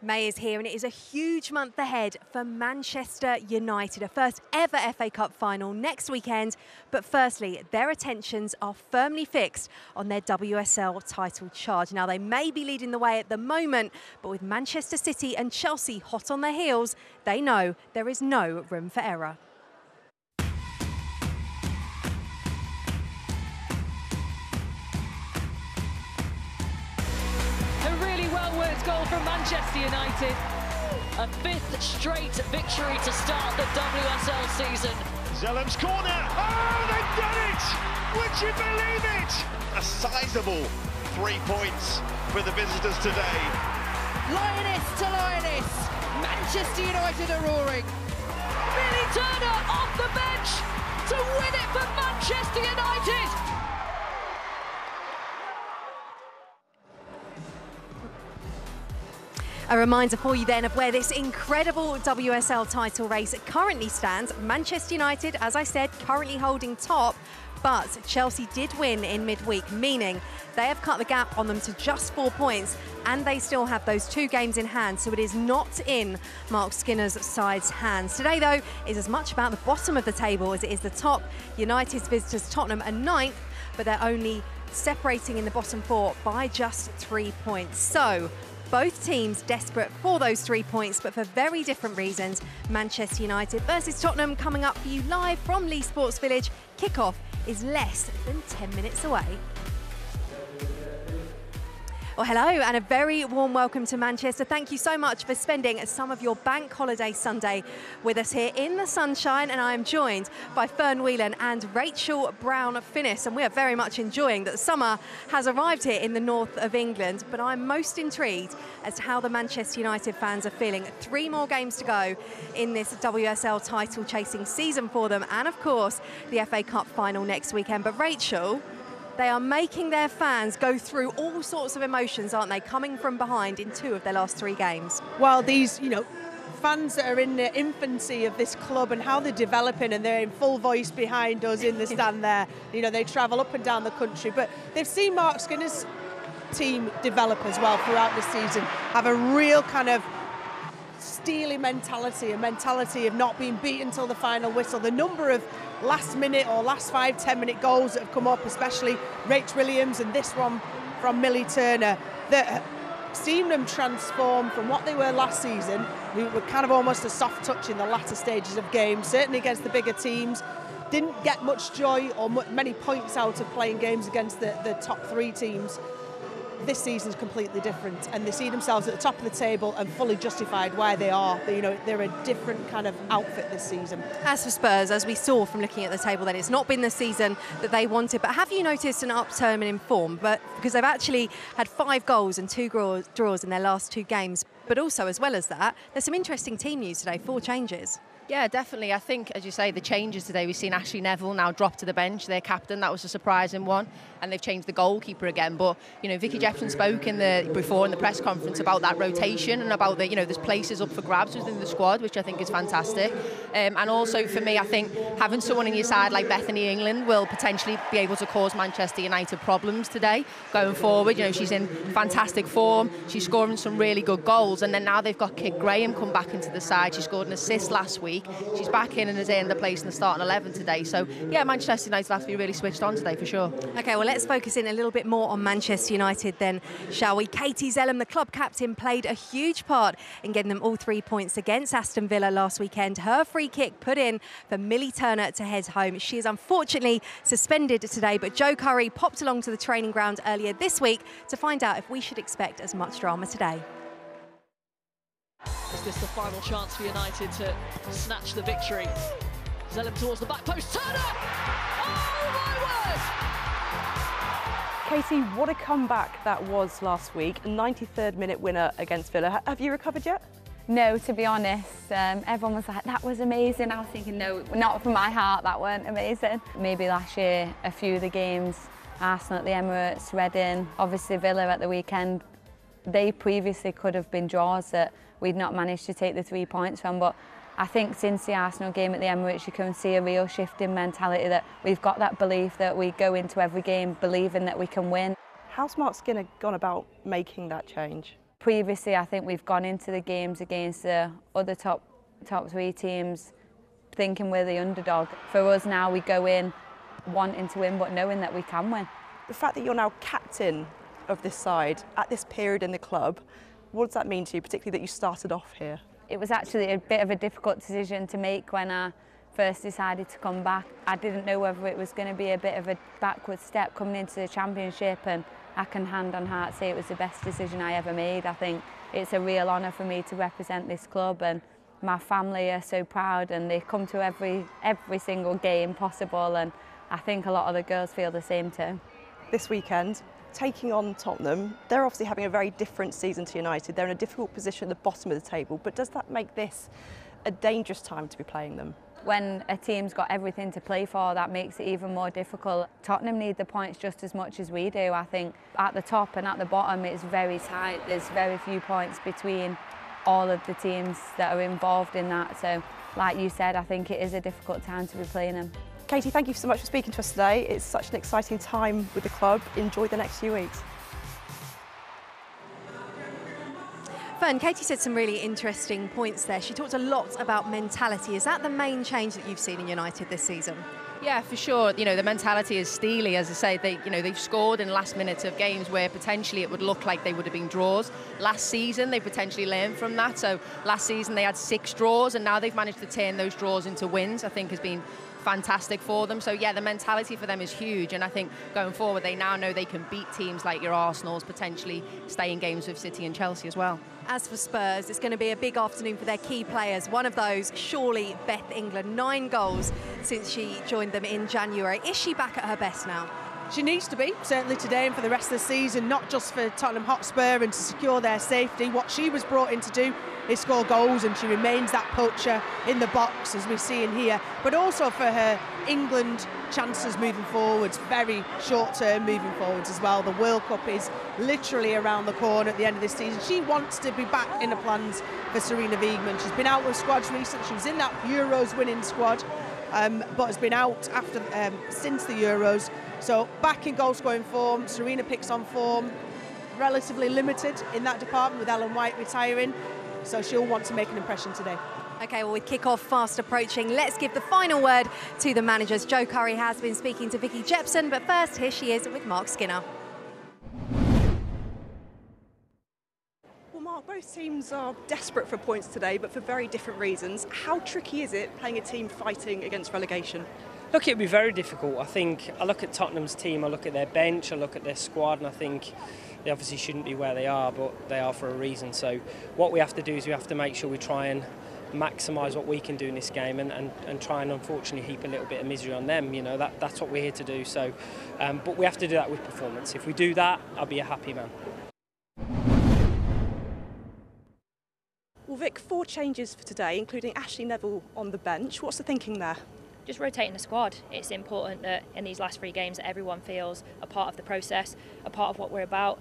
May is here and it is a huge month ahead for Manchester United, a first ever FA Cup final next weekend. But firstly, their attentions are firmly fixed on their WSL title charge. Now, they may be leading the way at the moment, but with Manchester City and Chelsea hot on their heels, they know there is no room for error. Goal from Manchester United. A fifth straight victory to start the WSL season. Zellem's corner. Oh, they've done it! Would you believe it? A sizable 3 points for the visitors today. Lioness to lioness. Manchester United are roaring. Billy Turner off the bench to win it for Manchester United. A reminder for you then of where this incredible WSL title race currently stands. Manchester United, as I said, currently holding top, but Chelsea did win in midweek, meaning they have cut the gap on them to just 4 points, and they still have those 2 games in hand, so it is not in Mark Skinner's side's hands. Today, though, is as much about the bottom of the table as it is the top. United's visitors Tottenham are 9th, but they're only separating in the bottom 4 by just 3 points. So both teams desperate for those 3 points, but for very different reasons. Manchester United versus Tottenham coming up for you live from Leigh Sports Village. Kickoff is less than 10 minutes away. Well, hello and a very warm welcome to Manchester. Thank you so much for spending some of your bank holiday Sunday with us here in the sunshine. And I am joined by Fern Whelan and Rachel Brown-Finnis. And we are very much enjoying that summer has arrived here in the north of England. But I'm most intrigued as to how the Manchester United fans are feeling. 3 more games to go in this WSL title chasing season for them. And of course, the FA Cup final next weekend. But Rachel, they are making their fans go through all sorts of emotions, aren't they? Coming from behind in 2 of their last 3 games. Well, these, fans that are in the infancy of this club and how they're developing, and they're in full voice behind us in the stand there. They travel up and down the country, but they've seen Mark Skinner's team develop as well throughout the season, have a real kind of steely mentality, a mentality of not being beaten till the final whistle. The number of last minute or last 5-10 minute goals that have come up, especially Rach Williams and this one from Millie Turner, that have seen them transform from what they were last season, who were kind of almost a soft touch in the latter stages of games, certainly against the bigger teams. Didn't get much joy or many points out of playing games against the top 3 teams. This season's completely different, and they see themselves at the top of the table and fully justified why they are. They're a different kind of outfit this season. As for Spurs, as we saw from looking at the table then, it's not been the season that they wanted, but have you noticed an upturn in form? But because they've actually had 5 goals and 2 draws in their last 2 games, but also as well as that, there's some interesting team news today, 4 changes. Yeah, definitely. I think, as you say, the changes today, we've seen Ashley Neville now drop to the bench, their captain. That was a surprising one. And they've changed the goalkeeper again. But, Vicky Jefferson spoke before in the press conference about that rotation and about there's places up for grabs within the squad, which I think is fantastic. And also, for me, I think having someone in your side like Bethany England will potentially be able to cause Manchester United problems today going forward. She's in fantastic form. She's scoring some really good goals. And then now they've got Kit Graham come back into the side. She scored an assist last week. She's back in and is in the place in the starting 11 today. So, yeah, Manchester United have to be really switched on today for sure. OK, well, let's focus in a little bit more on Manchester United then, shall we? Katie Zellem, the club captain, played a huge part in getting them all 3 points against Aston Villa last weekend. Her free kick put in for Millie Turner to head home. She is unfortunately suspended today, but Joe Curry popped along to the training ground earlier this week to find out if we should expect as much drama today. Is this the final chance for United to snatch the victory? Zellem towards the back post. Turner! Oh my word! Katie, what a comeback that was last week. 93rd minute winner against Villa. Have you recovered yet? No, to be honest. Everyone was like, that was amazing. I was thinking, no, not from my heart, that weren't amazing. Maybe last year, a few of the games, Arsenal at the Emirates, Reading, obviously Villa at the weekend, they previously could have been draws that we'd not managed to take the 3 points from, but I think since the Arsenal game at the Emirates you can see a real shift in mentality, that we've got that belief that we go into every game believing that we can win. How's Mark Skinner gone about making that change? Previously, I think we've gone into the games against the other top 3 teams thinking we're the underdog. For us now, we go in wanting to win, but knowing that we can win. The fact that you're now captain of this side at this period in the club, what does that mean to you, particularly that you started off here? It was actually a bit of a difficult decision to make when I first decided to come back. I didn't know whether it was going to be a bit of a backward step coming into the championship, and I can hand on heart say it was the best decision I ever made. I think it's a real honour for me to represent this club, and my family are so proud and they come to every single game possible, and I think a lot of the girls feel the same too. This weekend, taking on Tottenham, they're obviously having a very different season to United. They're in a difficult position at the bottom of the table, but does that make this a dangerous time to be playing them? When a team's got everything to play for, that makes it even more difficult. Tottenham need the points just as much as we do. I think at the top and at the bottom it's very tight. There's very few points between all of the teams that are involved in that. So, like you said, I think it is a difficult time to be playing them. Katie, thank you so much for speaking to us today. It's such an exciting time with the club. Enjoy the next few weeks. Fern, Katie said some really interesting points there. She talked a lot about mentality. Is that the main change that you've seen in United this season? Yeah, for sure. You know, the mentality is steely. As I say, they've scored in last minutes of games where potentially it would look like they would have been draws. Last season, they potentially learned from that. So last season they had 6 draws, and now they've managed to turn those draws into wins. I think has been fantastic for them. So yeah, the mentality for them is huge, and I think going forward they now know they can beat teams like your Arsenals, potentially stay in games with City and Chelsea as well. As for Spurs, it's going to be a big afternoon for their key players. One of those, surely Beth England, 9 goals since she joined them in January. Is she back at her best now? She needs to be, certainly today and for the rest of the season, not just for Tottenham Hotspur and to secure their safety. What she was brought in to do is score goals, and she remains that poacher in the box, as we see in here, but also for her England chances moving forwards, very short-term moving forwards as well. The World Cup is literally around the corner at the end of this season. She wants to be back in the plans for Sarina Wiegman. She's been out with squads recently. She was in that Euros winning squad, but has been out after since the Euros. So back in goal-scoring form. Sarina picks on form, relatively limited in that department with Ellen White retiring. So she'll want to make an impression today. OK, well, with kick-off fast approaching, let's give the final word to the managers. Joe Curry has been speaking to Vicky Jepson, but first, here she is with Mark Skinner. Well, Mark, both teams are desperate for points today, but for very different reasons. How tricky is it playing a team fighting against relegation? Look, it'd be very difficult. I think I look at Tottenham's team, I look at their bench, I look at their squad, and I think they obviously shouldn't be where they are, but they are for a reason. So what we have to do is we have to make sure we try and maximise what we can do in this game and try and unfortunately heap a little bit of misery on them. You know, that's what we're here to do. So, but we have to do that with performance. If we do that, I'll be a happy man. Well, Vic, 4 changes for today, including Ashley Neville on the bench. What's the thinking there? Just rotating the squad. It's important that in these last 3 games that everyone feels a part of the process, a part of what we're about.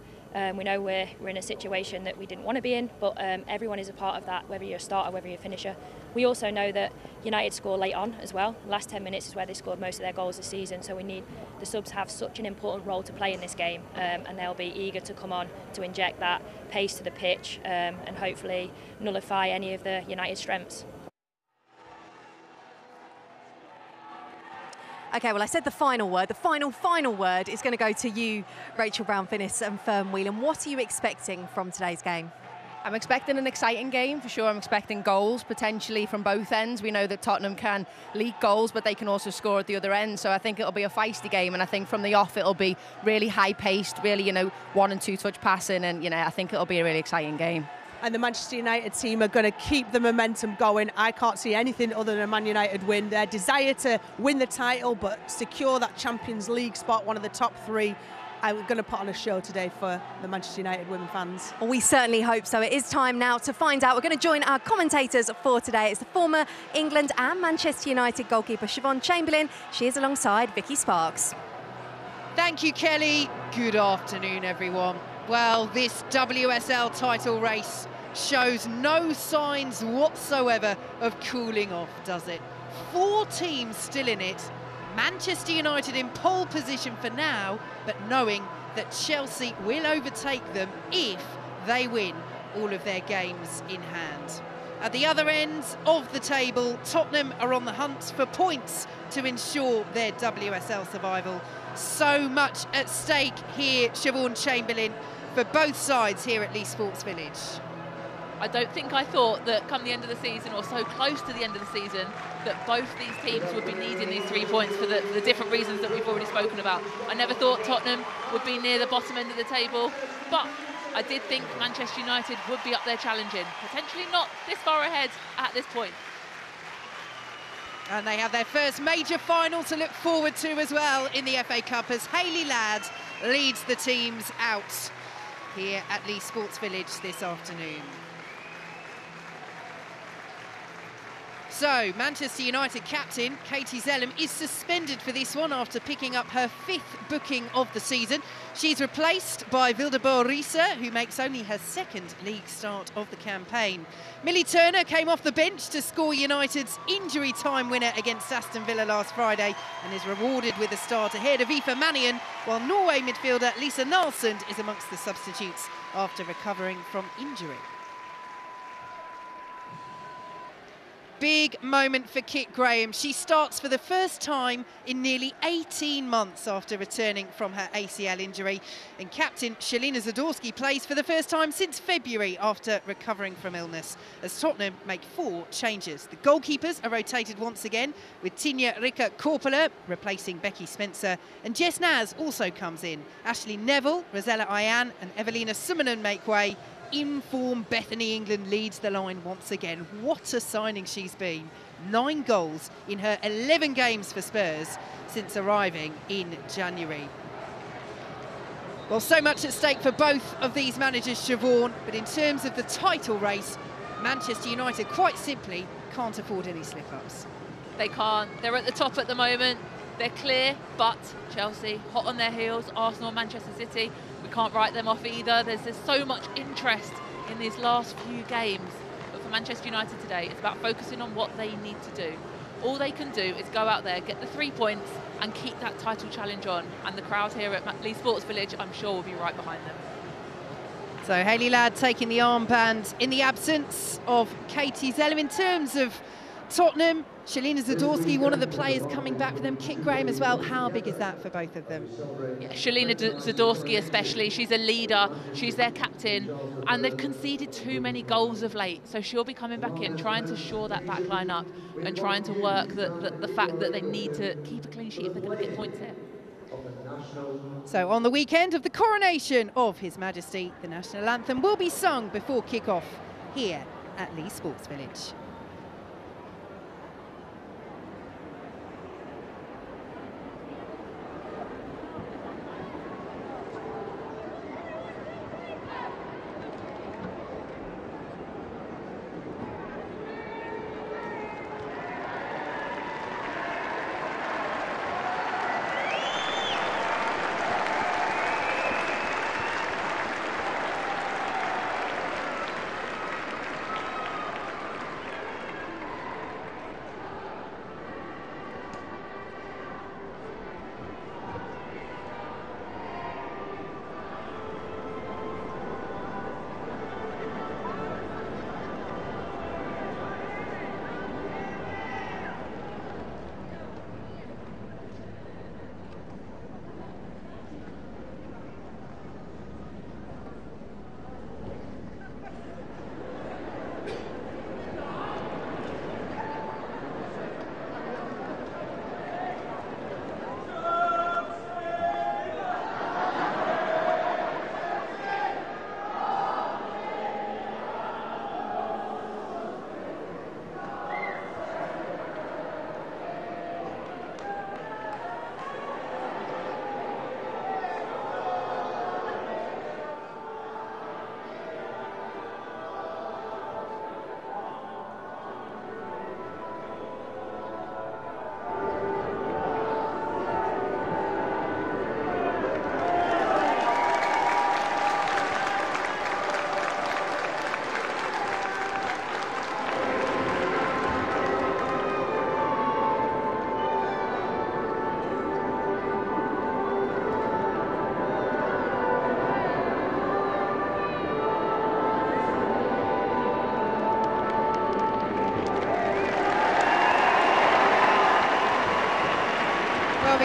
We know we're in a situation that we didn't want to be in, but everyone is a part of that, whether you're a starter, whether you're a finisher. We also know that United score late on as well. The last 10 minutes is where they scored most of their goals this season, so we need the subs have such an important role to play in this game, and they'll be eager to come on to inject that pace to the pitch and hopefully nullify any of the United strengths. OK, well, I said the final word. The final word is going to go to you, Rachel Brown-Finnis and Fern Whelan. What are you expecting from today's game? I'm expecting an exciting game, for sure. I'm expecting goals, potentially from both ends. We know that Tottenham can leak goals, but they can also score at the other end. So I think it'll be a feisty game, and I think from the off it'll be really high-paced, really, 1- and 2-touch passing, and, I think it'll be a really exciting game. And the Manchester United team are going to keep the momentum going. I can't see anything other than a Man United win. Their desire to win the title but secure that Champions League spot, one of the top 3. I'm going to put on a show today for the Manchester United women fans. Well, we certainly hope so. It is time now to find out. We're going to join our commentators for today. It's the former England and Manchester United goalkeeper Siobhan Chamberlain. She is alongside Vicky Sparks. Thank you, Kelly. Good afternoon, everyone. Well, this WSL title race shows no signs whatsoever of cooling off, does it? 4 teams still in it. Manchester United in pole position for now, but knowing that Chelsea will overtake them if they win all of their games in hand. At the other end of the table, Tottenham are on the hunt for points to ensure their WSL survival. So much at stake here, Siobhan Chamberlain, for both sides here at Leigh Sports Village. I don't think I thought that come the end of the season, or so close to the end of the season, that both these teams would be needing these 3 points for the different reasons that we've already spoken about. I never thought Tottenham would be near the bottom end of the table, but I did think Manchester United would be up there challenging, potentially not this far ahead at this point. And they have their first major final to look forward to as well in the FA Cup, as Hayley Ladd leads the teams out here at Leigh Sports Village this afternoon. So, Manchester United captain Katie Zelem is suspended for this one after picking up her 5th booking of the season. She's replaced by Wildeboer Riese, who makes only her 2nd league start of the campaign. Millie Turner came off the bench to score United's injury time winner against Aston Villa last Friday and is rewarded with a start ahead of Aoife Mannion, while Norway midfielder Lisa Nalsund is amongst the substitutes after recovering from injury. Big moment for Kit Graham. She starts for the first time in nearly 18 months after returning from her ACL injury. And captain Shelina Zadorsky plays for the first time since February after recovering from illness, as Tottenham make 4 changes. The goalkeepers are rotated once again, with Tinja Rika Korpela replacing Becky Spencer. And Jess Naz also comes in. Ashley Neville, Rosella Ayan and Evelina Summanen make way. In-form Bethany England leads the line once again. What a signing she's been. 9 goals in her 11 games for Spurs since arriving in January. Well, so much at stake for both of these managers, Siobhan, but in terms of the title race, Manchester United quite simply can't afford any slip-ups. They can't. They're at the top at the moment. They're clear, but Chelsea hot on their heels, Arsenal, Manchester City, we can't write them off either. There's so much interest in these last few games. But for Manchester United today, it's about focusing on what they need to do. All they can do is go out there, get the 3 points and keep that title challenge on. And the crowd here at Leigh Sports Village, I'm sure, will be right behind them. So Hayley Ladd taking the armband in the absence of Katie Zelem. In terms of Tottenham, Shelina Zadorsky, one of the players coming back for them, Kit Graham as well. How big is that for both of them? Yeah, Shelina Zadorsky especially, she's a leader, she's their captain, and they've conceded too many goals of late, so she'll be coming back in, trying to shore that back line up and trying to work the fact that they need to keep a clean sheet if they're going to get points here. So on the weekend of the coronation of His Majesty, the national anthem will be sung before kick-off here at Leigh Sports Village.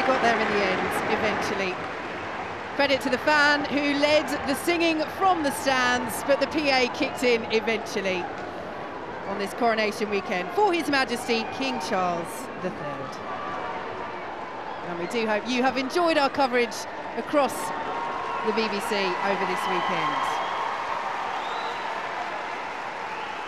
we got there in the end, eventually. Credit to the fan who led the singing from the stands, but the PA kicked in eventually on this coronation weekend for His Majesty King Charles III. And we do hope you have enjoyed our coverage across the BBC over this weekend.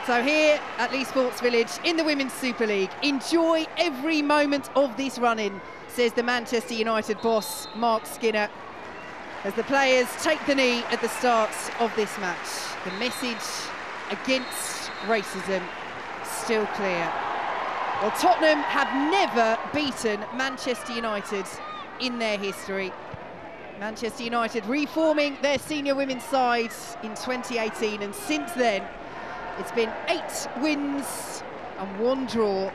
So here at Leigh Sports Village in the Women's Super League, enjoy every moment of this run-in, says the Manchester United boss, Mark Skinner, as the players take the knee at the start of this match. The message against racism still clear. Well, Tottenham have never beaten Manchester United in their history. Manchester United reforming their senior women's side in 2018, and since then it's been 8 wins and 1 draw.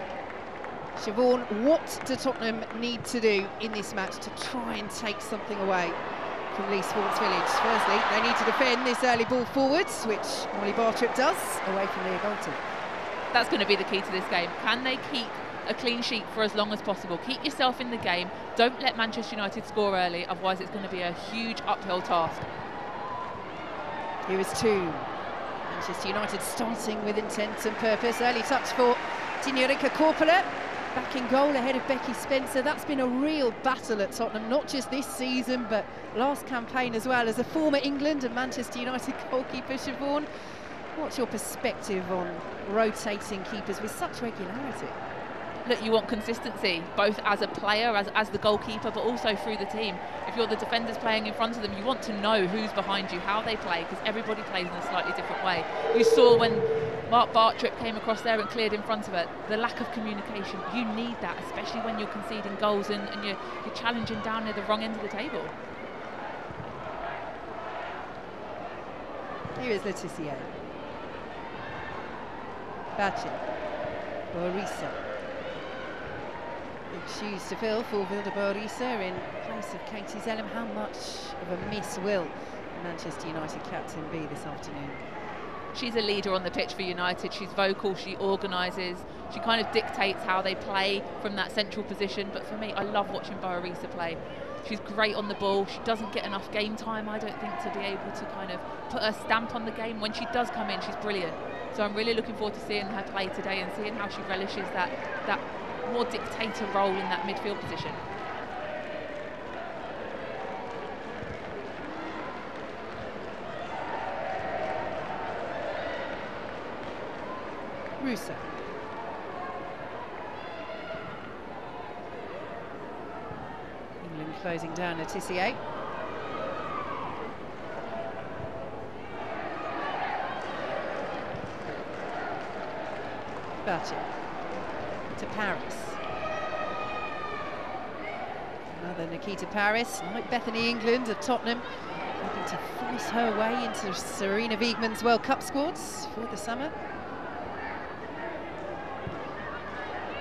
Siobhan, what do Tottenham need to do in this match to try and take something away from Leigh Sports Village? Firstly, they need to defend this early ball forwards, which Molly Bartrip does, away from Leah Galton. That's going to be the key to this game. Can they keep a clean sheet for as long as possible? Keep yourself in the game. Don't let Manchester United score early, otherwise it's going to be a huge uphill task. Here is 2. Manchester United starting with intent and purpose. Early touch for Tinerica Corpola. Back in goal ahead of Becky Spencer. That's been a real battle at Tottenham, not just this season, but last campaign as well. As a former England and Manchester United goalkeeper, Siobhan, what's your perspective on rotating keepers with such regularity? Look, you want consistency, both as a player, as the goalkeeper, but also through the team. If you're the defenders playing in front of them, you want to know who's behind you, how they play, because everybody plays in a slightly different way. You saw when Mark Bartrip came across there and cleared in front of it, the lack of communication. You need that, especially when you're conceding goals and you're challenging down near the wrong end of the table. Here is Letitia. Bacci. Borisa. Big shoes to fill for Vilda Borisa in place of Katie Zellum. How much of a miss will the Manchester United captain be this afternoon? She's a leader on the pitch for United. She's vocal, she organises, she kind of dictates how they play from that central position. But for me, I love watching Borisa play. She's great on the ball. She doesn't get enough game time, I don't think, to be able to kind of put her stamp on the game. When she does come in, she's brilliant. So I'm really looking forward to seeing her play today and seeing how she relishes that more dictator role in that midfield position. Russo. England closing down Letitia. Bacci to Paris. Another Nikita Paris, like Bethany England of Tottenham, hoping to force her way into Serena Wiegmann's World Cup squads for the summer.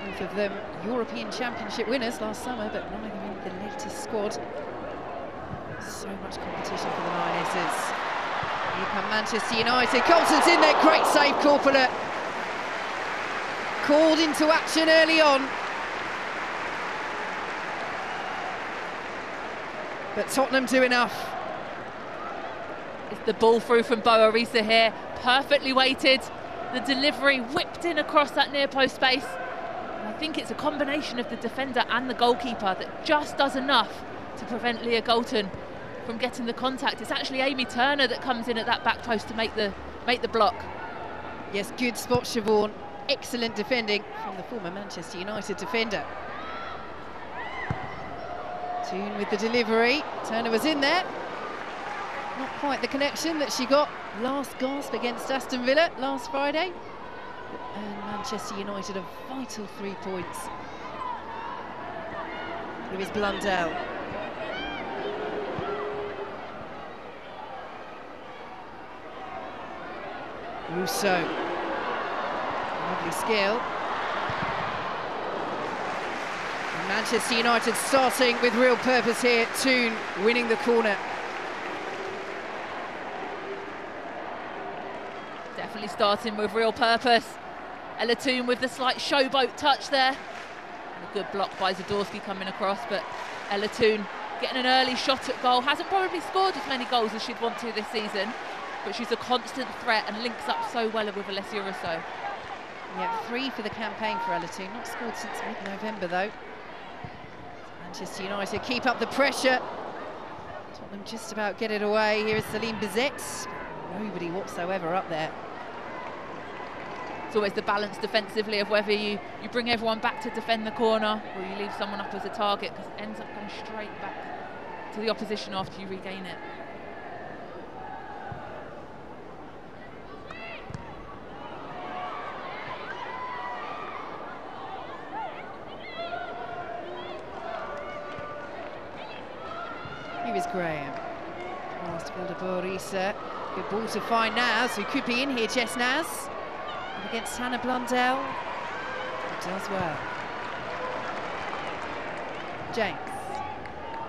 Both of them European Championship winners last summer, but neither in the latest squad. So much competition for the Lionesses. Here come Manchester United. Colton's in there, great save, Corpola. Called into action early on. But Tottenham do enough. It's the ball through from Borisa here, perfectly weighted. The delivery whipped in across that near post space. And I think it's a combination of the defender and the goalkeeper that just does enough to prevent Leah Galton from getting the contact. It's actually Amy Turner that comes in at that back post to make the block. Yes, good spot, Siobhan. Excellent defending from the former Manchester United defender. Toon with the delivery. Turner was in there. Not quite the connection that she got last gasp against Aston Villa last Friday. And Manchester United a vital 3 points. Here is Blundell. Rousseau. Lovely skill. And Manchester United starting with real purpose here. Toon winning the corner. Definitely starting with real purpose. Ella Toon with the slight showboat touch there. And a good block by Zadorsky coming across, but Ella Toone getting an early shot at goal. Hasn't probably scored as many goals as she'd want to this season, but she's a constant threat and links up so well with Alessia Russo. Yeah, 3 for the campaign for Ella Toone. Not scored since mid-November, though. Manchester United keep up the pressure. Tottenham just about get it away. Here is Celine Bizet. Nobody whatsoever up there. It's always the balance defensively of whether you bring everyone back to defend the corner or you leave someone up as a target, because it ends up going straight back to the opposition after you regain it. Here is Graham. Past ball to Borisa. Good ball to find Naz, who could be in here, Jess Naz. Up against Hannah Blundell. He does well. James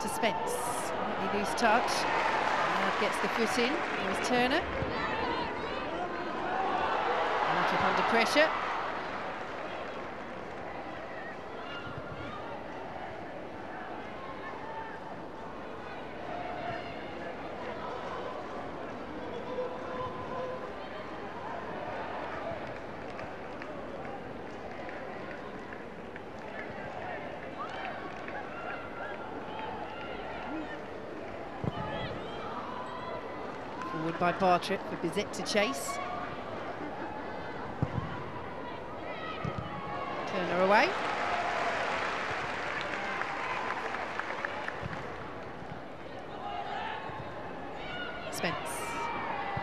to Spence. Slightly loose touch. Now gets the foot in. Here is Turner. Up under pressure. Forward by Bartlett for Bizet to chase. Turner away. Spence.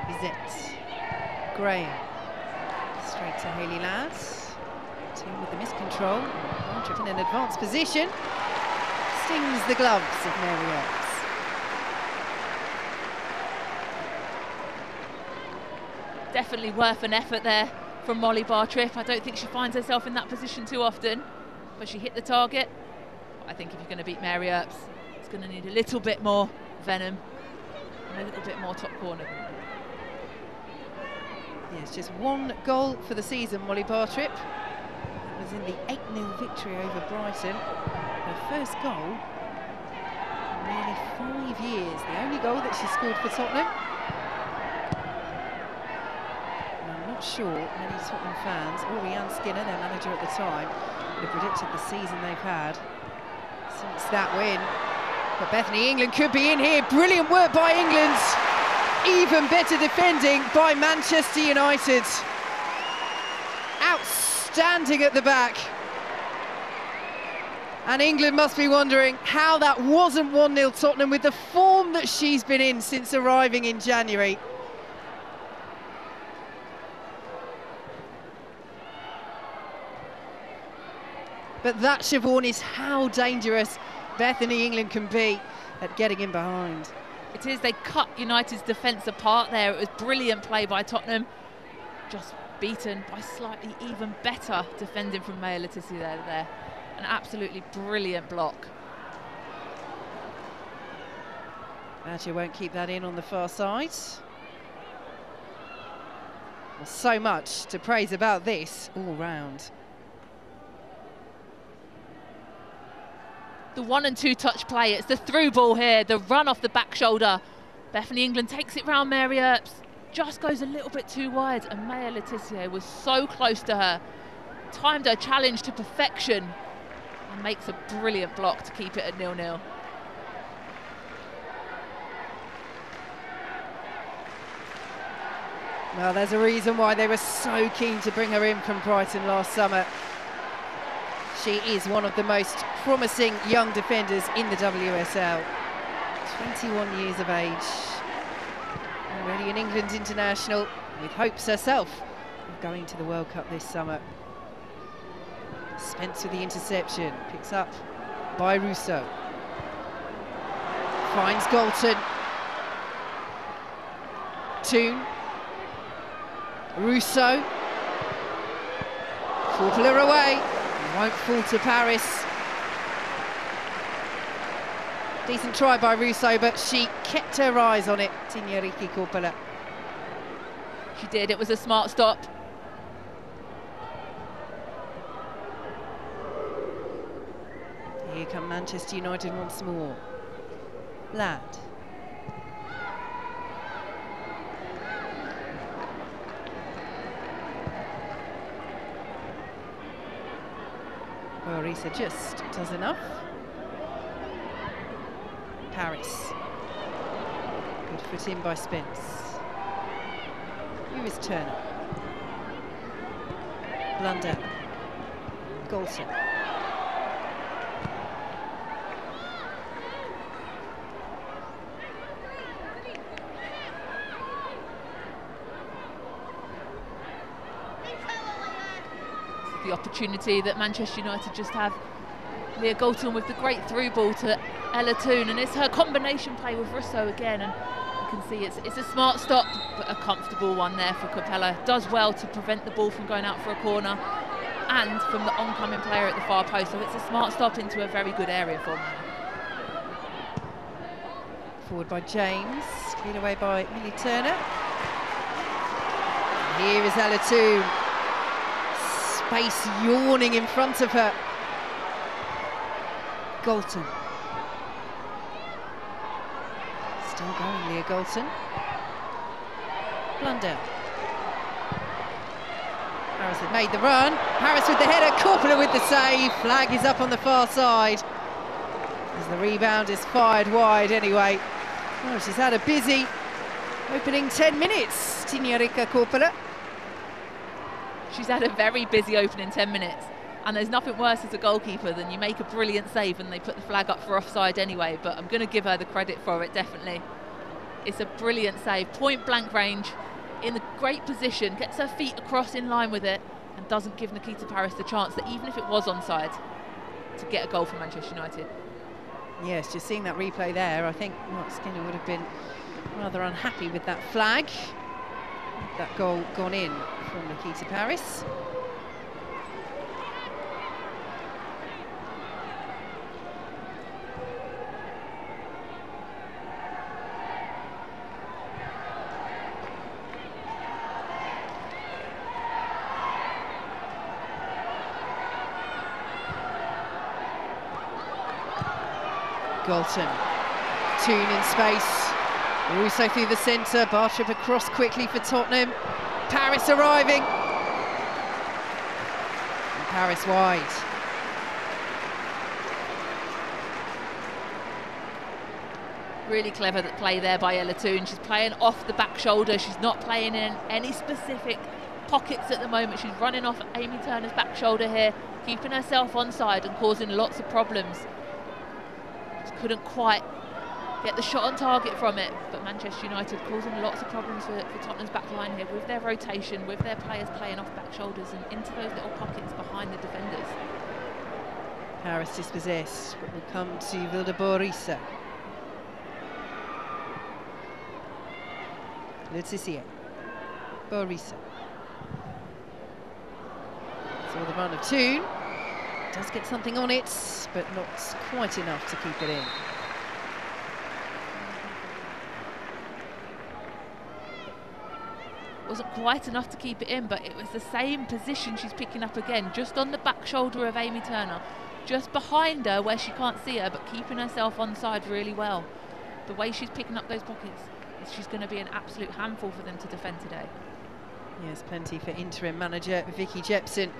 Bizet. Graham. Straight to Hayley Ladd. Two with the miscontrol. Bartlett in an advanced position. Stings the gloves of Mary Earps. Definitely worth an effort there from Molly Bartrip. I don't think she finds herself in that position too often, but she hit the target. I think if you're going to beat Mary Earps, it's going to need a little bit more venom and a little bit more top corner. Yes, just 1 goal for the season, Molly Bartrip. That was in the 8-0 victory over Brighton. Her first goal in nearly 5 years. The only goal that she scored for Tottenham. Not sure many Tottenham fans, or Rianne Skinner, their manager at the time, would have predicted the season they've had since that win. But Bethany England could be in here. Brilliant work by England. Even better defending by Manchester United. Outstanding at the back. And England must be wondering how that wasn't 1-0 Tottenham with the form that she's been in since arriving in January. But that, Siobhan, is how dangerous Bethany England can be at getting in behind. It is. They cut United's defence apart there. It was brilliant play by Tottenham. Just beaten by slightly even better defending from Maya Letizia there. An absolutely brilliant block. Badger won't keep that in on the far side. Well, so much to praise about this all round. The 1 and 2 touch play, it's the through ball here, the run off the back shoulder. Bethany England takes it round Mary Earps, just goes a little bit too wide, and Maya Letizia was so close to her. Timed her challenge to perfection and makes a brilliant block to keep it at 0-0. Well, there's a reason why they were so keen to bring her in from Brighton last summer. She is one of the most promising young defenders in the WSL. 21 years of age. Already an England international, with hopes herself of going to the World Cup this summer. Spence with the interception, picks up by Russo. Finds Galton. Toone. Russo. Corpler away. Won't fall to Paris. Decent try by Russo, but she kept her eyes on it, Tignariki Corpler. She did, it was a smart stop. Here come Manchester United once more. Lad. Well, Risa just does enough. Paris. Good foot in by Spence. Here is Turner. Blundell. Galton. The opportunity that Manchester United just have. Leah Galton with the great through ball to Ella Toon, and it's her combination play with Russo again, and you can see it's a smart stop, but a comfortable one there for Capella. Does well to prevent the ball from going out for a corner and from the oncoming player at the far post, so it's a smart stop into a very good area for her. Forward by James, cleared away by Millie Turner. And here is Ella Toon. Space yawning in front of her. Galton. Still going, Leah Galton. Blundell. Harris had made the run. Harris with the header, Corpula with the save. Flag is up on the far side. As the rebound is fired wide anyway. Oh, she's had a busy opening 10 minutes, Tinarica Corpula. She's had a very busy opening 10 minutes, and there's nothing worse as a goalkeeper than you make a brilliant save and they put the flag up for offside anyway, but I'm going to give her the credit for it, definitely. It's a brilliant save, point blank range, in a great position, gets her feet across in line with it, and doesn't give Nikita Paris the chance that even if it was onside, to get a goal for Manchester United. Yes, just seeing that replay there, I think Mark Skinner would have been rather unhappy with that flag. That goal gone in from Nikita Paris. Galton. Toon in space. Russo through the centre, Bartrip across quickly for Tottenham. Paris arriving. And Paris wide. Really clever play there by Ella Toon. She's playing off the back shoulder. She's not playing in any specific pockets at the moment. She's running off Amy Turner's back shoulder here, keeping herself onside and causing lots of problems. Just couldn't quite get the shot on target from it, but Manchester United causing lots of problems for Tottenham's back line here with their rotation, with their players playing off back shoulders and into those little pockets behind the defenders. Paris dispossessed, but will come to Vilda-Borisa. Leticia. Borisa. Saw the run of Toon. Does get something on it, but not quite enough to keep it in. Wasn't quite enough to keep it in, but it was the same position she's picking up again, just on the back shoulder of Amy Turner, just behind her where she can't see her, but keeping herself onside really well. The way she's picking up those pockets, she's going to be an absolute handful for them to defend today. Yes, plenty for interim manager Vicky Jepson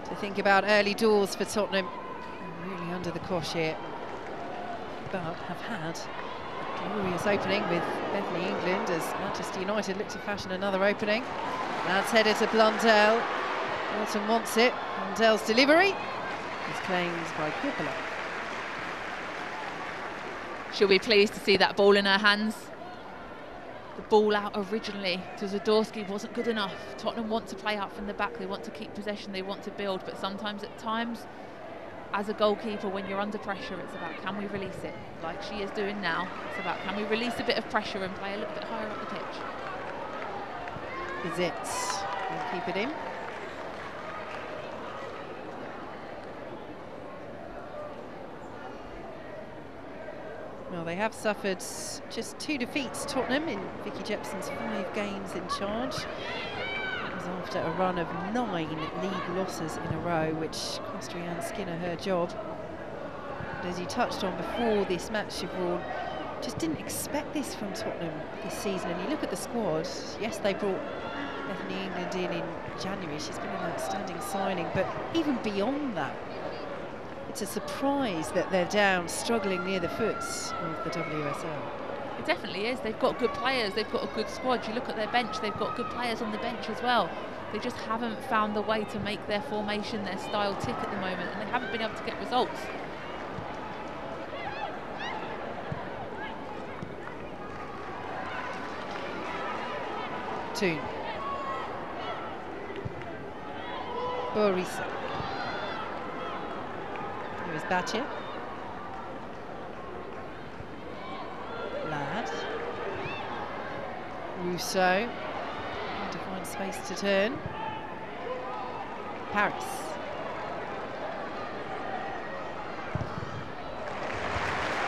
to think about early doors for Tottenham. Really under the cosh here, but have had a glorious opening with Bethany England as Manchester United look to fashion another opening. That's headed to Blundell. Walton wants it. Blundell's delivery is claimed by Corpula. She'll be pleased to see that ball in her hands. The ball out originally to Zadorsky wasn't good enough. Tottenham want to play out from the back, they want to keep possession, they want to build, but sometimes at times as a goalkeeper when you're under pressure it's about can we release it, like she is doing now. It's about can we release a bit of pressure and play a little bit higher up the pitch. Bizet will keep it in. Well, they have suffered just 2 defeats, Tottenham, in Vicky Jepson's 5 games in charge. That was after a run of 9 league losses in a row, which cost Rhiannon Skinner her job. But as you touched on before this match, Siobhan, just didn't expect this from Tottenham this season. And you look at the squad, yes, they brought Bethany England in January. She's been an outstanding signing, but even beyond that, it's a surprise that they're down, struggling near the foots of the WSL. It definitely is. They've got good players, they've got a good squad. You look at their bench, they've got good players on the bench as well. They just haven't found the way to make their formation, their style tick at the moment, and they haven't been able to get results. Toon. Borisa. Here is Batche. Ladd. Russo. Trying to find space to turn. Paris.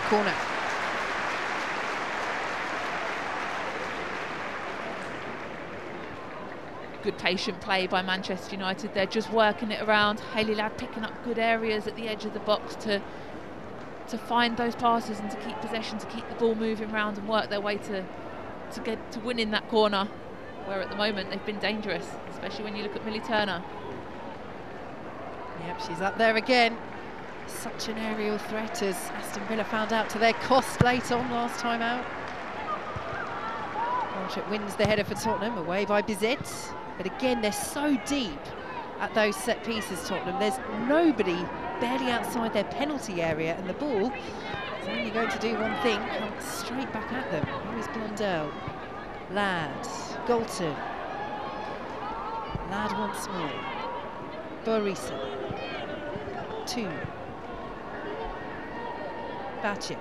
Corner. Good patient play by Manchester United. They're just working it around. Hayley Ladd picking up good areas at the edge of the box to find those passes and to keep possession, to keep the ball moving around and work their way to get to win in that corner, where at the moment they've been dangerous, especially when you look at Millie Turner. Yep, she's up there again. Such an aerial threat, as Aston Villa found out to their cost late on last time out. Contract wins the header for Tottenham, away by Bizet. But again, they're so deep at those set pieces, Tottenham. There's nobody barely outside their penalty area, and the ball is only going to do one thing, come straight back at them. Here is Blundell. Ladd. Galton. Ladd once more. Borisa. Toon. Batche.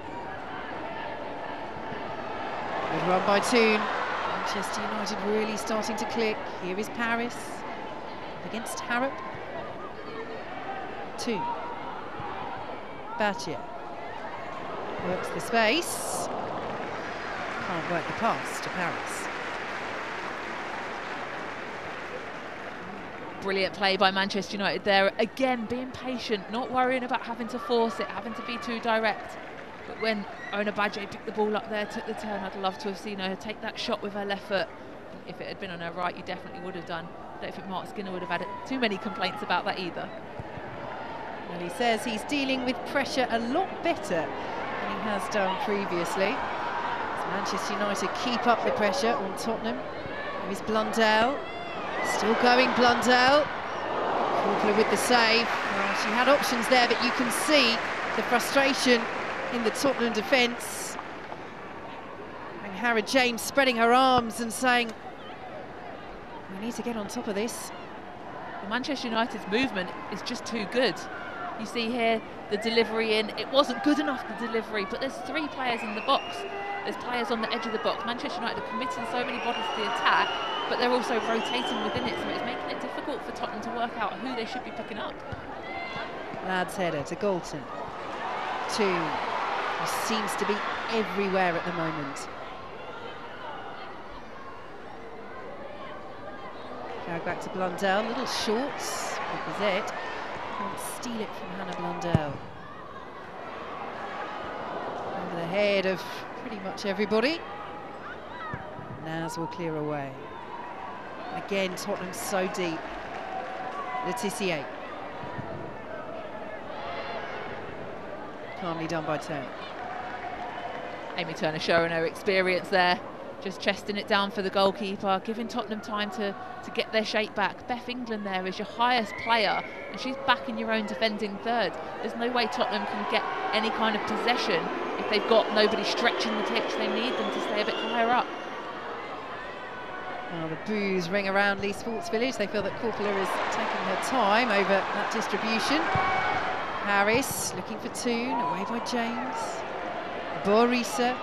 Good run by Toon. Manchester United really starting to click. Here is Paris up against Harrop. Toon. Batche works the space. Can't work the pass to Paris. Brilliant play by Manchester United there. Again, being patient, not worrying about having to force it, having to be too direct. But when Ona Badje picked the ball up there, took the turn, I'd love to have seen her take that shot with her left foot. If it had been on her right, you definitely would have done. I don't think Mark Skinner would have had too many complaints about that either. Well, he says he's dealing with pressure a lot better than he has done previously. As Manchester United keep up the pressure on Tottenham. There is Blundell. Still going, Blundell. Corpler with the save. Well, she had options there, but you can see the frustration in the Tottenham defence. And Hara James spreading her arms and saying, we need to get on top of this. Well, Manchester United's movement is just too good. You see here the delivery in. It wasn't good enough, the delivery, but there's three players in the box. There's players on the edge of the box. Manchester United are committing so many bodies to the attack, but they're also rotating within it, so it's making it difficult for Tottenham to work out who they should be picking up. Ladd's header to Galton. Toon, who seems to be everywhere at the moment. Drag back to Blundell, little shorts. That was it. Can't steal it from Hannah Blundell. Over the head of pretty much everybody. Naz will clear away. Again, Tottenham so deep. Letitia. Calmly done by Turner. Amy Turner showing her experience there, just chesting it down for the goalkeeper, giving Tottenham time to get their shape back. Beth England there is your highest player, and she's back in your own defending third. There's no way Tottenham can get any kind of possession if they've got nobody stretching the pitch. They need them to stay a bit higher up. Well, the boos ring around Lee Sports Village. They feel that Corpler is taking her time over that distribution. Harris looking for Toon, away by James. Borisa.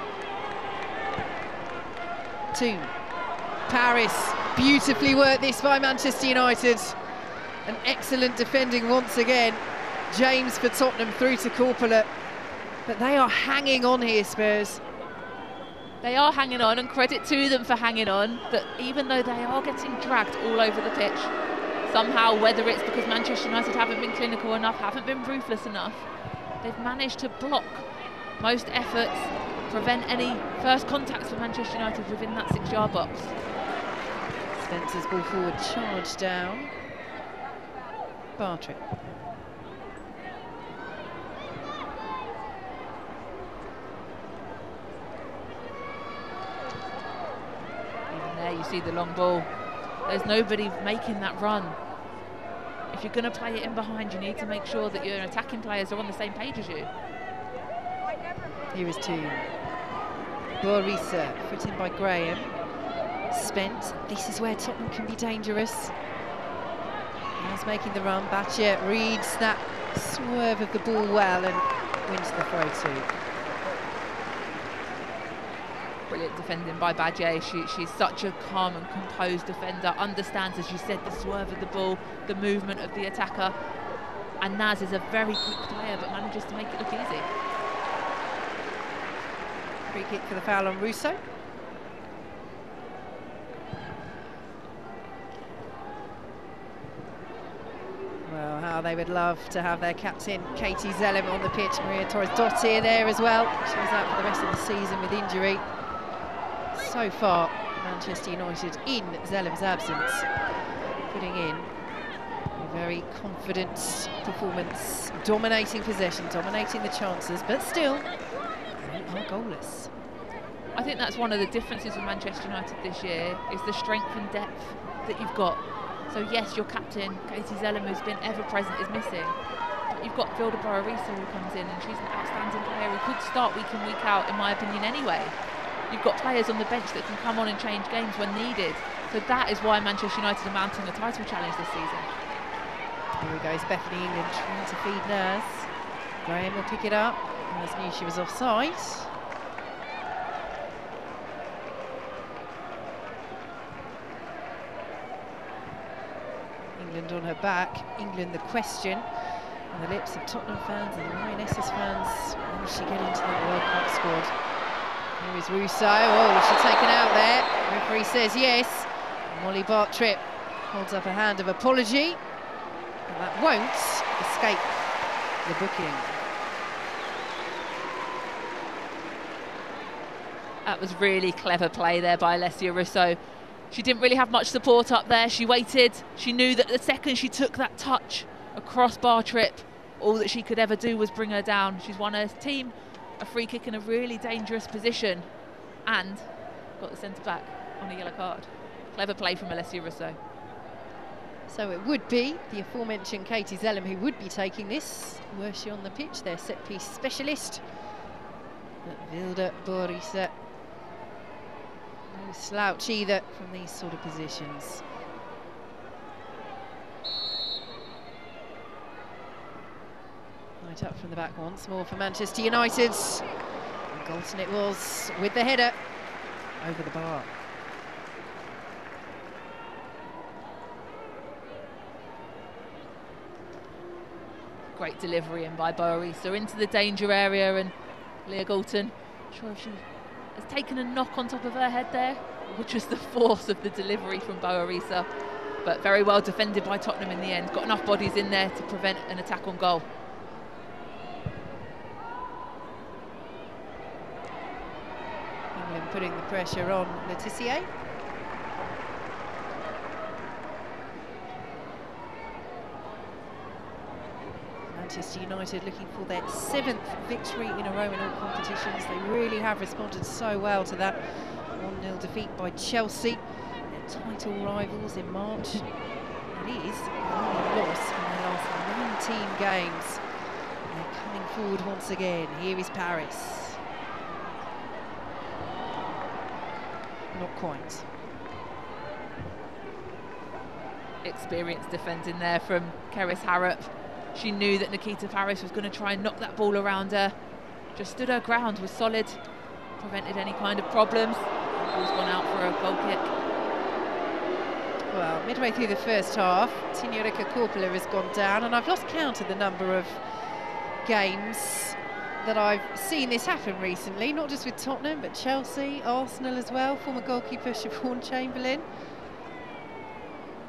Toon. Paris, beautifully worked this by Manchester United. An excellent defending once again. James for Tottenham through to Corpler. But they are hanging on here, Spurs. They are hanging on, and credit to them for hanging on, but even though they are getting dragged all over the pitch, somehow, whether it's because Manchester United haven't been clinical enough, haven't been ruthless enough, they've managed to block most efforts, prevent any first contacts for Manchester United within that 6-yard box. Spencer's ball forward, charge down. Bartrip. Even there you see the long ball. There's nobody making that run. If you're going to play it in behind, you need to make sure that your attacking players are on the same page as you. Here is two. Borisa, put in by Graham. Spence, this is where Tottenham can be dangerous. He's making the run. Batcher reads that swerve of the ball well and wins the throw too. Brilliant defending by Badger. She's such a calm and composed defender, understands, as you said, the swerve of the ball, the movement of the attacker. And Naz is a very quick player, but manages to make it look easy. Free kick for the foul on Russo. Well, how they would love to have their captain, Katie Zellem, on the pitch. Maria Torres-Dottir there as well. She was out for the rest of the season with injury. So far, Manchester United, in Zellem's absence, putting in a very confident performance, dominating possession, dominating the chances, but still, they are goalless. I think that's one of the differences with Manchester United this year, is the strength and depth that you've got. So yes, your captain, Katie Zellem, who's been ever present, is missing. But you've got Vilda Borarisa who comes in, and she's an outstanding player who could start week in, week out, in my opinion, anyway. You've got players on the bench that can come on and change games when needed. So that is why Manchester United are mounting a title challenge this season. Here we go, it's Bethany England trying to feed Naz. Graham will pick it up. Naz knew she was offside. England on her back. England the question on the lips of Tottenham fans and Lionesses fans. Will she get into the World Cup squad? Here is Russo. Oh, is she taken out there? Referee says yes. Molly Bartrip holds up a hand of apology. And that won't escape the booking. That was really clever play there by Alessia Russo. She didn't really have much support up there. She waited. She knew that the second she took that touch across Bartrip, all that she could ever do was bring her down. She's won her team a free kick in a really dangerous position and got the centre back on a yellow card. Clever play from Alessia Russo. So it would be the aforementioned Katie Zellem who would be taking this, were she on the pitch, their set-piece specialist. But Vilda Borisa, no slouch either from these sort of positions. Right up from the back once more for Manchester United. And Galton it was with the header over the bar. Great delivery in by Borarisa into the danger area, and Leah Galton, not sure if she has taken a knock on top of her head there, which was the force of the delivery from Borarisa, but very well defended by Tottenham in the end. Got enough bodies in there to prevent an attack on goal. England putting the pressure on Letitia. Manchester United looking for their 7th victory in a row in all competitions. They really have responded so well to that 1-0 defeat by Chelsea, their title rivals in March. It is the only loss in their last 19 games. And they're coming forward once again. Here is Paris. Not quite. Experienced defending there from Keris Harrop. She knew that Nikita Paris was going to try and knock that ball around her. Just stood her ground, was solid, prevented any kind of problems. The ball's gone out for a goal kick. Well, midway through the first half, Tinyorika Korpela has gone down, and I've lost count of the number of games that I've seen this happen recently, not just with Tottenham, but Chelsea, Arsenal as well, former goalkeeper Siobhan Chamberlain.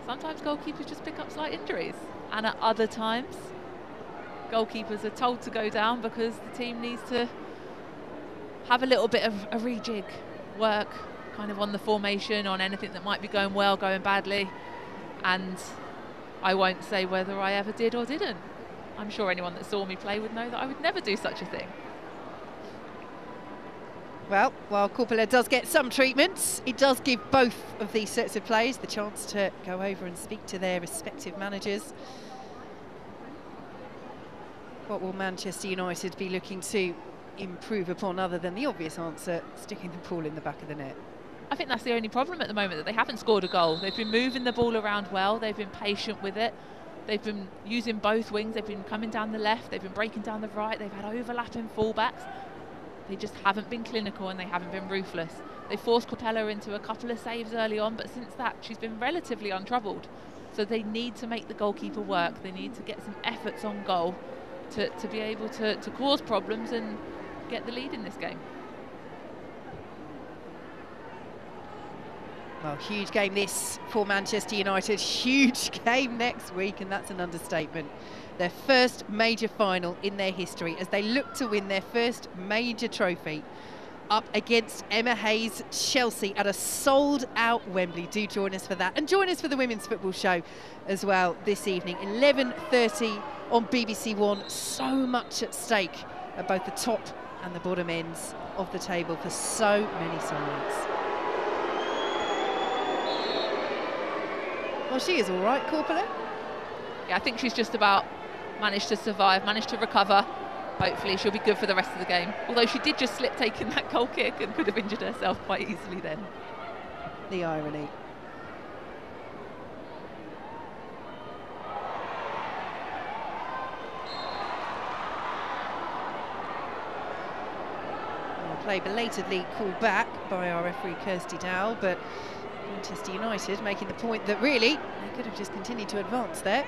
Sometimes goalkeepers just pick up slight injuries, and at other times goalkeepers are told to go down because the team needs to have a little bit of a rejig, work kind of on the formation, on anything that might be going well, going badly. And I won't say whether I ever did or didn't. I'm sure anyone that saw me play would know that I would never do such a thing. Well, while Korpela does get some treatment, it does give both of these sets of players the chance to go over and speak to their respective managers. What will Manchester United be looking to improve upon other than the obvious answer, sticking the ball in the back of the net? I think that's the only problem at the moment, that they haven't scored a goal. They've been moving the ball around well, they've been patient with it, they've been using both wings, they've been coming down the left, they've been breaking down the right, they've had overlapping fullbacks. They just haven't been clinical and they haven't been ruthless. They forced Korpela into a couple of saves early on, but since that she's been relatively untroubled. So they need to make the goalkeeper work, they need to get some efforts on goal to be able to cause problems and get the lead in this game. Well, huge game this for Manchester United, huge game next week, and that's an understatement. Their first major final in their history as they look to win their first major trophy up against Emma Hayes' Chelsea at a sold-out Wembley. Do join us for that, and join us for the Women's Football Show as well this evening, 11:30 on BBC One. So much at stake at both the top and the bottom ends of the table for so many sides. Well, she is all right, Korpela. Yeah, I think she's just about managed to survive, managed to recover. Hopefully she'll be good for the rest of the game. Although she did just slip taking that goal kick and could have injured herself quite easily then. The irony. Play belatedly called back by our referee Kirsty Dowell, but Manchester United making the point that really they could have just continued to advance there.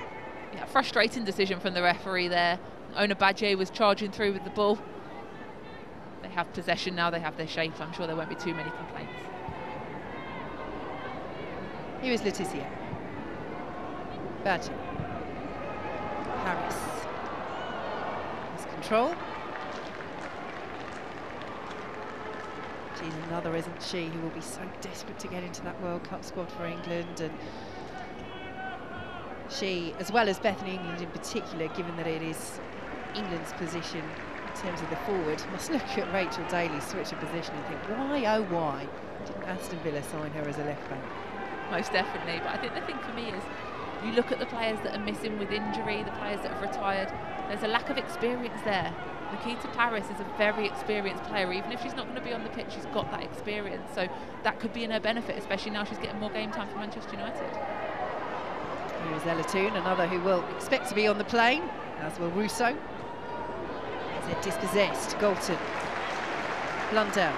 Yeah, frustrating decision from the referee there. Ona Badje was charging through with the ball. They have possession now, they have their shape. I'm sure there won't be too many complaints. Here is Leticia. Badje. Harris. Has control. She's another, isn't she, who will be so desperate to get into that World Cup squad for England. And she, as well as Bethany England in particular, given that it is England's position in terms of the forward, must look at Rachel Daly's switch of position and think, why, oh why, didn't Aston Villa sign her as a left back? Most definitely, but I think the thing for me is, you look at the players that are missing with injury, the players that have retired, there's a lack of experience there. Nikita Paris is a very experienced player. Even if she's not going to be on the pitch, she's got that experience. So that could be in her benefit, especially now she's getting more game time for Manchester United. Here is Ella Toone, another who will expect to be on the plane, as will Russo. As they're dispossessed, Galton. Blundell.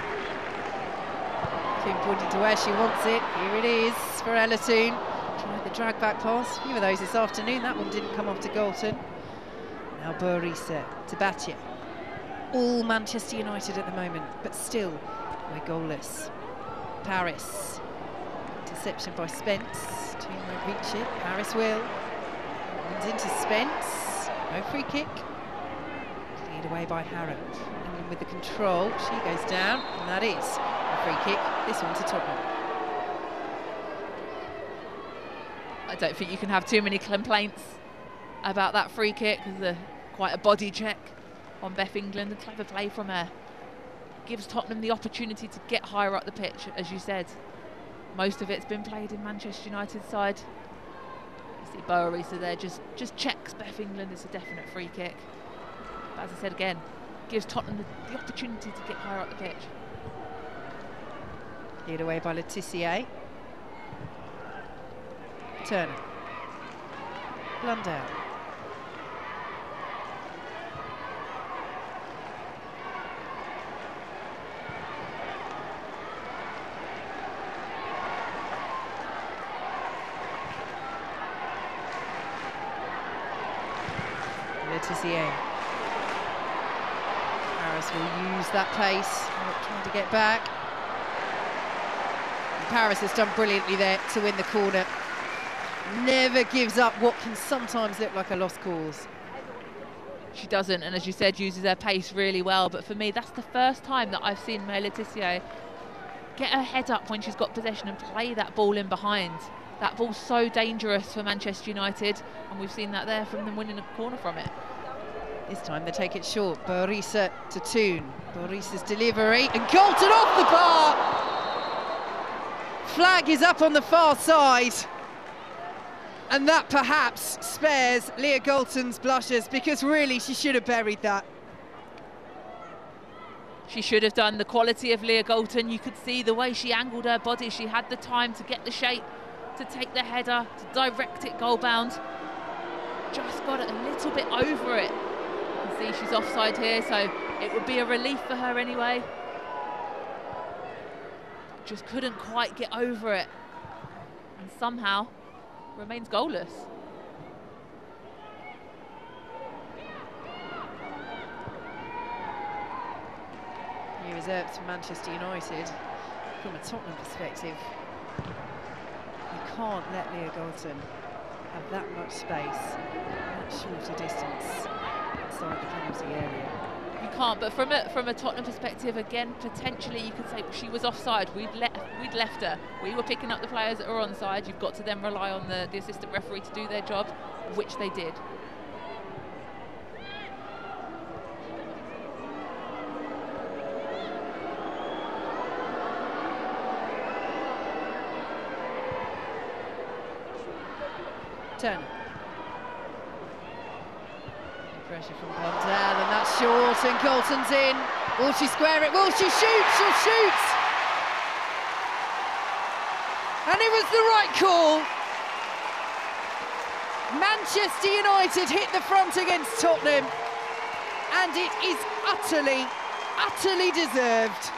Toone pointing to where she wants it. Here it is for Ella Toone. Tried the drag back pass. A few of those this afternoon. That one didn't come off to Galton. Now Boerisa to Batje. All Manchester United at the moment, but still we're goalless. Paris. Interception by Spence. Toone won't reach it. Paris will. Runs into Spence. No free kick. Cleared away by Harrow. England with the control. She goes down, and that is a free kick. This one to Tottenham. I don't think you can have too many complaints about that free kick. There's quite a body check on Beth England. A clever play from her. Gives Tottenham the opportunity to get higher up the pitch, as you said. Most of it's been played in Manchester United's side. You see Boerisa there, just checks Beth England. It's a definite free kick. But as I said again, gives Tottenham the opportunity to get higher up the pitch. Cleared away by Leticia. Turner. Blundell. Leticia. Paris will use that pace, trying to get back. And Paris has done brilliantly there to win the corner. Never gives up what can sometimes look like a lost cause. She doesn't, and as you said, uses her pace really well. But for me, that's the first time that I've seen May Letitia get her head up when she's got possession and play that ball in behind. That ball's so dangerous for Manchester United, and we've seen that there from them winning a corner from it. This time they take it short. Borisa to Toon. Borisa's delivery, and Galton off the bar. Flag is up on the far side. And that perhaps spares Leah Galton's blushes, because really she should have buried that. She should have done. The quality of Leah Galton, you could see the way she angled her body. She had the time to get the shape, to take the header, to direct it goal bound. Just got it a little bit over it. You can see she's offside here, so it would be a relief for her anyway. Just couldn't quite get over it. And somehow remains goalless. New reserves for Manchester United. From a Tottenham perspective, you can't let Leah Galton have that much space, that shorter distance inside the penalty area. You can't, but from a Tottenham perspective, again, potentially you could say she was offside. We'd left her. We were picking up the players that were onside. You've got to then rely on the assistant referee to do their job, which they did. Turner. Pressure from Blondell, and that's short, and Galton's in. Will she square it? Will she shoot? She'll shoot! And it was the right call. Manchester United hit the front against Tottenham, and it is utterly, utterly deserved.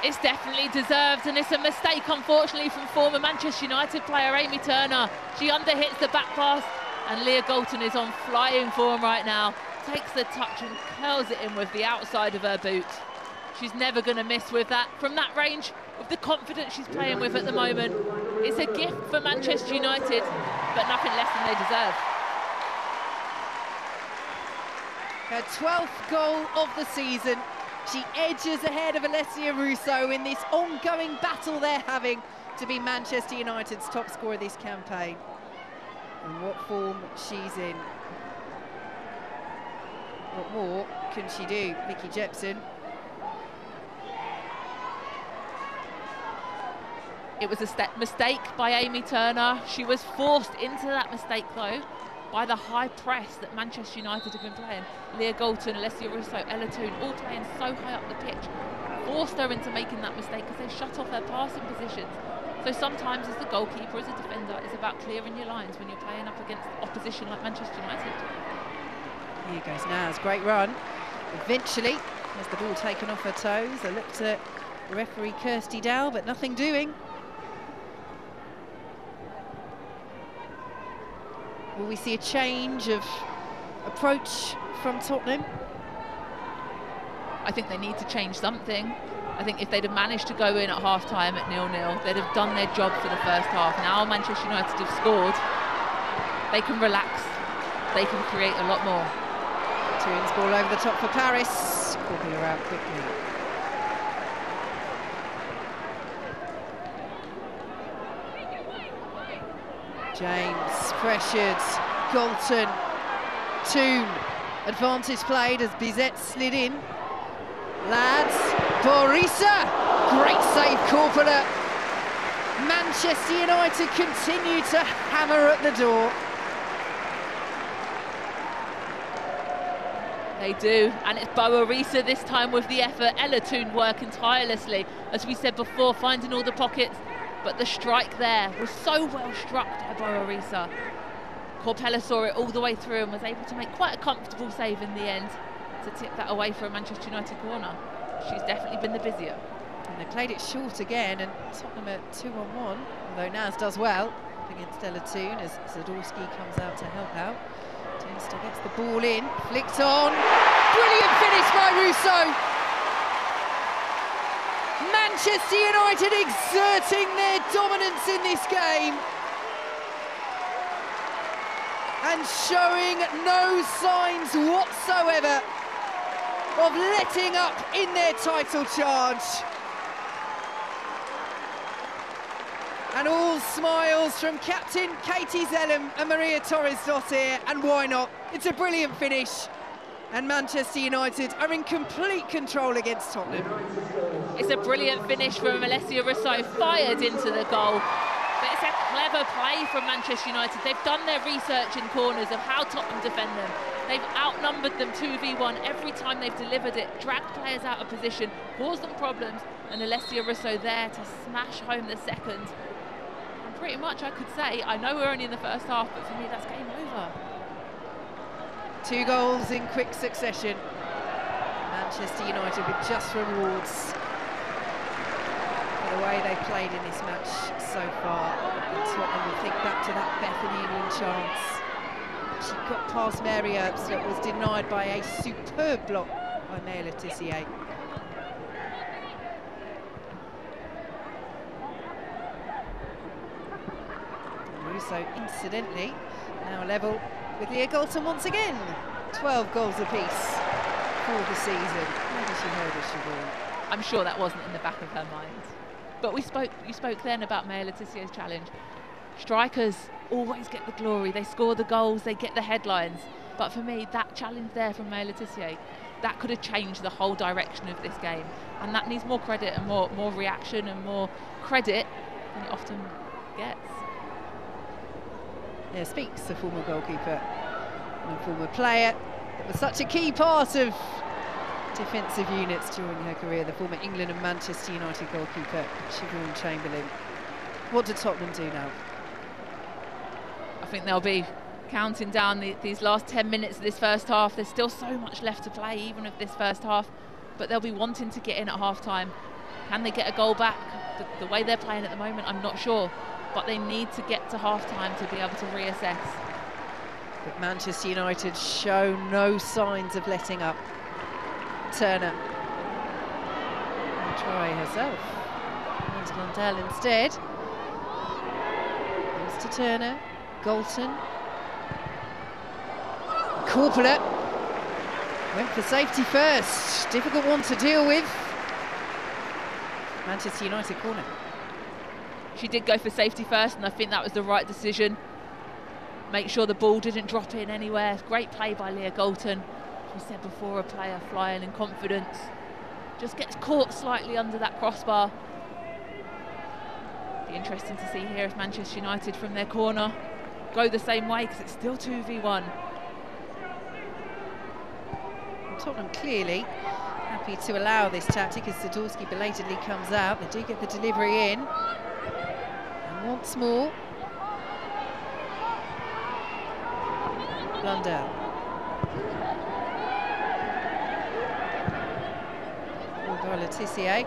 It's definitely deserved, and it's a mistake, unfortunately, from former Manchester United player Amy Turner. She underhits the back pass, and Leah Galton is on flying form right now. Takes the touch and curls it in with the outside of her boot. She's never going to miss with that. From that range, with the confidence she's playing with at the moment, it's a gift for Manchester United, but nothing less than they deserve. Her 12th goal of the season. She edges ahead of Alessia Russo in this ongoing battle they're having to be Manchester United's top scorer this campaign. And what form she's in. What more can she do? Vicky Jepson. It was a mistake by Amy Turner. She was forced into that mistake, though, by the high press that Manchester United have been playing. Leah Galton, Alessia Russo, Ella Toon, all playing so high up the pitch, forced her into making that mistake because they shut off her passing positions. So sometimes as the goalkeeper, as a defender, it's about clearing your lines when you're playing up against opposition like Manchester United. Here goes Naz, great run. Eventually, has the ball taken off her toes. I looked at referee Kirsty Dow, but nothing doing. Will we see a change of approach from Tottenham? I think they need to change something. I think if they'd have managed to go in at half-time at 0-0, they'd have done their job for the first half. Now Manchester United have scored, they can relax, they can create a lot more. Toon's ball over the top for Paris. Corbin her out quickly. James pressured, Galton, Toon, advantage played as Bizet slid in. Lads, Borisa, great save, Corpora. Manchester United continue to hammer at the door. They do, and it's Borisa this time with the effort. Ella Toon working tirelessly, as we said before, finding all the pockets. But the strike there was so well struck by Borisa. Corpella saw it all the way through and was able to make quite a comfortable save in the end to tip that away for a Manchester United corner. She's definitely been the busier. And they played it short again, and Tottenham at 2-on-1, although Naz does well against Ella Toon as Zadorsky comes out to help out. Toon still gets the ball in, flicked on. Brilliant finish by Russo. Manchester United exerting their dominance in this game and showing no signs whatsoever of letting up in their title charge. And all smiles from captain Katie Zellem and Maria Torres-Dottir, and why not? It's a brilliant finish, and Manchester United are in complete control against Tottenham. It's a brilliant finish from Alessia Russo, fired into the goal. But it's a clever play from Manchester United. They've done their research in corners of how Tottenham defend them. They've outnumbered them 2v1 every time they've delivered it, dragged players out of position, caused them problems, and Alessia Russo there to smash home the second. And pretty much I could say, I know we're only in the first half, but for me that's game over. 2 goals in quick succession. Manchester United with just rewards for the way they've played in this match so far. And Tottenham will think back to that Bethany England chance. She got past Mary Earps, that was denied by a superb block by Maya Le Tissier. Russo, incidentally, now level with Leah Galton once again. 12 goals apiece for the season. Maybe she heard as she will. I'm sure that wasn't in the back of her mind. But you spoke then about Maya Le Tissier's challenge. Strikers always get the glory. They score the goals, they get the headlines. But for me, that challenge there from Maya Le Tissier, that could have changed the whole direction of this game. And that needs more credit and more reaction and more credit than it often gets. Yeah, speaks the former goalkeeper and former player that was such a key part of defensive units during her career, the former England and Manchester United goalkeeper, Siobhan Chamberlain. What do Tottenham do now? I think they'll be counting down these last 10 minutes of this first half. There's still so much left to play, even of this first half, but they'll be wanting to get in at half-time. Can they get a goal back? The way they're playing at the moment, I'm not sure, but they need to get to half-time to be able to reassess. But Manchester United show no signs of letting up. Turner will try herself. There's Blundell instead. Goes to Turner. Galton. Corpula went for safety first. Difficult one to deal with. Manchester United corner. She did go for safety first, and I think that was the right decision. Make sure the ball didn't drop in anywhere. Great play by Leah Galton. We said before, a player flying in confidence. Just gets caught slightly under that crossbar. Be interesting to see here if Manchester United from their corner go the same way, because it's still 2v1. Tottenham clearly happy to allow this tactic as Sadorski belatedly comes out. They do get the delivery in. And once more, Blundell. By Le Tissier,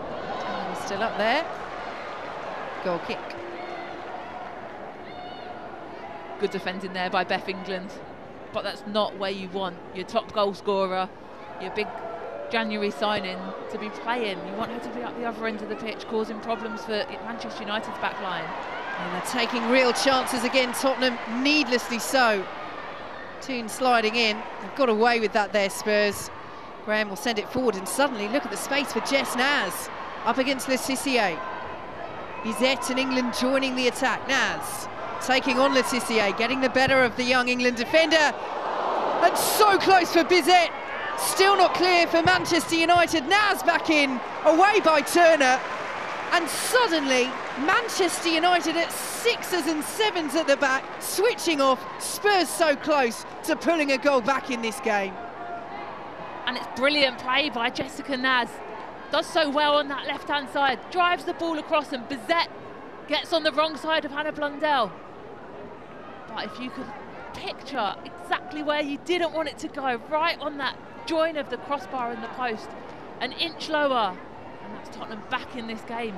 still up there. Goal kick. Good defending there by Beth England, but that's not where you want your top goal scorer, your big January signing, to be playing. You want her to be up the other end of the pitch, causing problems for Manchester United's back line. And they're taking real chances again, Tottenham, needlessly so. Toon sliding in. They've got away with that there, Spurs. Graham will send it forward, and suddenly look at the space for Jess Naz up against Le Tissier. Bizet and England joining the attack. Naz taking on Le Tissier, getting the better of the young England defender. And so close for Bizet. Still not clear for Manchester United. Naz back in, away by Turner. And suddenly, Manchester United at 6s and 7s at the back, switching off. Spurs so close to pulling a goal back in this game. And it's brilliant play by Jessica Naz. Does so well on that left-hand side. Drives the ball across, and Bizet gets on the wrong side of Hannah Blundell. But if you could picture exactly where you didn't want it to go, right on that join of the crossbar and the post, an inch lower, and that's Tottenham back in this game.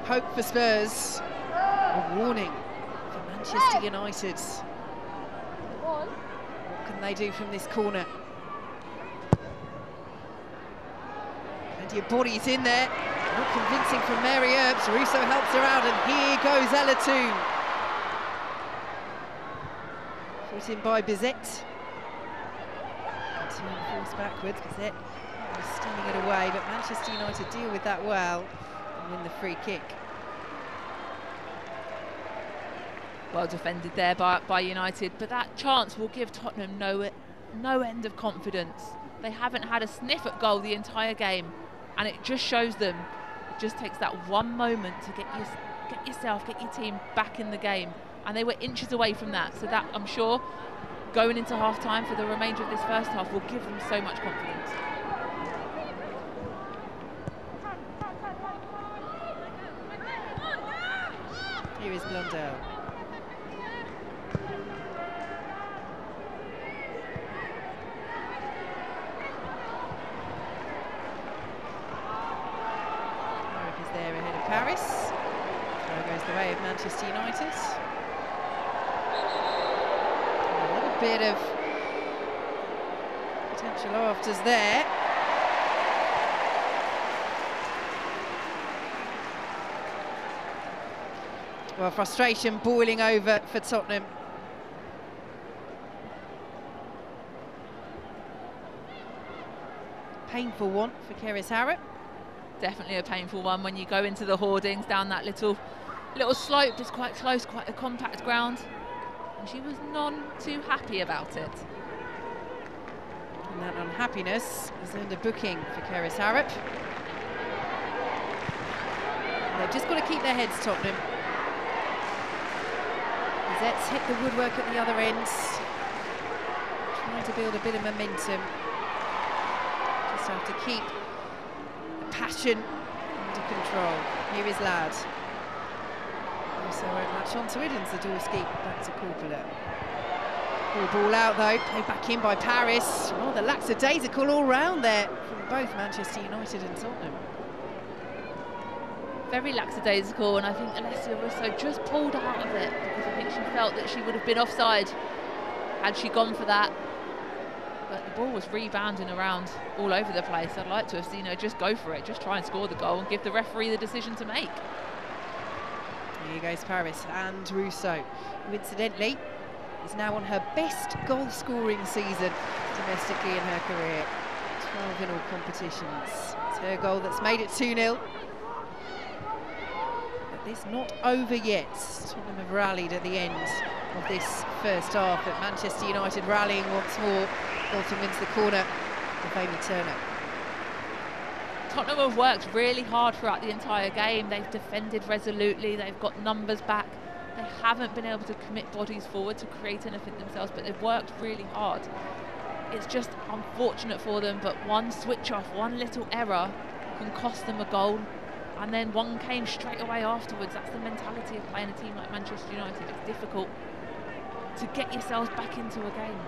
Hope for Spurs. A warning for Manchester United. What can they do from this corner? Plenty of bodies in there. Not convincing from Mary Earps. Russo helps her out, and here goes Ella Toon. Put in by Bizet. Toon falls backwards. Bizet steaming it away, but Manchester United deal with that well and win the free kick. Well defended there by United, but that chance will give Tottenham no end of confidence. They haven't had a sniff at goal the entire game, and it just shows them. It just takes that one moment to get your team back in the game, and they were inches away from that. So that, I'm sure, going into half-time for the remainder of this first half will give them so much confidence. Here is Blondell. There ahead of Paris. Throw goes the way of Manchester United. And a little bit of potential afters there. Well, frustration boiling over for Tottenham. Painful one for Keris Harrop. Definitely a painful one when you go into the hoardings down that little slope, just quite close, quite a compact ground. And she was none too happy about it. And that unhappiness has earned a booking for Keris Harrop. They've just got to keep their heads, Tottenham. Zet's hit the woodwork at the other end, trying to build a bit of momentum. Just have to keep passion under control. Here is Ladd. Also won't latch onto it, and Zadorsky back to Korpela. Ball out though, played back in by Paris. Rather lackadaisical all round there from both Manchester United and Tottenham. Very lackadaisical, and I think Alessia Russo just pulled out of it because I think she felt that she would have been offside had she gone for that. But the ball was rebounding around all over the place. I'd like to have seen her just go for it, just try and score the goal and give the referee the decision to make. Here goes Paris and Russo, who incidentally is now on her best goal-scoring season domestically in her career. 12 in all competitions. It's her goal that's made it 2-0. But it's not over yet. Tottenham have rallied at the end of this first half, but Manchester United rallying once more. Bolton wins the corner with Amy Turner. Tottenham have worked really hard throughout the entire game. They've defended resolutely, they've got numbers back. They haven't been able to commit bodies forward to create anything themselves, but they've worked really hard. It's just unfortunate for them, but one switch off, one little error can cost them a goal, and then one came straight away afterwards. That's the mentality of playing a team like Manchester United. It's difficult to get yourselves back into a game.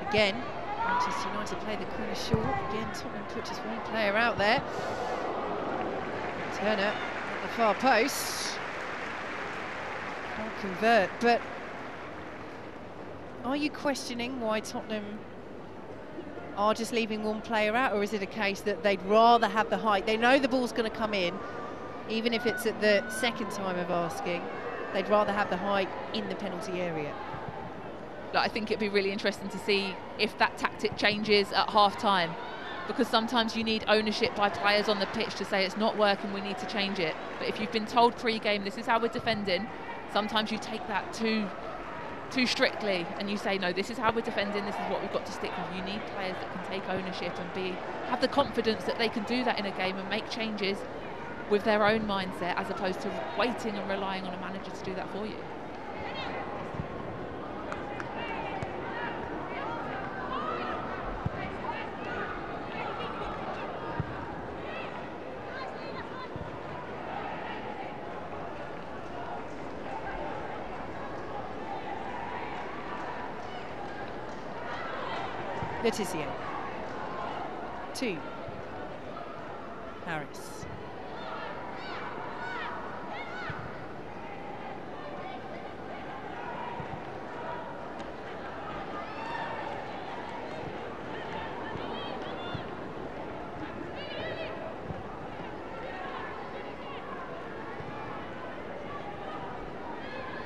Again, Manchester United play the corner short. Again, Tottenham put just one player out there. Turner at the far post. Can't convert, but are you questioning why Tottenham are just leaving one player out, or is it a case that they'd rather have the height? They know the ball's going to come in, even if it's at the second time of asking. They'd rather have the height in the penalty area. I think it'd be really interesting to see if that tactic changes at half-time, because sometimes you need ownership by players on the pitch to say it's not working, we need to change it. But if you've been told pre-game this is how we're defending, sometimes you take that too strictly and you say no, this is how we're defending, this is what we've got to stick with. You need players that can take ownership and have the confidence that they can do that in a game and make changes with their own mindset, as opposed to waiting and relying on a manager to do that for you. Letitia. 2. Harris.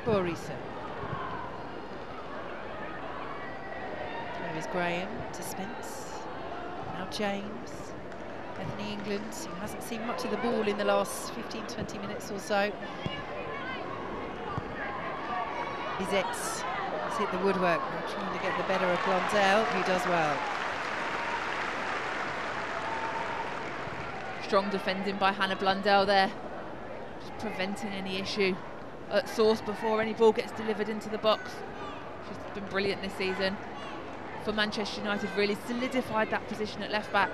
Borisa. There is Graham to Spence. Now James. Bethany England, who hasn't seen much of the ball in the last 15-20 minutes or so. Bizet's has hit the woodwork, trying to get the better of Blondell, who does well. Strong defending by Hannah Blundell there, just preventing any issue at source before any ball gets delivered into the box. She's been brilliant this season. For Manchester United, really solidified that position at left back.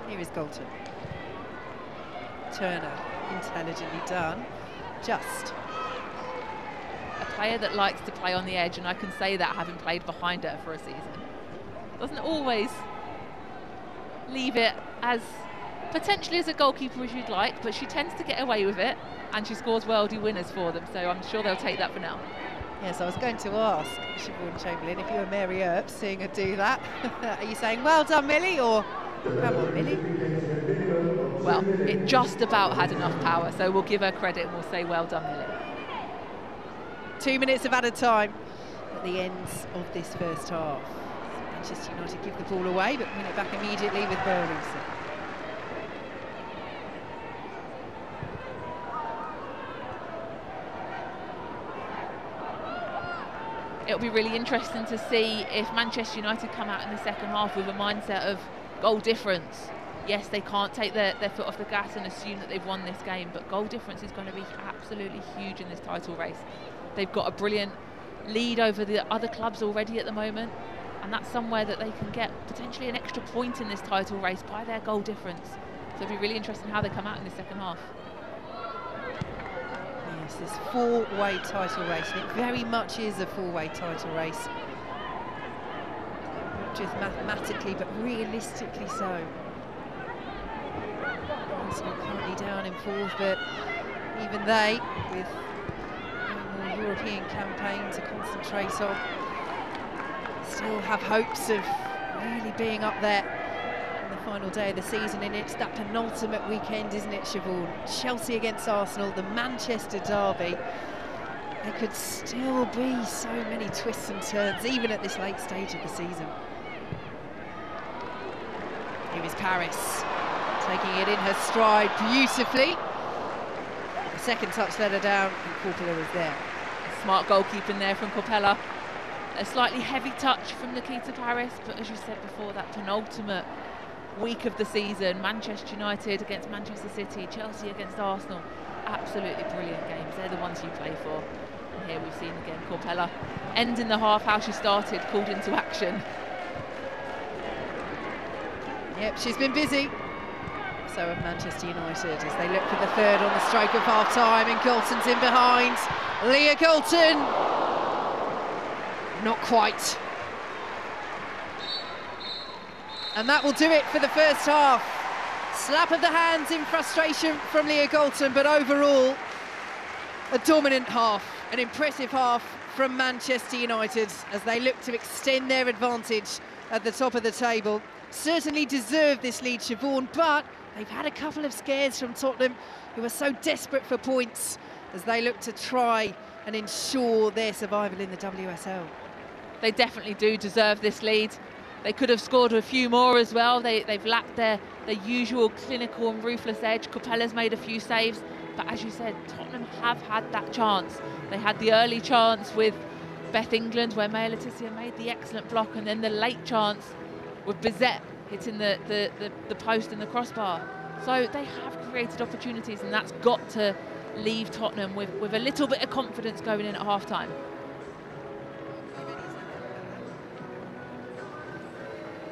Here is Galton. Turner, intelligently done. Just. A player that likes to play on the edge, and I can say that having played behind her for a season. Doesn't always leave it as potentially as a goalkeeper as you'd like, but she tends to get away with it, and she scores worldie winners for them, so I'm sure they'll take that for now. Yes, I was going to ask Siobhan Chamberlain, if you were Mary Earp seeing her do that, are you saying, well done, Millie, or come on, Millie? Well, it just about had enough power, so we'll give her credit and we'll say well done, Millie. 2 minutes of added time at the ends of this first half. Manchester United give the ball away, but win it back immediately with Borisa. It'll be really interesting to see if Manchester United come out in the second half with a mindset of goal difference. Yes, they can't take their foot off the gas and assume that they've won this game, but goal difference is going to be absolutely huge in this title race. They've got a brilliant lead over the other clubs already at the moment, and that's somewhere that they can get potentially an extra point in this title race by their goal difference. So it'll be really interesting how they come out in the second half. Yes, this four-way title race, and it very much is a four-way title race. Not just mathematically, but realistically so. Arsenal currently down in fourth, but even they, with no more European campaign to concentrate on, still have hopes of really being up there on the final day of the season, and it's that penultimate weekend, isn't it, Siobhan? Chelsea against Arsenal, the Manchester derby. There could still be so many twists and turns, even at this late stage of the season. Here is Paris, taking it in her stride beautifully. The second touch let her down, and Corpella was there. Smart goalkeeping there from Corpella. A slightly heavy touch from Nikita Paris, but as you said before, that penultimate week of the season, Manchester United against Manchester City, Chelsea against Arsenal, absolutely brilliant games. They're the ones you play for. And here we've seen again Corpella ending the half how she started, called into action. Yep, she's been busy. So have Manchester United as they look for the third on the stroke of half-time, and Galton's in behind. Leah Galton, not quite. And that will do it for the first half. Slap of the hands in frustration from Leah Galton, but overall, a dominant half, an impressive half from Manchester United as they look to extend their advantage at the top of the table. Certainly deserve this lead, Siobhan, but they've had a couple of scares from Tottenham, who are so desperate for points as they look to try and ensure their survival in the WSL. They definitely do deserve this lead. They could have scored a few more as well. They've lacked their usual clinical and ruthless edge. Copella's made a few saves, but as you said, Tottenham have had that chance. They had the early chance with Beth England, where Maya Letizia made the excellent block, and then the late chance with Bizet hitting the post and the crossbar. So they have created opportunities, and that's got to leave Tottenham with a little bit of confidence going in at half-time.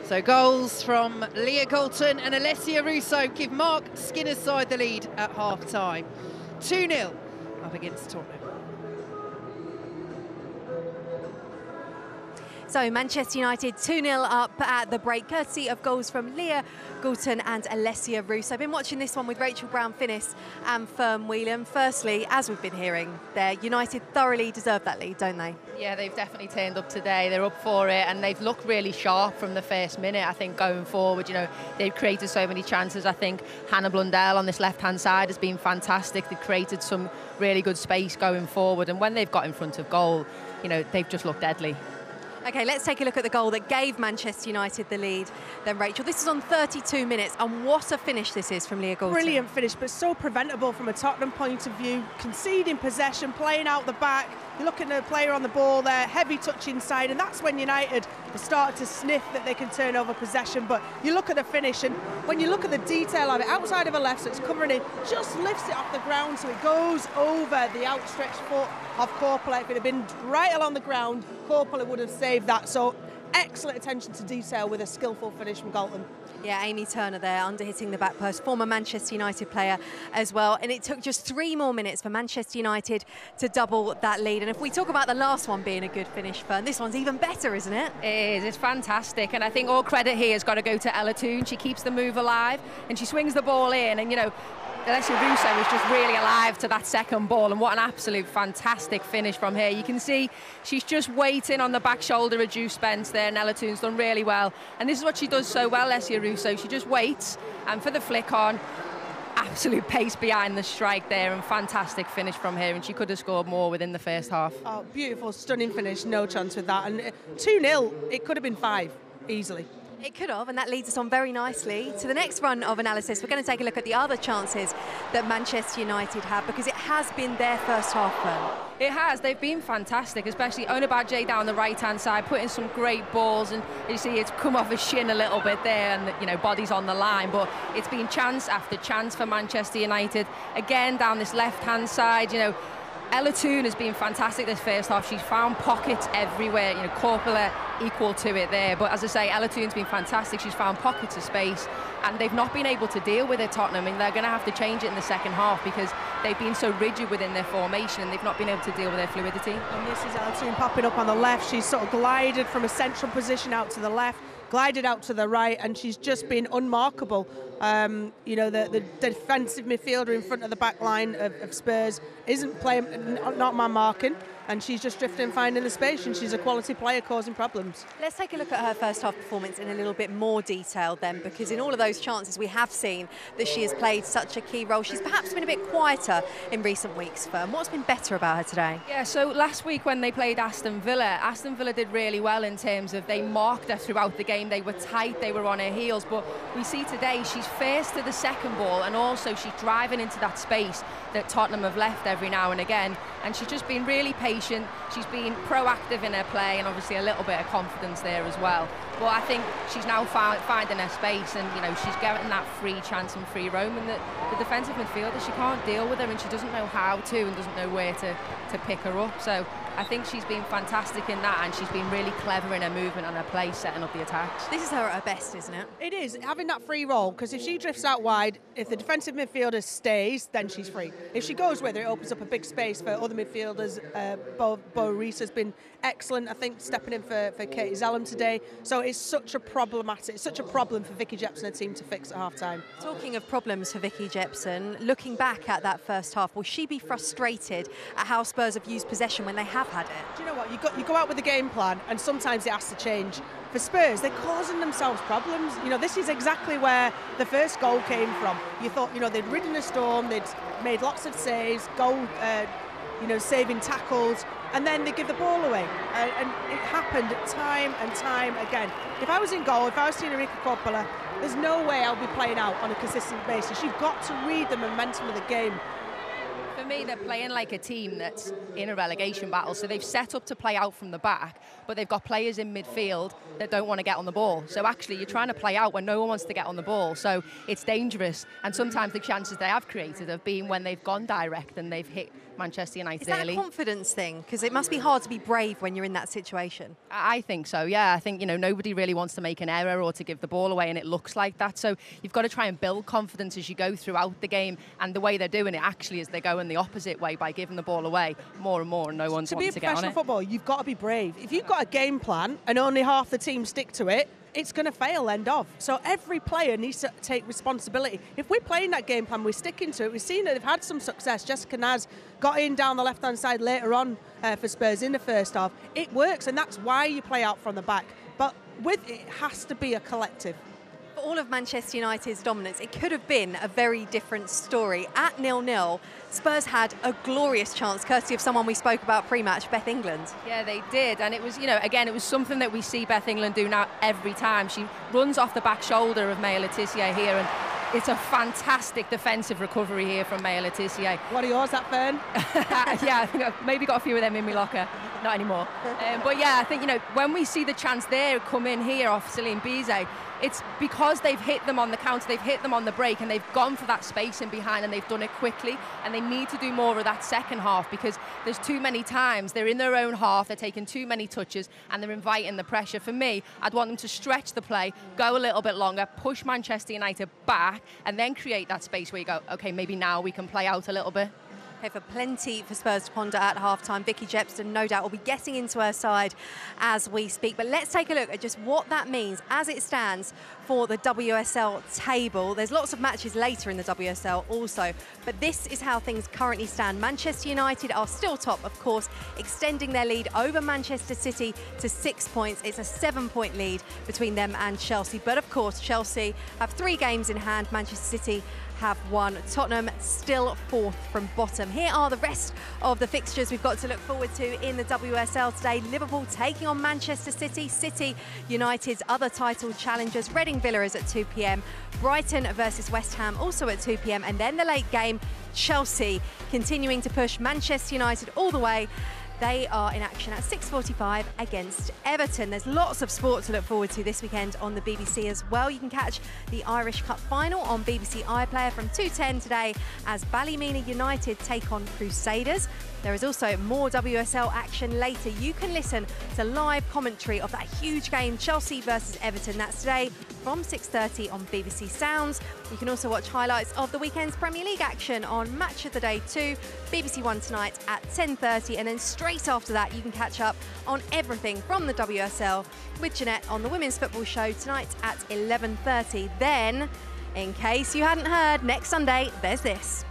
So goals from Leah Galton and Alessia Russo give Mark Skinner's side the lead at half-time. 2-0 up against Tottenham. So Manchester United 2-0 up at the break, courtesy of goals from Leah Goulton and Alessia Russo. I've been watching this one with Rachel Brown-Finnis and Fern Whelan. Firstly, as we've been hearing, United thoroughly deserve that lead, don't they? Yeah, they've definitely turned up today. They're up for it, and they've looked really sharp from the first minute. I think going forward, they've created so many chances. I think Hannah Blundell on this left-hand side has been fantastic. They've created some really good space going forward, and when they've got in front of goal, they've just looked deadly. OK, let's take a look at the goal that gave Manchester United the lead then, Rachel. This is on 32 minutes, and what a finish this is from Leah Goulton. Brilliant finish, but so preventable from a Tottenham point of view. Conceding possession, playing out the back. You look at the player on the ball there, heavy touch inside, and that's when United have started to sniff that they can turn over possession. But you look at the finish, and when you look at the detail of it, outside of her left, so it's covering it, just lifts it off the ground, so it goes over the outstretched foot of Coppola. If it had been right along the ground, Coppola would have saved that. So excellent attention to detail with a skillful finish from Goulton. Yeah, Amy Turner there, under-hitting the back post, former Manchester United player as well. And it took just 3 more minutes for Manchester United to double that lead. And if we talk about the last one being a good finish, Fern, this one's even better, isn't it? It is. It's fantastic. And I think all credit here has got to go to Ella Toone. She keeps the move alive, and she swings the ball in. And, Alessia Russo was just really alive to that second ball, and what an absolute fantastic finish from her. You can see she's just waiting on the back shoulder of Drew Spence there, and Ella Toone's done really well. And this is what she does so well, Alessia Russo. She just waits, and for the flick on, absolute pace behind the strike there, and fantastic finish from her, and she could have scored more within the first half. Oh, beautiful, stunning finish, no chance with that. And 2-0, it could have been 5, easily. It could have, and that leads us on very nicely to the next run of analysis. We're going to take a look at the other chances that Manchester United have, because it has been their first half run. It has. They've been fantastic, especially Onabadje down the right-hand side, putting some great balls, and you see it's come off his shin a little bit there, and body's on the line, but it's been chance after chance for Manchester United. Again, down this left-hand side, Ella Toone has been fantastic this first half. She's found pockets everywhere. Coppola equal to it there. But as I say, Ella Toone's been fantastic. She's found pockets of space, and they've not been able to deal with it, Tottenham. And they're going to have to change it in the second half, because they've been so rigid within their formation, and they've not been able to deal with their fluidity. And this is Ella Toone popping up on the left. She's sort of glided from a central position out to the left, glided out to the right, and she's just been unmarkable. The defensive midfielder in front of the back line of Spurs isn't playing, not man marking, and she's just drifting, finding the space, and she's a quality player causing problems. Let's take a look at her first half performance in a little bit more detail then, because in all of those chances we have seen that she has played such a key role. She's perhaps been a bit quieter in recent weeks, Fern. What's been better about her today? Yeah, so last week when they played Aston Villa did really well in terms of they marked her throughout the game. They were tight, they were on her heels, but we see today she's first to the second ball, and also she's driving into that space that Tottenham have left every now and again, and she's just been really patient. She's been proactive in her play, and obviously a little bit of confidence there as well. But I think she's now finding her space, and she's getting that free chance and free roam, and the defensive midfielder, she can't deal with her, and she doesn't know how to, and doesn't know where to pick her up. So I think she's been fantastic in that, and she's been really clever in her movement and her play, setting up the attacks. This is her at her best, isn't it? It is, having that free roll, because if she drifts out wide, if the defensive midfielder stays, then she's free. If she goes with her, it opens up a big space for other midfielders. Bo Reese has been excellent, I think, stepping in for Katie Zellum today. So it's such a problem for Vicky Jepson and her team to fix at half-time. Talking of problems for Vicky Jepson, looking back at that first half, will she be frustrated at how Spurs have used possession when they have had it? Do you know what? You go out with a game plan, and sometimes it has to change. For Spurs, they're causing themselves problems. This is exactly where the first goal came from. You thought, they'd ridden a storm, they'd made lots of saves, saving tackles, and then they give the ball away. And it happened time and time again. If I was in goal, if I was seeing Enrique Coppola, there's no way I'll be playing out on a consistent basis. You've got to read the momentum of the game. For me, they're playing like a team that's in a relegation battle, so they've set up to play out from the back, but they've got players in midfield that don't want to get on the ball. So actually, you're trying to play out when no one wants to get on the ball, so it's dangerous. And sometimes the chances they have created have been when they've gone direct and they've hit Manchester United Is that early. a confidence thing? Because it must be hard to be brave when you're in that situation. I think so, yeah. I think, nobody really wants to make an error or to give the ball away, and it looks like that. So you've got to try and build confidence as you go throughout the game. And the way they're doing it actually is they're going the opposite way by giving the ball away more and more, and no one's wanting to get on it. To be a professional football, you've got to be brave. If you've got a game plan and only half the team stick to it, it's going to fail end of. So every player needs to take responsibility. If we're playing that game plan, we're sticking to it. We've seen that they've had some success. Jessica Naz got in down the left-hand side later on for Spurs in the first half. It works, and that's why you play out from the back. But with it has to be a collective. For all of Manchester United's dominance, it could have been a very different story. At 0-0, Spurs had a glorious chance, courtesy of someone we spoke about pre-match, Beth England. Yeah, they did. And it was, again, it was something that we see Beth England do now every time. She runs off the back shoulder of Maya Letitia here, and it's a fantastic defensive recovery here from Maya Letitia. What are yours, that Fern? Yeah, I think I've maybe got a few of them in my locker. Not anymore. But yeah, I think, when we see the chance there come in here off Celine Bizet, it's because they've hit them on the counter, they've hit them on the break, and they've gone for that space in behind, and they've done it quickly, and they need to do more of that second half, because there's too many times they're in their own half, they're taking too many touches, and they're inviting the pressure. For me, I'd want them to stretch the play, go a little bit longer, push Manchester United back, and then create that space where you go, okay, maybe now we can play out a little bit. Okay, for plenty for Spurs to ponder at half-time. Vicky Jepson, no doubt, will be getting into her side as we speak. But let's take a look at just what that means as it stands for the WSL table. There's lots of matches later in the WSL also, but this is how things currently stand. Manchester United are still top, of course, extending their lead over Manchester City to 6 points. It's a 7-point lead between them and Chelsea. But of course, Chelsea have 3 games in hand. Manchester City have 1. Tottenham still 4th from bottom. Here are the rest of the fixtures we've got to look forward to in the WSL today. Liverpool taking on Manchester City. City, United's other title challengers. Reading Villa is at 2 p.m. Brighton versus West Ham also at 2 p.m. And then the late game, Chelsea continuing to push Manchester United all the way. They are in action at 6:45 against Everton. There's lots of sport to look forward to this weekend on the BBC as well. You can catch the Irish Cup final on BBC iPlayer from 2:10 today as Ballymena United take on Crusaders. There is also more WSL action later. You can listen to live commentary of that huge game, Chelsea versus Everton. That's today from 6:30 on BBC Sounds. You can also watch highlights of the weekend's Premier League action on Match of the Day 2, BBC One tonight at 10:30. And then straight after that, you can catch up on everything from the WSL with Jeanette on the Women's Football Show tonight at 11:30. Then, in case you hadn't heard, next Sunday, there's this.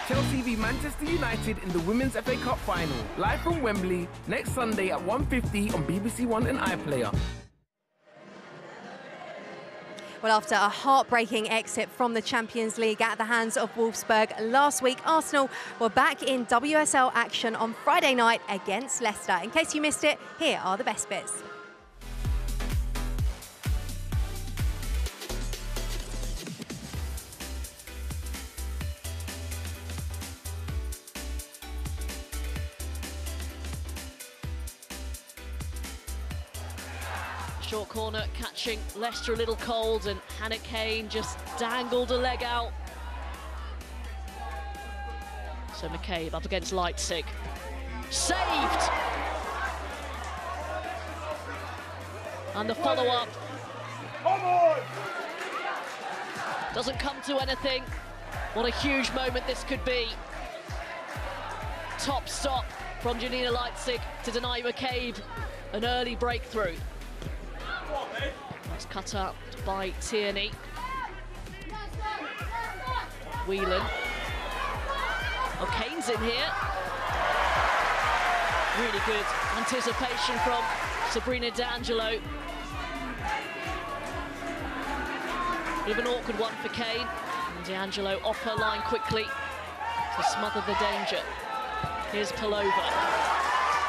Chelsea v Manchester United in the Women's FA Cup final, live from Wembley, next Sunday at 1:50 on BBC One and iPlayer. Well, after a heartbreaking exit from the Champions League at the hands of Wolfsburg last week, Arsenal were back in WSL action on Friday night against Leicester. In case you missed it, here are the best bits. Short corner, catching Leicester a little cold, and Hannah Kane just dangled a leg out. So McCabe up against Leipzig. Saved! And the follow-up. Doesn't come to anything. What a huge moment this could be. Top stop from Janina Leipzig to deny McCabe an early breakthrough. That's cut up by Tierney. Whelan. Oh, Kane's in here. Really good anticipation from Sabrina D'Angelo. Bit of an awkward one for Kane. And D'Angelo off her line quickly to smother the danger. Here's Palova.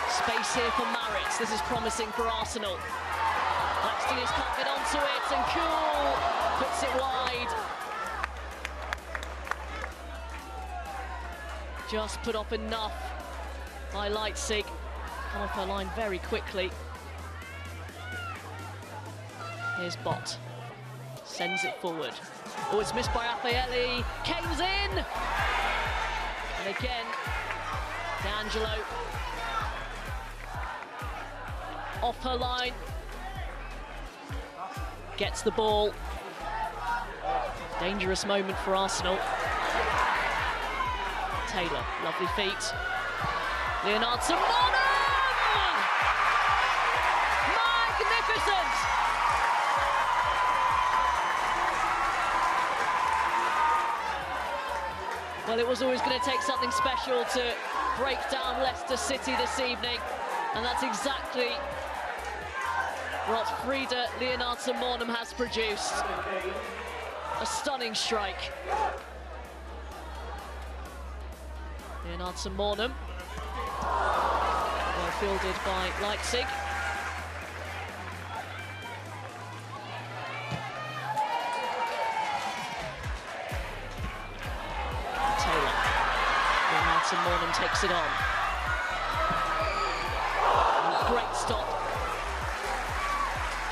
Space here for Maritz. This is promising for Arsenal. Laxton can't get onto it, and Kuhl puts it wide. Just put off enough by Leipzig come off her line very quickly. Here's Bott. Sends it forward. Oh, it's missed by Raffaelli. Kane's in! And again, D'Angelo. Off her line. Gets the ball. Dangerous moment for Arsenal. Taylor, lovely feet. Leonardson, magnificent! Well, it was always going to take something special to break down Leicester City this evening, and that's exactly what Frida Leonardson-Mornham has produced. A stunning strike. Leonardson-Mornham, well fielded by Leipzig. Taylor. Leonardson-Mornham takes it on. And great stop.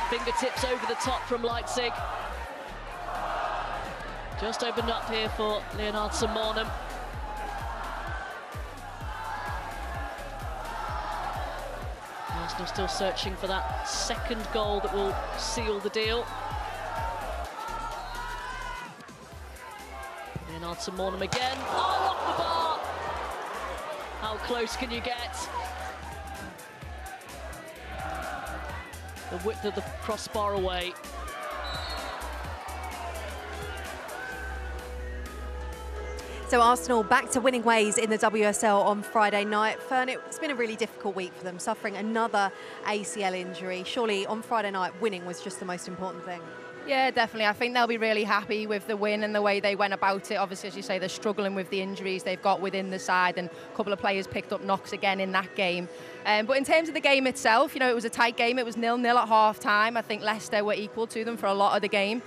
Fingertips over the top from Leipzig. Just opened up here for Leonardson-Mornham. Arsenal still searching for that second goal that will seal the deal. Leonardson-Mornham again. Oh, off the bar! How close can you get? The width of the crossbar away. So Arsenal back to winning ways in the WSL on Friday night. Fern, it's been a really difficult week for them, suffering another ACL injury. Surely on Friday night, winning was just the most important thing. Yeah, definitely. I think they'll be really happy with the win and the way they went about it. Obviously, as you say, they're struggling with the injuries they've got within the side, and a couple of players picked up knocks again in that game. But in terms of the game itself, you know, it was a tight game. It was 0-0 at half-time. I think Leicester were equal to them for a lot of the game.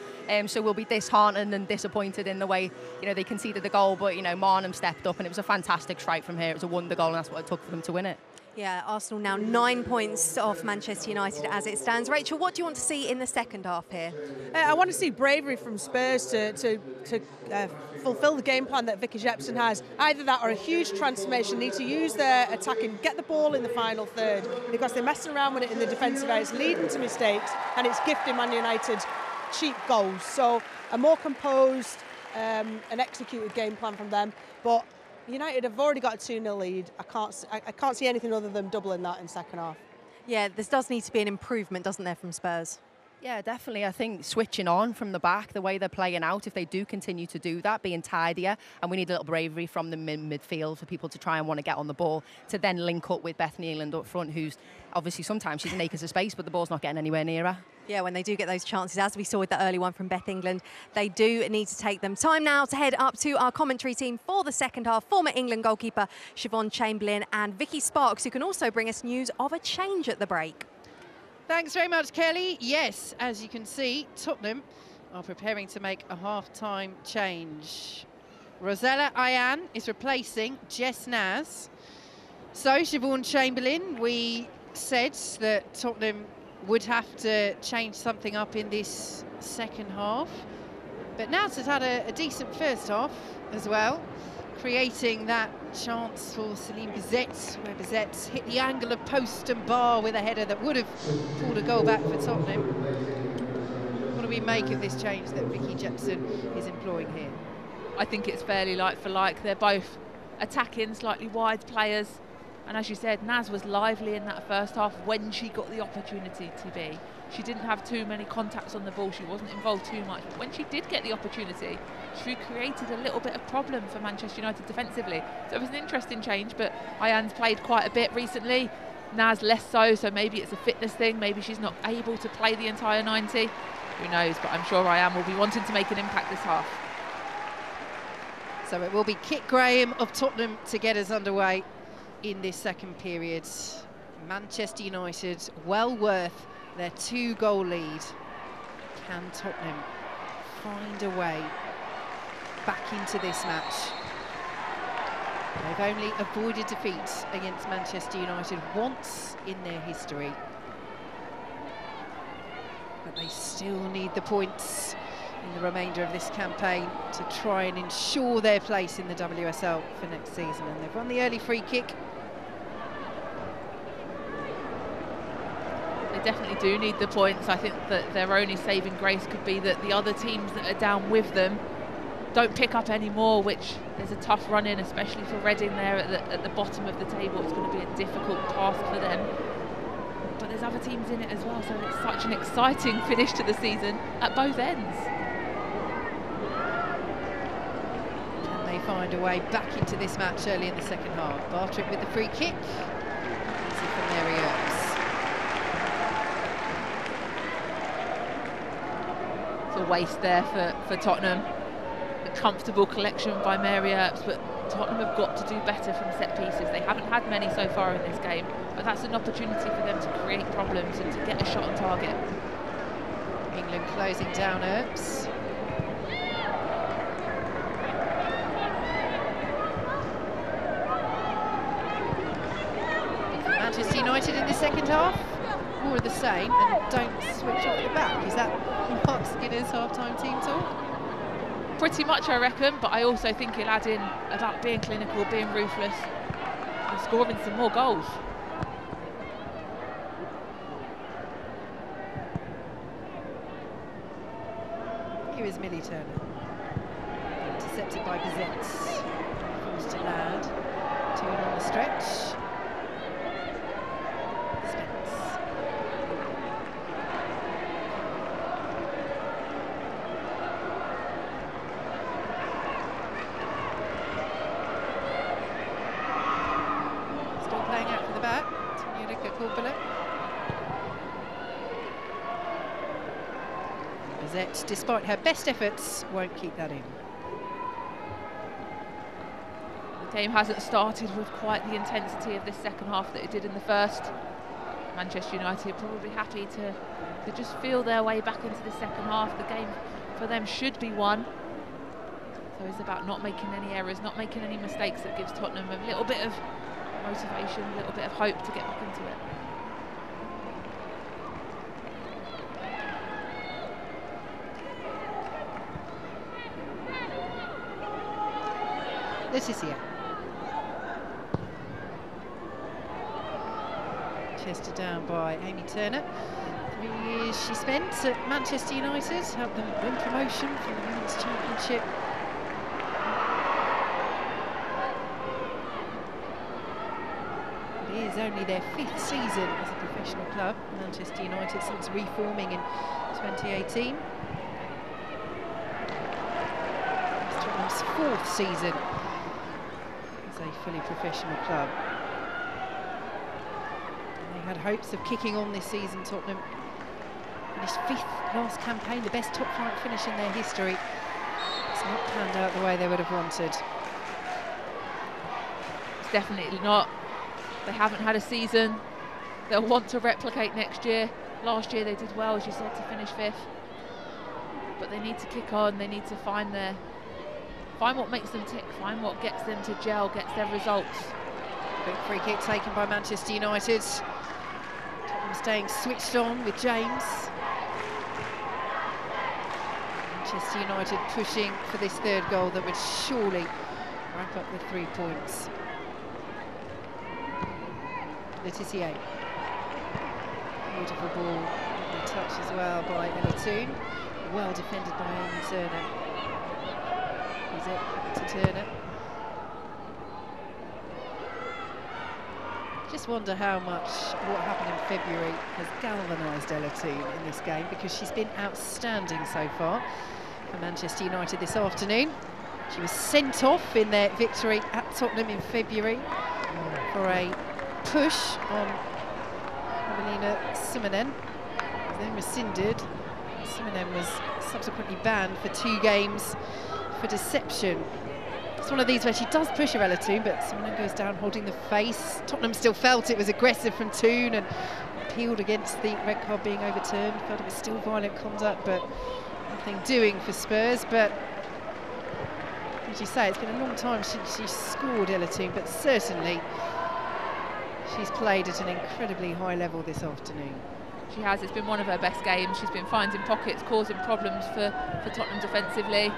So we'll be disheartened and disappointed in the way, you know, they conceded the goal. But, you know, Marnham stepped up, and it was a fantastic strike from here. It was a wonder goal, and that's what it took for them to win it. Yeah, Arsenal now 9 points off Manchester United as it stands. Rachel, what do you want to see in the second half here? I want to see bravery from Spurs to fulfil the game plan that Vicky Jepson has. Either that or a huge transformation. Need to use their attacking, get the ball in the final third, because they're messing around with it in the defensive area. It's leading to mistakes, and it's gifting Man United cheap goals. So a more composed and executed game plan from them. But United have already got a 2-0 lead. I can't see anything other than doubling that in second half. Yeah, this does need to be an improvement, doesn't there, from Spurs? Yeah, definitely. I think switching on from the back, the way they're playing out, if they do continue to do that, being tidier, and we need a little bravery from the midfield for people to try and want to get on the ball, to then link up with Bethany England up front, who's obviously sometimes she's an acres of space, but the ball's not getting anywhere near her. Yeah, when they do get those chances, as we saw with the early one from Beth England, they do need to take them. Time now to head up to our commentary team for the second half. Former England goalkeeper Siobhan Chamberlain and Vicky Sparks, who can also bring us news of a change at the break. Thanks very much, Kelly. Yes, as you can see, Tottenham are preparing to make a half-time change. Rosella Ayan is replacing Jess Naz. So, Siobhan Chamberlain, we said that Tottenham would have to change something up in this second half. But Naz has had a decent first half as well, creating that chance for Celine Bizet, where Bizet hit the angle of post and bar with a header that would have pulled a goal back for Tottenham. What do we make of this change that Vicky Jepson is employing here? I think it's fairly like for like. They're both attacking, slightly wide players. And as you said, Naz was lively in that first half when she got the opportunity to be. She didn't have too many contacts on the ball. She wasn't involved too much. But when she did get the opportunity, she created a little bit of problem for Manchester United defensively. So it was an interesting change, but Ayan's played quite a bit recently. Naz less so, so maybe it's a fitness thing. Maybe she's not able to play the entire 90. Who knows? But I'm sure Ayan will be wanting to make an impact this half. So it will be Kit Graham of Tottenham to get us underway in this second period. Manchester United well worth their 2-goal lead. Can Tottenham find a way back into this match? They've only avoided defeat against Manchester United once in their history. But they still need the points in the remainder of this campaign to try and ensure their place in the WSL for next season. And they've won the early free kick. They definitely do need the points. I think that their only saving grace could be that the other teams that are down with them don't pick up any more, which there's a tough run in, especially for Reading there at the bottom of the table. It's going to be a difficult task for them. But there's other teams in it as well, so it's such an exciting finish to the season at both ends. Can they find a way back into this match early in the second half? Bartrick with the free kick. Easy from Mary Earps. It's a waste there for Tottenham. A comfortable collection by Mary Earps, but Tottenham have got to do better from set pieces. They haven't had many so far in this game, but that's an opportunity for them to create problems and to get a shot on target. England closing down Earps. Manchester United in the second half, more of the same, and don't switch off the back. Is that Mark Skinner's half-time team talk? Pretty much, I reckon, but I also think he'll add in about being clinical, being ruthless, and scoring some more goals. Here is Millie Turner. Intercepted by Bizet. Forced to land. 2 in on the stretch. Despite her best efforts, won't keep that in. The game hasn't started with quite the intensity of this second half that it did in the first. Manchester United are probably happy to just feel their way back into the second half. The game for them should be won. So it's about not making any errors, not making any mistakes that gives Tottenham a little bit of motivation, a little bit of hope to get back into it. This is here. Chested down by Amy Turner. 3 years she spent at Manchester United, helped them win promotion from the Women's Championship. It is only their 5th season as a professional club, Manchester United, since reforming in 2018. It's Tottenham's 4th season a fully professional club. And they had hopes of kicking on this season. Tottenham finished 5th last campaign, the best top flight finish in their history. It's not panned out the way they would have wanted. It's definitely not. They haven't had a season they'll want to replicate next year. Last year they did well, as you said, to finish 5th. But they need to kick on, they need to find what makes them tick, find what gets them to gel, gets their results. Big free kick taken by Manchester United. Tottenham staying switched on with James. Manchester United pushing for this 3rd goal that would surely wrap up the 3 points. Letitia. Beautiful ball, lovely touch as well by Ella Toon. Well defended by Amy Turner. Is it to Turner? Just wonder how much what happened in February has galvanised Ella Toon in this game, because she's been outstanding so far for Manchester United this afternoon. She was sent off in their victory at Tottenham in February for a push on Evelina Simonen, then rescinded. Simonen was subsequently banned for 2 games for deception. It's one of these where she does push her Ella Toon, but Simonen goes down holding the face. Tottenham still felt it was aggressive from Toon and appealed against the red card being overturned. Felt it was still violent conduct, but nothing doing for Spurs. But as you say, it's been a long time since she scored Ella Toone, but certainly she's played at an incredibly high level this afternoon. She has. It's been one of her best games. She's been finding pockets, causing problems for Tottenham defensively,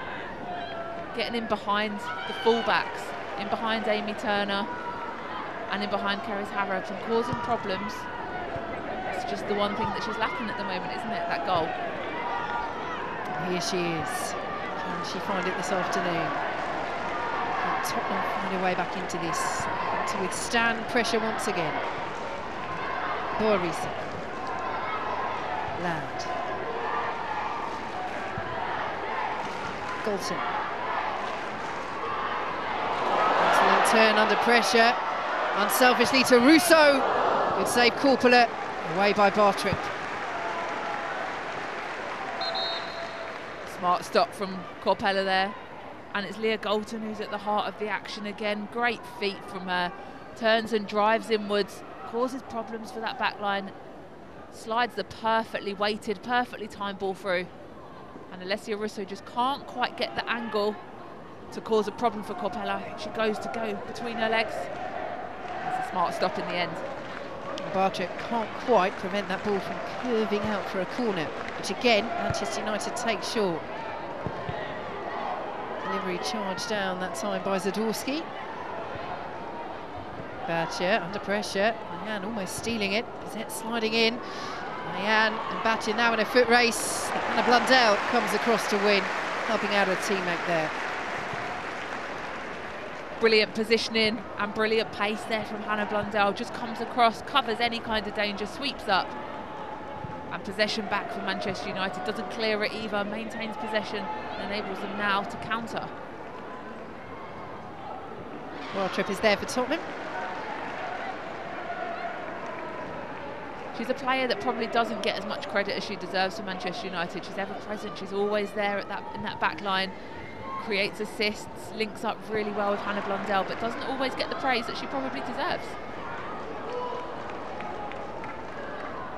getting in behind the fullbacks, in behind Amy Turner and in behind Keris Harrop, and causing problems. It's just the one thing that she's lacking at the moment, isn't it, that goal? Here she is. Can she find it this afternoon? Can Tottenham find a way back into this, to withstand pressure once again? Borisa. Land. Galton. Excellent turn under pressure. Unselfishly to Russo. Good save, Corpula. Away by Bartrip. Smart stop from Corpella there. And it's Leah Galton who's at the heart of the action again. Great feet from her. Turns and drives inwards. Causes problems for that back line. Slides the perfectly weighted, perfectly timed ball through. And Alessia Russo just can't quite get the angle to cause a problem for Corpella. She goes to go between her legs. It's a smart stop in the end. Bartrip can't quite prevent that ball from curving out for a corner, which again Manchester United take short. Delivery charged down that time by Zadorsky. Batcher under pressure. Mayan almost stealing it. Bizet sliding in. Mayan and Batcher now in a foot race. Hannah Blundell comes across to win, helping out her teammate there. Brilliant positioning and brilliant pace there from Hannah Blundell. Just comes across, covers any kind of danger, sweeps up. And possession back for Manchester United. Doesn't clear it either, maintains possession and enables them now to counter. Bartrip is there for Tottenham. She's a player that probably doesn't get as much credit as she deserves for Manchester United. She's ever present, she's always there at in that back line. Creates assists, links up really well with Hannah Blundell, but doesn't always get the praise that she probably deserves.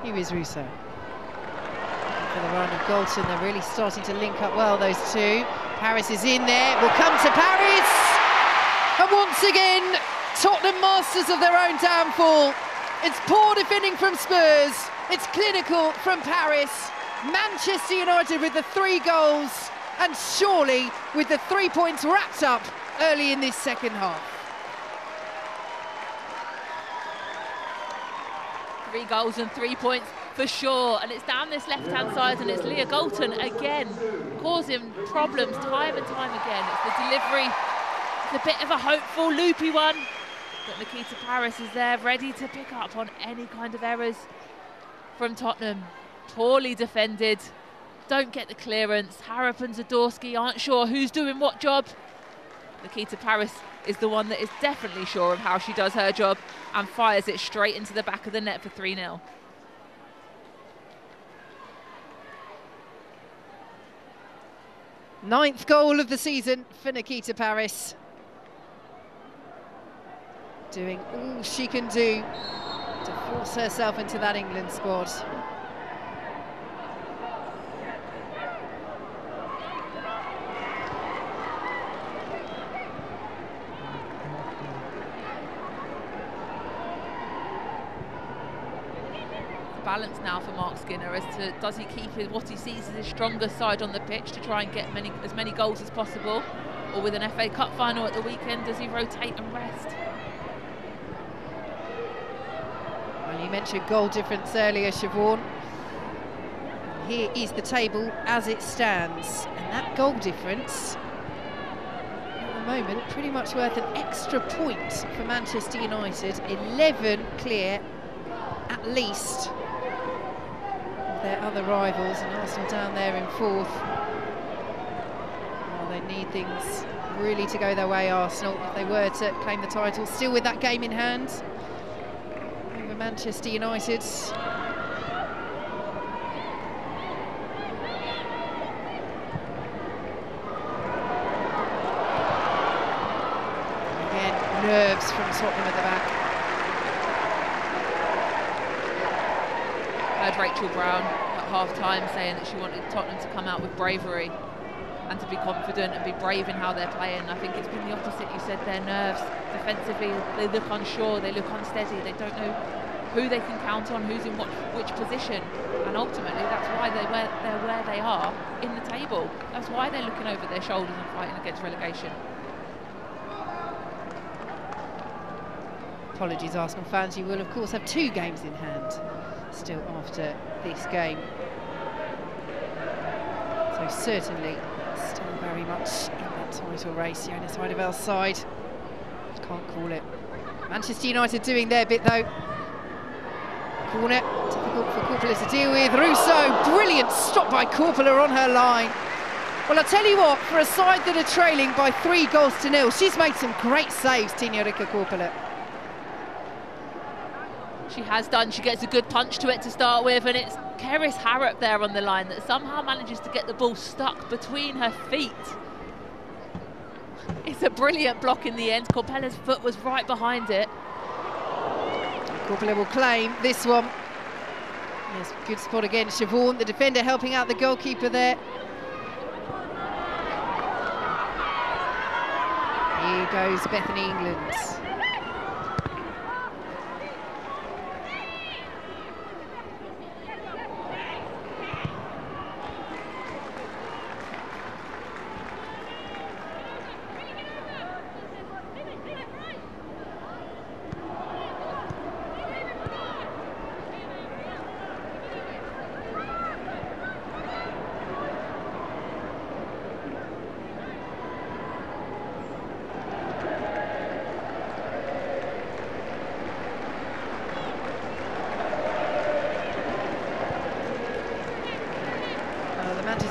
Here is Russo. For the run of Galton, they're really starting to link up well, those two. Paris is in there, will come to Paris! And once again, Tottenham masters of their own downfall. It's poor defending from Spurs, it's clinical from Paris. Manchester United with the 3 goals, and surely with the 3 points wrapped up early in this second half. 3 goals and 3 points for sure, and it's down this left-hand side, and it's Leah Galton again, causing problems time and time again. It's the delivery, it's a bit of a hopeful, loopy one, but Nikita Paris is there, ready to pick up on any kind of errors from Tottenham. Poorly defended. Don't get the clearance. Harrop and Zadorsky aren't sure who's doing what job. Nikita Paris is the one that is definitely sure of how she does her job and fires it straight into the back of the net for 3-0. Ninth goal of the season for Nikita Paris. Doing all she can do to force herself into that England squad. Balance now for Mark Skinner as to does he keep what he sees as his stronger side on the pitch to try and get as many goals as possible, or with an FA Cup final at the weekend does he rotate and rest? Well, you mentioned goal difference earlier, Siobhan. Here is the table as it stands, and that goal difference at the moment pretty much worth an extra point for Manchester United. 11 clear at least their other rivals, and Arsenal down there in 4th. Well, they need things really to go their way, Arsenal, if they were to claim the title, still with that game in hand over Manchester United. Again, nerves from Tottenham at the back. Heard Rachel Brown at half-time saying that she wanted Tottenham to come out with bravery. and to be confident and be brave in how they're playing. I think it's been the opposite. You said their nerves defensively, they look unsure, they look unsteady, they don't know who they can count on, who's in which position, and ultimately that's why they're where they are in the table. That's why they're looking over their shoulders and fighting against relegation. Apologies, Arsenal fans, you will of course have 2 games in hand still after this game. So certainly still very much in that title race. You're on the side of our side. Can't call it. Manchester United doing their bit though. Corner, difficult for Coppola to deal with. Russo, brilliant stop by Coppola on her line. Well, I'll tell you what, for a side that are trailing by 3-0, she's made some great saves, Tinyorika Coppola. She has done. She gets a good punch to it to start with, and it's Keris Harrop there on the line that somehow manages to get the ball stuck between her feet. It's a brilliant block in the end. Coppola's foot was right behind it. Coppola will claim this one. Yes, good spot again. Siobhan, the defender, helping out the goalkeeper there. Here goes Bethany England.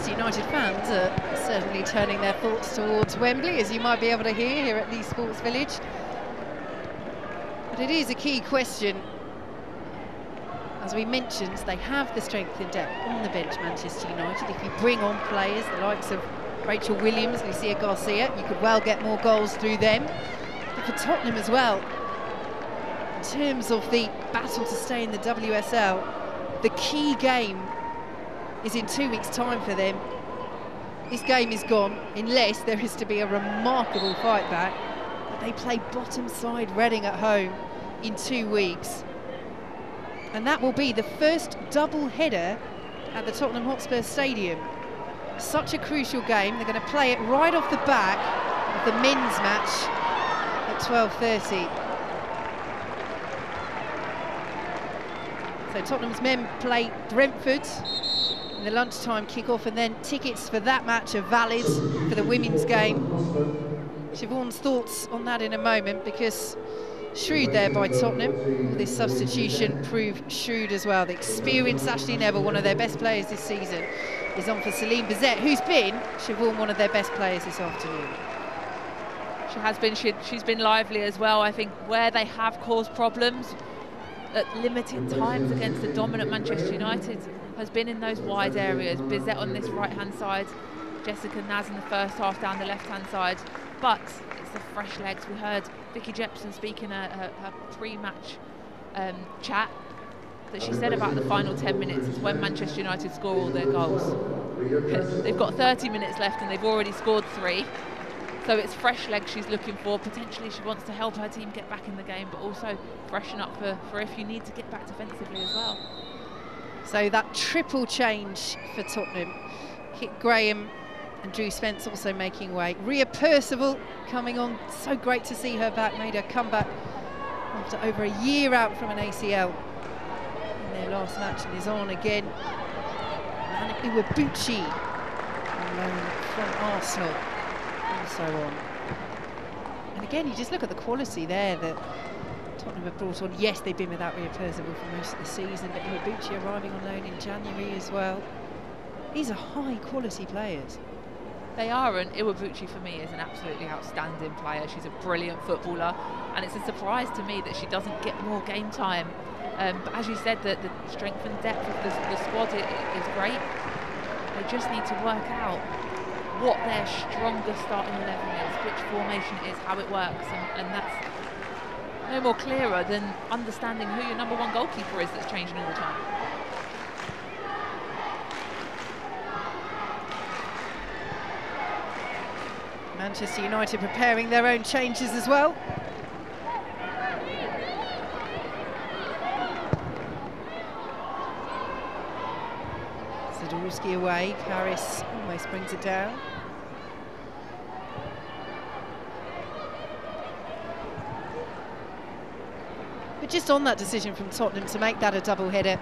United fans are certainly turning their thoughts towards Wembley, as you might be able to hear here at the Sports Village. But it is a key question. As we mentioned, they have the strength and depth on the bench, Manchester United. If you bring on players, the likes of Rachel Williams, Lucia Garcia, you could well get more goals through them. But for Tottenham as well, in terms of the battle to stay in the WSL, the key game is in 2 weeks' time for them. This game is gone unless there is to be a remarkable fight back. But they play bottom side Reading at home in 2 weeks. And that will be the first double header at the Tottenham Hotspur Stadium. Such a crucial game. They're going to play it right off the back of the men's match at 12:30. So Tottenham's men play Brentford in the lunchtime kick-off, and then tickets for that match are valid for the women's game. Siobhan's thoughts on that in a moment, because shrewd there by Tottenham. All this substitution proved shrewd as well. The experienced Ashley Neville, one of their best players this season, is on for Celine Bizet, who's been, Siobhan, one of their best players this afternoon. She has been. She's been lively as well. I think where they have caused problems at limited times against the dominant Manchester United has been in those wide areas. Bizet on this right-hand side, Jessica Naz in the first half down the left-hand side. But it's the fresh legs. We heard Vicky Jepson speaking her pre-match chat, that she said about the final 10 minutes is when Manchester United score all their goals. They've got 30 minutes left and they've already scored 3. So it's fresh legs she's looking for. Potentially she wants to help her team get back in the game, but also freshen up for if you need to get back defensively as well. So that triple change for Tottenham. Kit Graham and Drew Spence also making way. Rhea Percival coming on. So great to see her back. Made her comeback after over a year out from an ACL in their last match, and is on again. And Iwabuchi on loan from Arsenal. Also on. And again, you just look at the quality there that Tottenham have brought on. Yes, they've been without Rhea Percival for most of the season, but Iwabuchi arriving on loan in January as well. These are high quality players. They are, and Iwabuchi for me is an absolutely outstanding player. She's a brilliant footballer, and it's a surprise to me that she doesn't get more game time. But as you said, the strength and depth of the squad is great. They just need to work out what their strongest starting 11 is, which formation it is, how it works, and that's no more clearer than understanding who your #1 goalkeeper is that's changing all the time. Manchester United preparing their own changes as well. Sadurski away, Paris almost brings it down. But just on that decision from Tottenham to make that a double header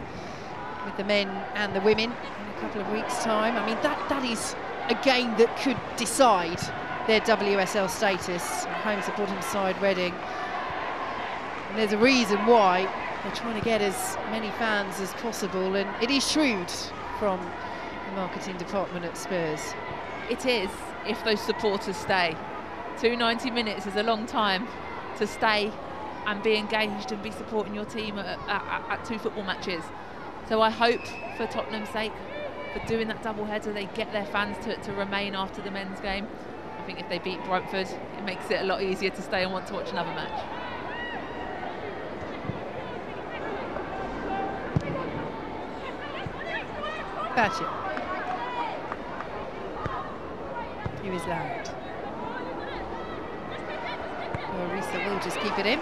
with the men and the women in a couple of weeks' time, I mean, that is a game that could decide their WSL status. Home to bottom side Reading. And there's a reason why they're trying to get as many fans as possible, and it is shrewd from the marketing department at Spurs. It is, if those supporters stay. 290 minutes is a long time to stay and be engaged and be supporting your team at 2 football matches. So I hope, for Tottenham's sake, for doing that double header, they get their fans to remain after the men's game. I think if they beat Brentford, it makes it a lot easier to stay and want to watch another match. Badger. Here is Loud. Well, Risa will just keep it in.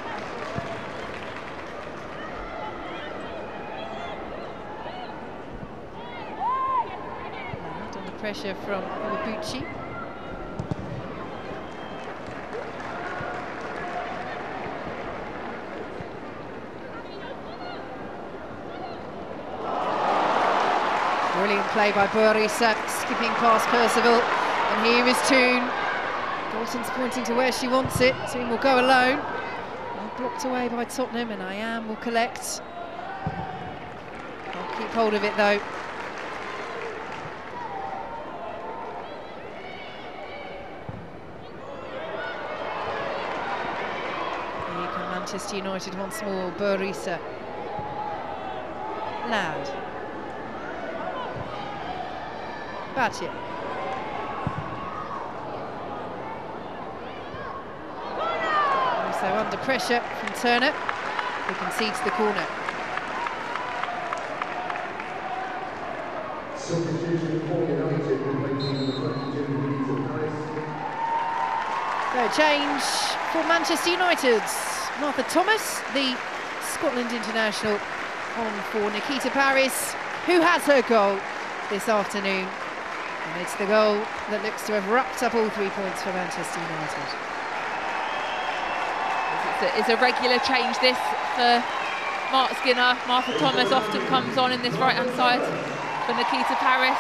Loud under pressure from Iwabuchi. Brilliant play by Burisa, skipping past Percival, and here is Toon. Dalton's pointing to where she wants it. Toon will go alone. Well, blocked away by Tottenham, and Ayam will collect. Can't keep hold of it though. Here come Manchester United once more. Burisa. Loud. Badger. Also under pressure from Turner, who concedes the corner. So change for Manchester United. Martha Thomas, the Scotland international, on for Nikita Paris, who has her goal this afternoon. And it's the goal that looks to have wrapped up all 3 points for Manchester United. It's a regular change this for Mark Skinner. Martha Thomas often comes on in this right-hand side for Nikita Paris.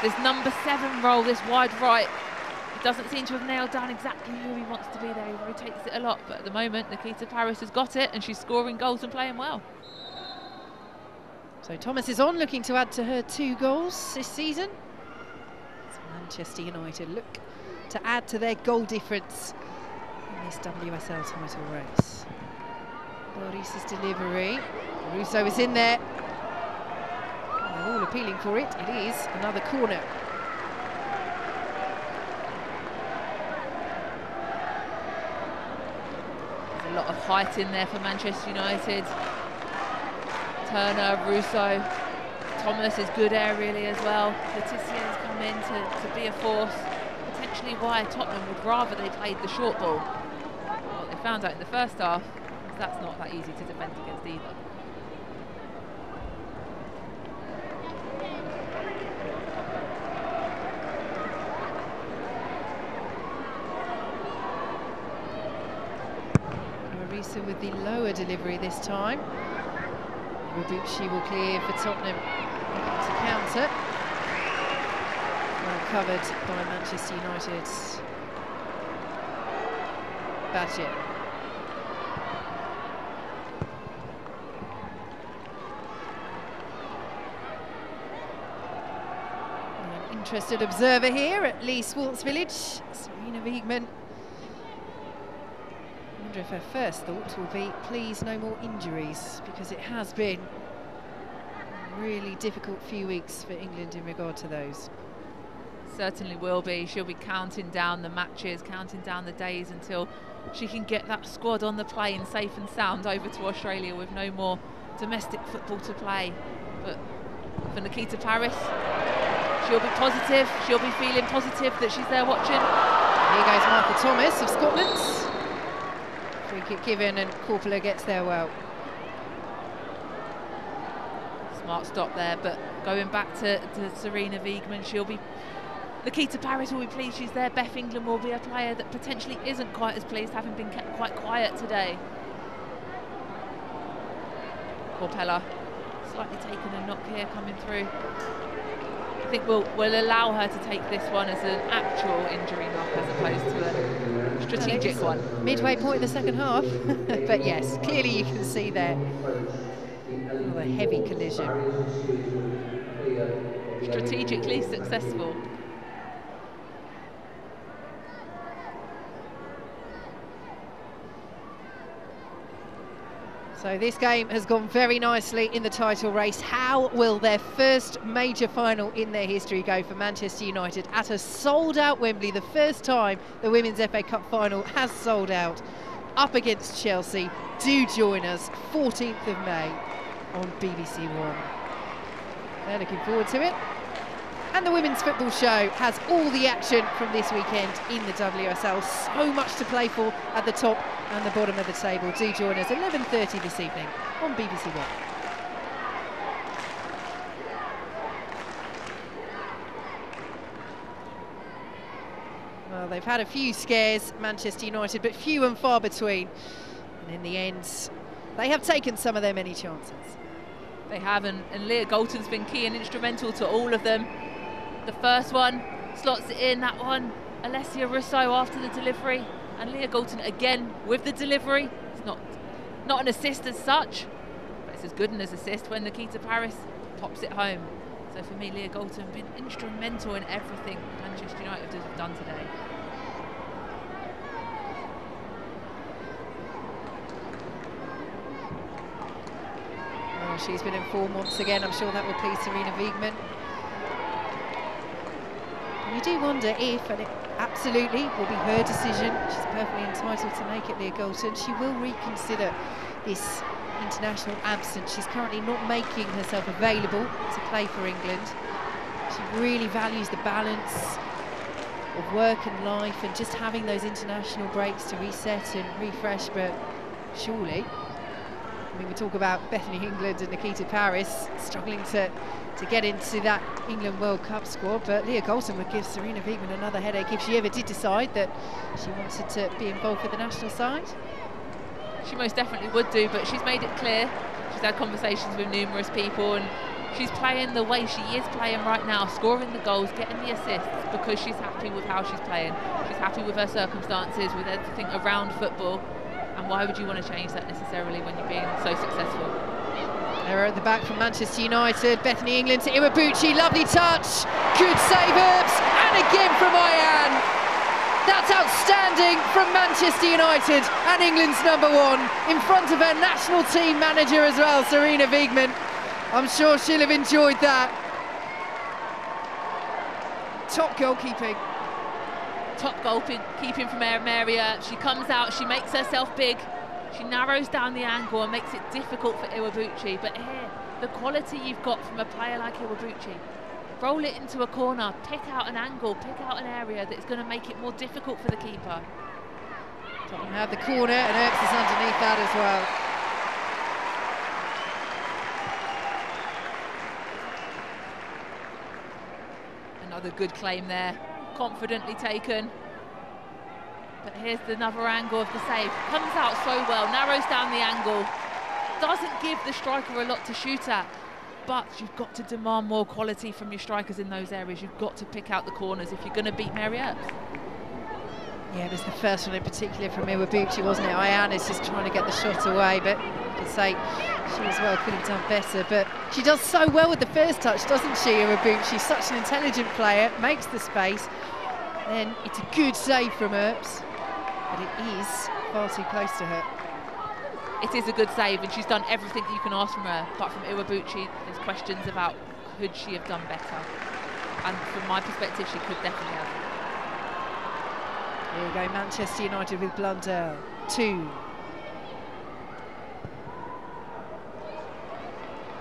This number 7 role, this wide right, he doesn't seem to have nailed down exactly who he wants to be there. He rotates it a lot, but at the moment Nikita Paris has got it and she's scoring goals and playing well. So Thomas is on, looking to add to her 2 goals this season. So Manchester United look to add to their goal difference in this WSL title race. Boris's delivery. Russo is in there. They're all appealing for it. It is another corner. There's a lot of height in there for Manchester United. Turner, Russo, Thomas is good aerially as well. Letitia's come in to be a force. Potentially why Tottenham would rather they played the short ball. What they found out in the first half is that's not that easy to defend against either. Marisa with the lower delivery this time. Iwabuchi will clear for Tottenham to counter. Well covered by Manchester United. Badger. An interested observer here at Lee Swartz Village, Serena Wiegman. I wonder if her first thought will be, please no more injuries, because it has been a really difficult few weeks for England in regard to those. Certainly will be. She'll be counting down the matches, counting down the days until she can get that squad on the plane safe and sound over to Australia with no more domestic football to play. But for Nikita Paris, She'll be positive, she'll be feeling positive that she's there watching. Here goes Martha Thomas of Scotland. Free kick given and Corpula gets there well. Smart stop there, but going back to Serena Wiegmann, she'll be... Nikita Paris will be pleased she's there. Beth England will be a player that potentially isn't quite as pleased, having been kept quite quiet today. Corpella slightly taken a knock here coming through. I think we'll allow her to take this one as an actual injury knock as opposed to a strategic one. Midway point in the second half, but yes, clearly you can see there a heavy collision. Strategically successful. So this game has gone very nicely in the title race. How will their first major final in their history go for Manchester United at a sold-out Wembley? The first time the Women's FA Cup final has sold out, up against Chelsea. Do join us 14th of May on BBC One. They're looking forward to it. And the Women's Football Show has all the action from this weekend in the WSL. So much to play for at the top and the bottom of the table. Do join us 11:30 this evening on BBC One. Well, they've had a few scares, Manchester United, but few and far between. And in the end, they have taken some of their many chances. They have, and Leah Galton's been key and instrumental to all of them. The first one slots it in, that one Alessia Russo after the delivery, and Leah Galton again with the delivery. It's not an assist as such, but it's as good an assist when Nikita Paris pops it home. So for me, Leah Galton has been instrumental in everything Manchester United have done today. Well, she's been in form once again. I'm sure that will please Serena Wiegmann. You do wonder if, and it absolutely will be her decision, she's perfectly entitled to make it, Leah Galton, she will reconsider this international absence. She's currently not making herself available to play for England. She really values the balance of work and life and just having those international breaks to reset and refresh, but surely, I mean, we talk about Bethany England and Nikita Paris struggling to get into that England World Cup squad, but Leah Galton would give Serena Wiegmann another headache if she ever did decide that she wanted to be involved with the national side. She most definitely would do, but she's made it clear. She's had conversations with numerous people, and she's playing the way she is playing right now, scoring the goals, getting the assists, because she's happy with how she's playing. She's happy with her circumstances, with everything around football. And why would you want to change that necessarily when you're being so successful? Error at the back from Manchester United. Bethany England to Iwabuchi, lovely touch. Good save, Herbs, and again from Ayan. That's outstanding from Manchester United and England's #1 in front of her national team manager as well, Serena Wiegmann. I'm sure she'll have enjoyed that. Top goalkeeping. Top goalkeeping from Mary Earps. She comes out, she makes herself big, she narrows down the angle and makes it difficult for Iwabuchi. But here, the quality you've got from a player like Iwabuchi, roll it into a corner, pick out an angle, pick out an area that's going to make it more difficult for the keeper. Tottenham have the corner and Earps is underneath that as well. Another good claim there. Confidently taken, but here's another angle of the save. Comes out so well, narrows down the angle, doesn't give the striker a lot to shoot at, but you've got to demand more quality from your strikers in those areas. You've got to pick out the corners if you're going to beat Mary Earps. Yeah, it was the first one in particular from Iwabuchi, wasn't it? Ayan is just trying to get the shot away, but to say she as well could have done better. But she does so well with the first touch, doesn't she, Iwabuchi? She's such an intelligent player, makes the space. Then it's a good save from Earps, but it is far too close to her. It is a good save, and she's done everything that you can ask from her. Apart from Iwabuchi, there's questions about could she have done better. And from my perspective, she could definitely have. Here we go, Manchester United with Blundell. 2.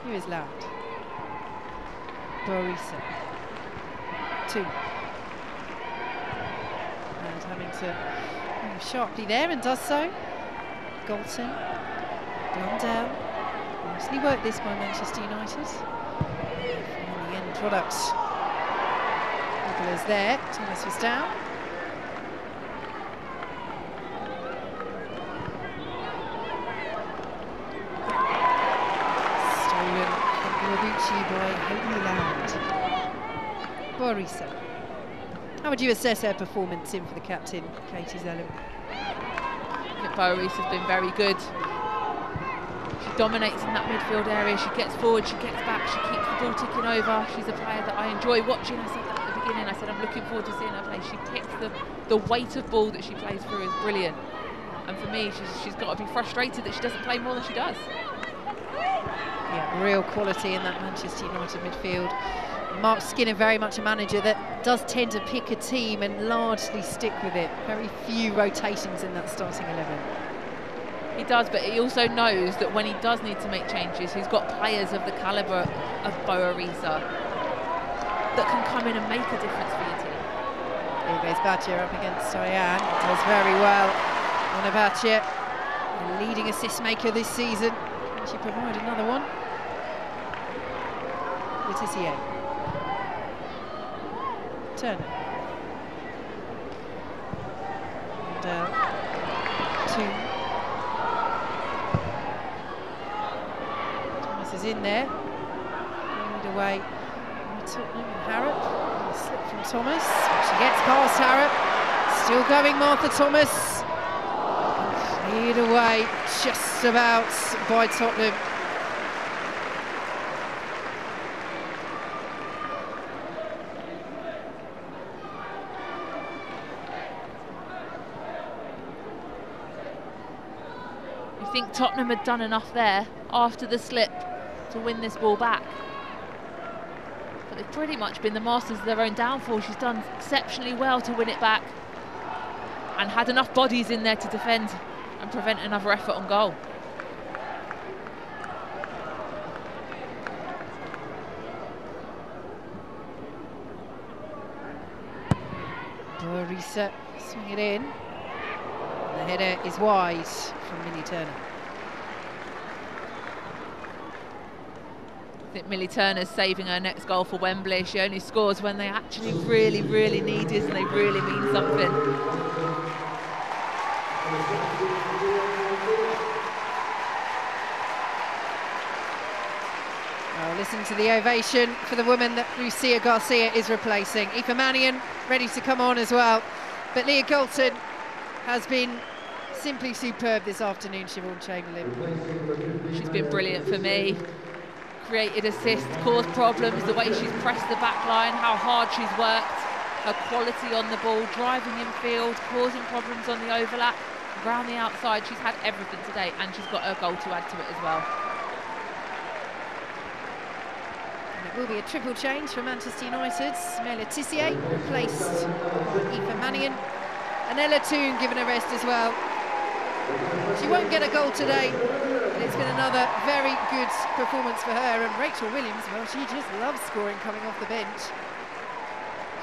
Here is Loud. Borisa. 2. And having to move sharply there, and does so. Galton, Blundell. Nicely worked this by Manchester United. And the end product. Nicholas there. Thomas was down. Stolen from Iwabuchi by Holy Land. Borisa. How would you assess her performance in for the captain, Katie Zellum? Borisa has been very good. She dominates in that midfield area. She gets forward, she gets back, she keeps the ball ticking over. She's a player that I enjoy watching. I said that at the beginning. I said I'm looking forward to seeing her play. She picks the weight of ball that she plays through is brilliant. And for me, she's got to be frustrated that she doesn't play more than she does. Yeah, real quality in that Manchester United midfield. Mark Skinner, very much a manager that does tend to pick a team and largely stick with it. Very few rotations in that starting 11. He does, but he also knows that when he does need to make changes, he's got players of the calibre of Borisa that can come in and make a difference for your team. Here goes Badger up against Diane. Does very well. Onabache, the leading assist maker this season. And she provided another one. Letitia. Turner. And 2. Thomas is in there. Lead away by Tottenham and Harrop. A slip from Thomas. She gets past Harrop. Still going Martha Thomas. Lead away just about by Tottenham. I think Tottenham had done enough there after the slip to win this ball back. But they've pretty much been the masters of their own downfall. She's done exceptionally well to win it back and had enough bodies in there to defend and prevent another effort on goal. Borisa swing it in. The header is wide from Millie Turner. I think Millie Turner's saving her next goal for Wembley. She only scores when they actually really, really need it and they really mean something. Oh, listen to the ovation for the woman that Lucia Garcia is replacing. Aoife Mannion ready to come on as well. But Leah Galton has been simply superb this afternoon, Siobhan Chamberlain. She's been brilliant for me. Created assists, caused problems, the way she's pressed the back line, how hard she's worked, her quality on the ball, driving in field, causing problems on the overlap, around the outside. She's had everything today and she's got her goal to add to it as well. And it will be a triple change for Manchester United. Melia Tissier replaced by Aoife Mannion, and Ella Toon given a rest as well. She won't get a goal today, but it's been another very good performance for her. And Rachel Williams, well, she just loves scoring coming off the bench.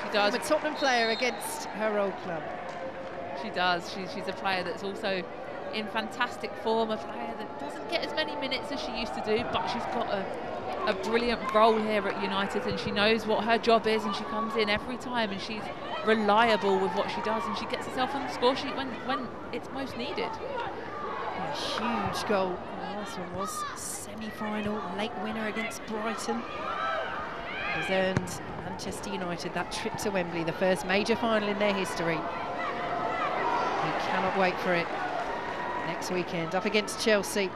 She does. I'm a Tottenham player against her old club. She does. She's a player that's also in fantastic form, a player that doesn't get as many minutes as she used to do, but she's got a brilliant role here at United, and she knows what her job is, and she comes in every time and she's reliable with what she does, and she gets herself on the score sheet when it's most needed. A huge goal. The last one was semi-final, late winner against Brighton. It has earned Manchester United that trip to Wembley, the first major final in their history. We cannot wait for it next weekend up against Chelsea.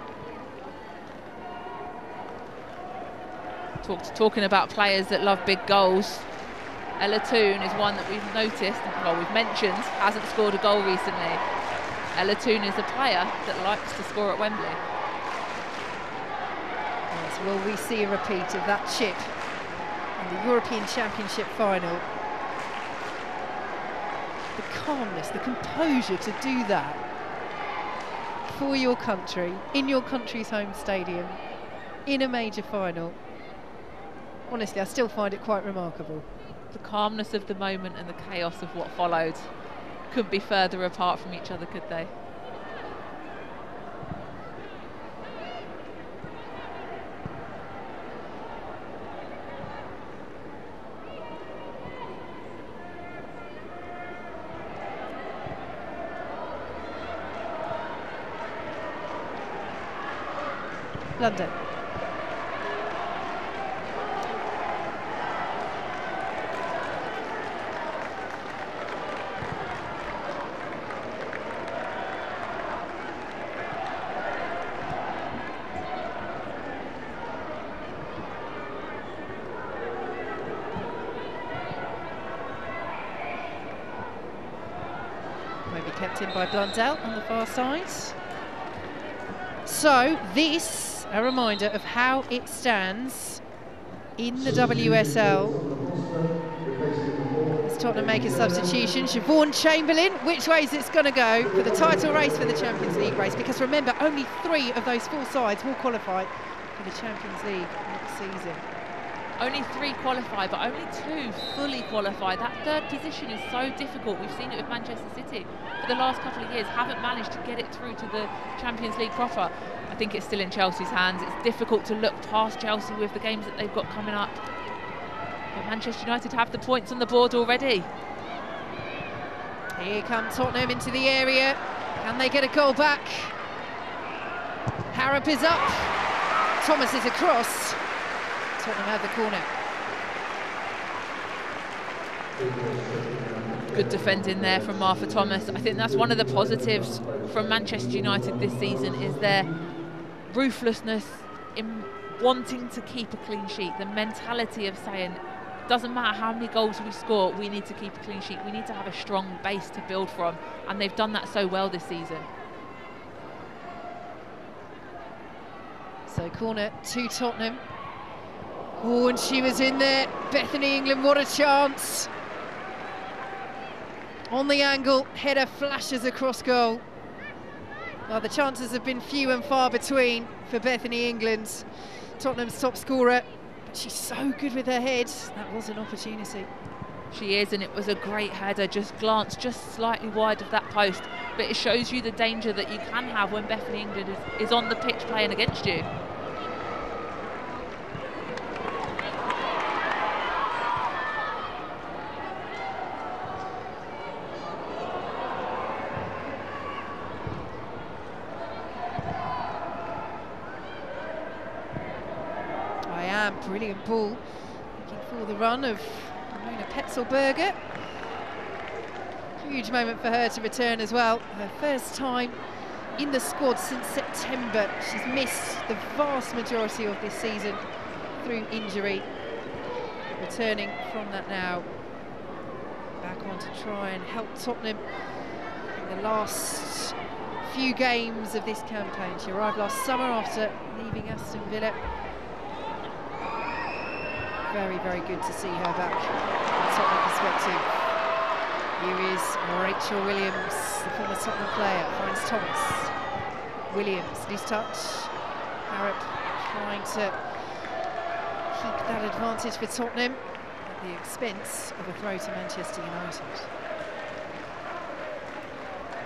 Talking about players that love big goals, Ella Toon is one that we've noticed, well, we've mentioned, hasn't scored a goal recently. Ella Toon is a player that likes to score at Wembley. Yes, will we see a repeat of that chip in the European Championship final? The calmness, the composure to do that for your country, in your country's home stadium, in a major final. Honestly, I still find it quite remarkable. the calmness of the moment and the chaos of what followed couldn't be further apart from each other, could they? London. Maybe kept in by Blundell on the far side. So this, a reminder of how it stands in the WSL. As Tottenham make a substitution, Siobhan Chamberlain, which way is it's going to go for the title race, for the Champions League race? Because remember, only 3 of those 4 sides will qualify for the Champions League next season. Only 3 qualify, but only 2 fully qualify. That third position is so difficult. We've seen it with Manchester City for the last couple of years, haven't managed to get it through to the Champions League proper. I think it's still in Chelsea's hands. It's difficult to look past Chelsea with the games that they've got coming up. But Manchester United have the points on the board already. Here come Tottenham into the area. Can they get a goal back? Harrop is up. Thomas is across. Tottenham have the corner. Good defending there from Martha Thomas. I think that's one of the positives from Manchester United this season, is their ruthlessness in wanting to keep a clean sheet. The mentality of saying, doesn't matter how many goals we score, we need to keep a clean sheet. We need to have a strong base to build from. And they've done that so well this season. So corner to Tottenham. Oh, and she was in there. Bethany England, what a chance. On the angle, header flashes across goal. Well, the chances have been few and far between for Bethany England, Tottenham's top scorer. But she's so good with her head. That was an opportunity. She is, and it was a great header. Just glanced just slightly wide of that post. But it shows you the danger that you can have when Bethany England is on the pitch playing against you. Brilliant ball, looking for the run of Ramona Petzelberger. Huge moment for her to return as well. Her first time in the squad since September. She's missed the vast majority of this season through injury. Returning from that now, back on to try and help Tottenham in the last few games of this campaign. She arrived last summer after leaving Aston Villa. Very, very good to see her back from a Tottenham perspective. Here is Rachel Williams, the former Tottenham player, finds Thomas. Williams, loose touch. Harrop trying to keep that advantage for Tottenham at the expense of a throw to Manchester United.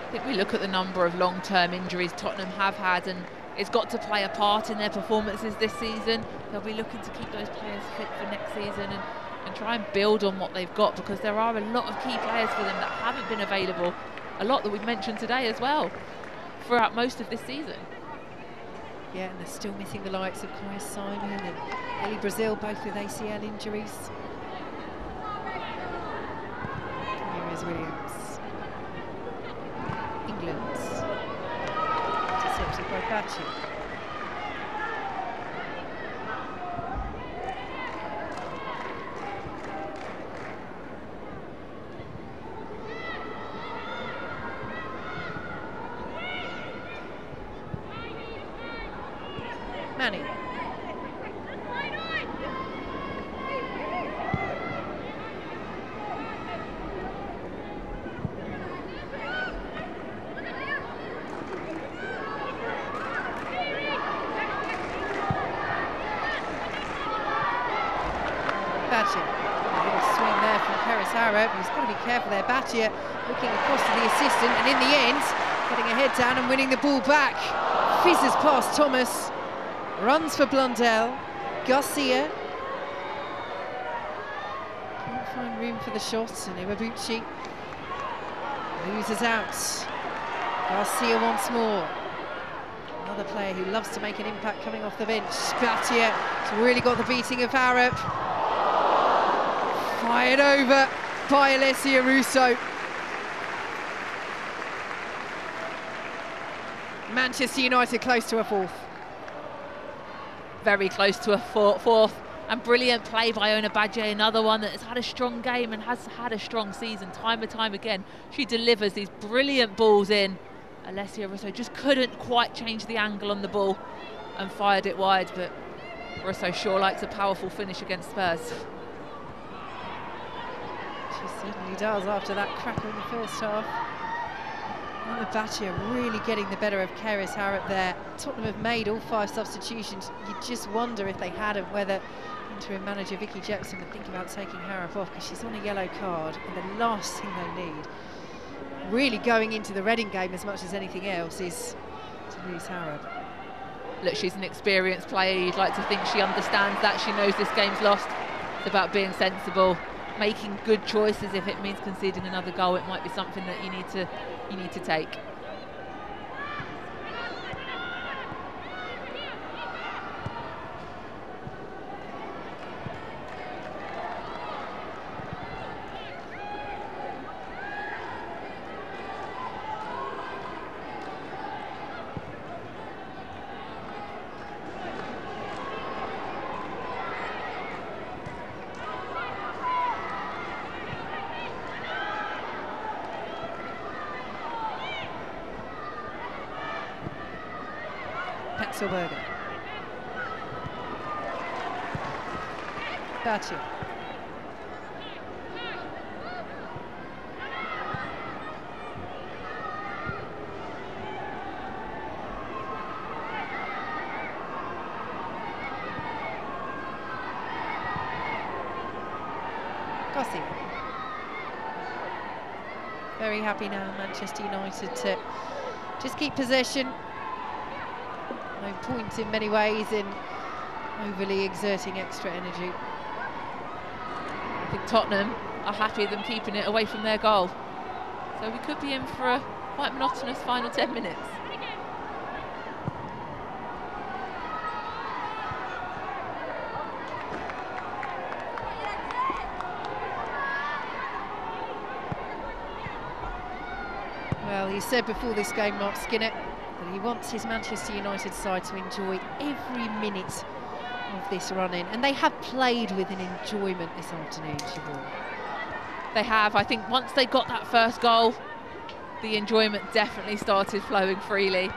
I think we look at the number of long-term injuries Tottenham have had, and it's got to play a part in their performances this season. They'll be looking to keep those players fit for next season and try and build on what they've got, because there are a lot of key players for them that haven't been available. A lot that we've mentioned today as well, throughout most of this season. Yeah, and they're still missing the likes of Kai Simon and Ellie Brazil, both with ACL injuries. Here is Williams. England. Intercepted by Bachi. Manny. Badger. A little swing there Harrop. He's got to be careful there. Batia looking across to the assistant, and in the end, getting a head down and winning the ball back. Fizzes past Thomas, runs for Blundell. Garcia can't find room for the shot, and Iwabuchi loses out. Garcia once more. Another player who loves to make an impact coming off the bench. Batia has really got the beating of Harrop. Fired over by Alessia Russo. Manchester United close to a fourth. Very close to a fourth. And brilliant play by Ona Badje, another one that has had a strong game and has had a strong season time and time again. She delivers these brilliant balls in. Alessia Russo just couldn't quite change the angle on the ball and fired it wide, but Russo sure likes a powerful finish against Spurs. She certainly does after that cracker in the first half. Ona Badje really getting the better of Keris Harrop there. Tottenham have made all 5 substitutions. You just wonder if they hadn't, whether interim manager Vicky Jepson would think about taking Harrop off, because she's on a yellow card, and the last thing they need, really going into the Reading game as much as anything else, is to lose Harrop. Look, she's an experienced player. You'd like to think she understands that. She knows this game's lost. It's about being sensible, making good choices. If it means conceding another goal, it might be something that you need to take. Petzelberger. Batia. Gossi. Very happy now, Manchester United, to just keep possession. No point in many ways in overly exerting extra energy. I think Tottenham are happy with them keeping it away from their goal. So we could be in for a quite monotonous final 10 minutes. Well, he said before this game, Mark Skinner, that he wants his Manchester United side to enjoy every minute of this run-in, and they have played with an enjoyment this afternoon, Siobhan. They have. I think once they got that first goal, the enjoyment definitely started flowing freely.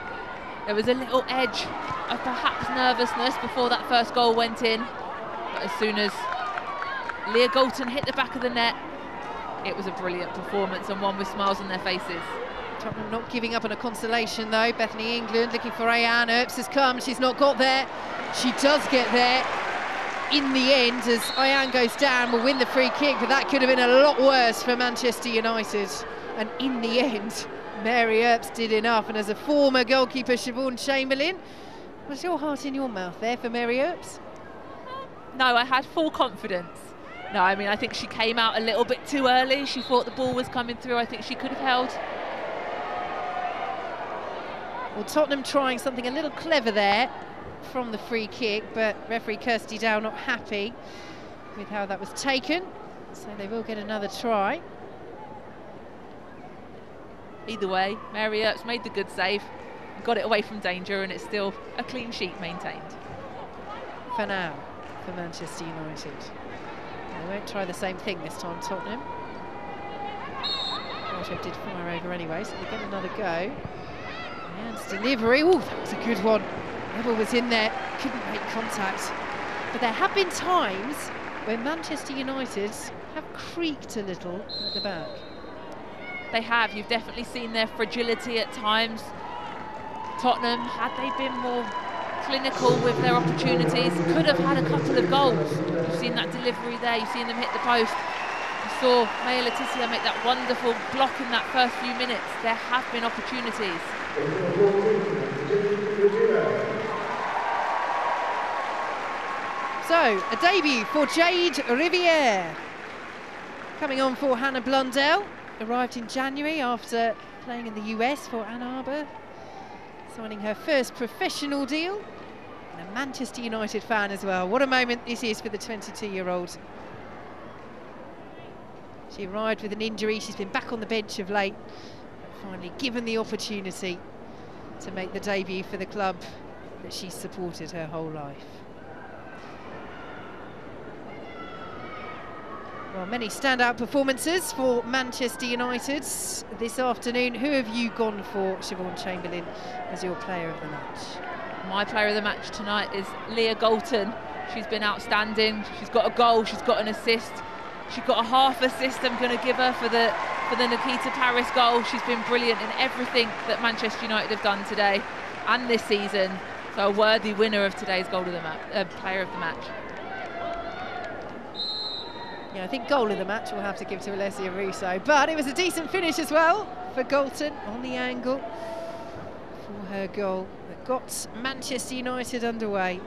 There was a little edge of perhaps nervousness before that first goal went in, but as soon as Leah Galton hit the back of the net, it was a brilliant performance and one with smiles on their faces. Tottenham not giving up on a consolation though. Bethany England looking for Ayan. Earps has come, she's not got there. She does get there in the end as Ayan goes down, will win the free kick, but that could have been a lot worse for Manchester United. And in the end, Mary Earps did enough. And as a former goalkeeper, Siobhan Chamberlain, was your heart in your mouth there for Mary Earps? No, I had full confidence. No, I mean, I think she came out a little bit too early. She thought the ball was coming through. I think she could have held. Well, Tottenham trying something a little clever there from the free kick, but referee Kirsty Dow not happy with how that was taken, so they will get another try. Either way, Mary Earps made the good save, got it away from danger, and it's still a clean sheet maintained. For now, for Manchester United. They won't try the same thing this time, Tottenham. Rajab did fire over anyway, so they get another go. And delivery, oh, that was a good one. Neville was in there, couldn't make contact. But there have been times when Manchester United have creaked a little at the back. They have. You've definitely seen their fragility at times. Tottenham, had they been more clinical with their opportunities, could have had a couple of goals. You've seen that delivery there, you've seen them hit the post. saw Maya Letizia make that wonderful block in that first few minutes. There have been opportunities. So, a debut for Jade Riviere. Coming on for Hannah Blundell. Arrived in January after playing in the US for Ann Arbor. Signing her first professional deal. And a Manchester United fan as well. What a moment this is for the 22-year-old. She arrived with an injury. She's been back on the bench of late. But finally given the opportunity to make the debut for the club that she's supported her whole life. Well, many standout performances for Manchester United this afternoon. Who have you gone for, Siobhan Chamberlain, as your player of the match? My player of the match tonight is Leah Galton. She's been outstanding. She's got a goal, she's got an assist. She's got a half assist I'm going to give her for the Nikita Paris goal. She's been brilliant in everything that Manchester United have done today and this season. So a worthy winner of today's goal of the match, player of the match. Yeah, I think goal of the match we'll have to give to Alessia Russo, but it was a decent finish as well for Galton on the angle for her goal that got Manchester United underway.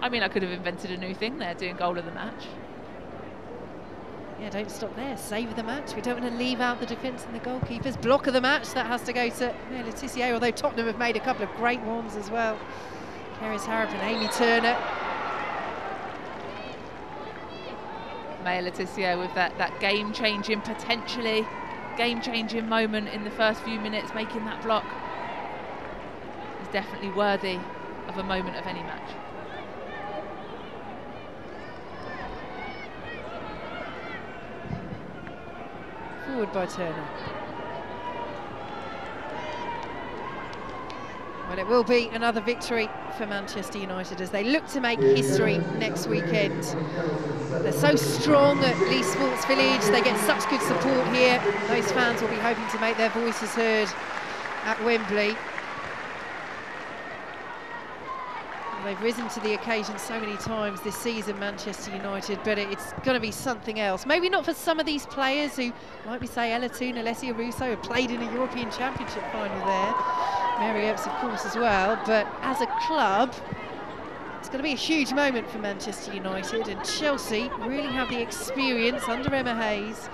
I mean, I could have invented a new thing there, doing goal of the match. Yeah, don't stop there. Save of the match. We don't want to leave out the defence and the goalkeepers. Block of the match, that has to go to Letizia, although Tottenham have made a couple of great ones as well. Keris Harrop and Amy Turner. Maya Letizia with that game-changing, potentially game-changing moment in the first few minutes, making that block is definitely worthy of a moment of any match. Forward by Turner. Well, it will be another victory for Manchester United as they look to make history next weekend. They're so strong at Leigh Sports Village, they get such good support here. Those fans will be hoping to make their voices heard at Wembley. They've risen to the occasion so many times this season, Manchester United, but it's going to be something else. Maybe not for some of these players who, like we say, Ella Toon, Alessia Russo, have played in a European Championship final there. Mary Earps, of course, as well. But as a club, it's going to be a huge moment for Manchester United, and Chelsea really have the experience under Emma Hayes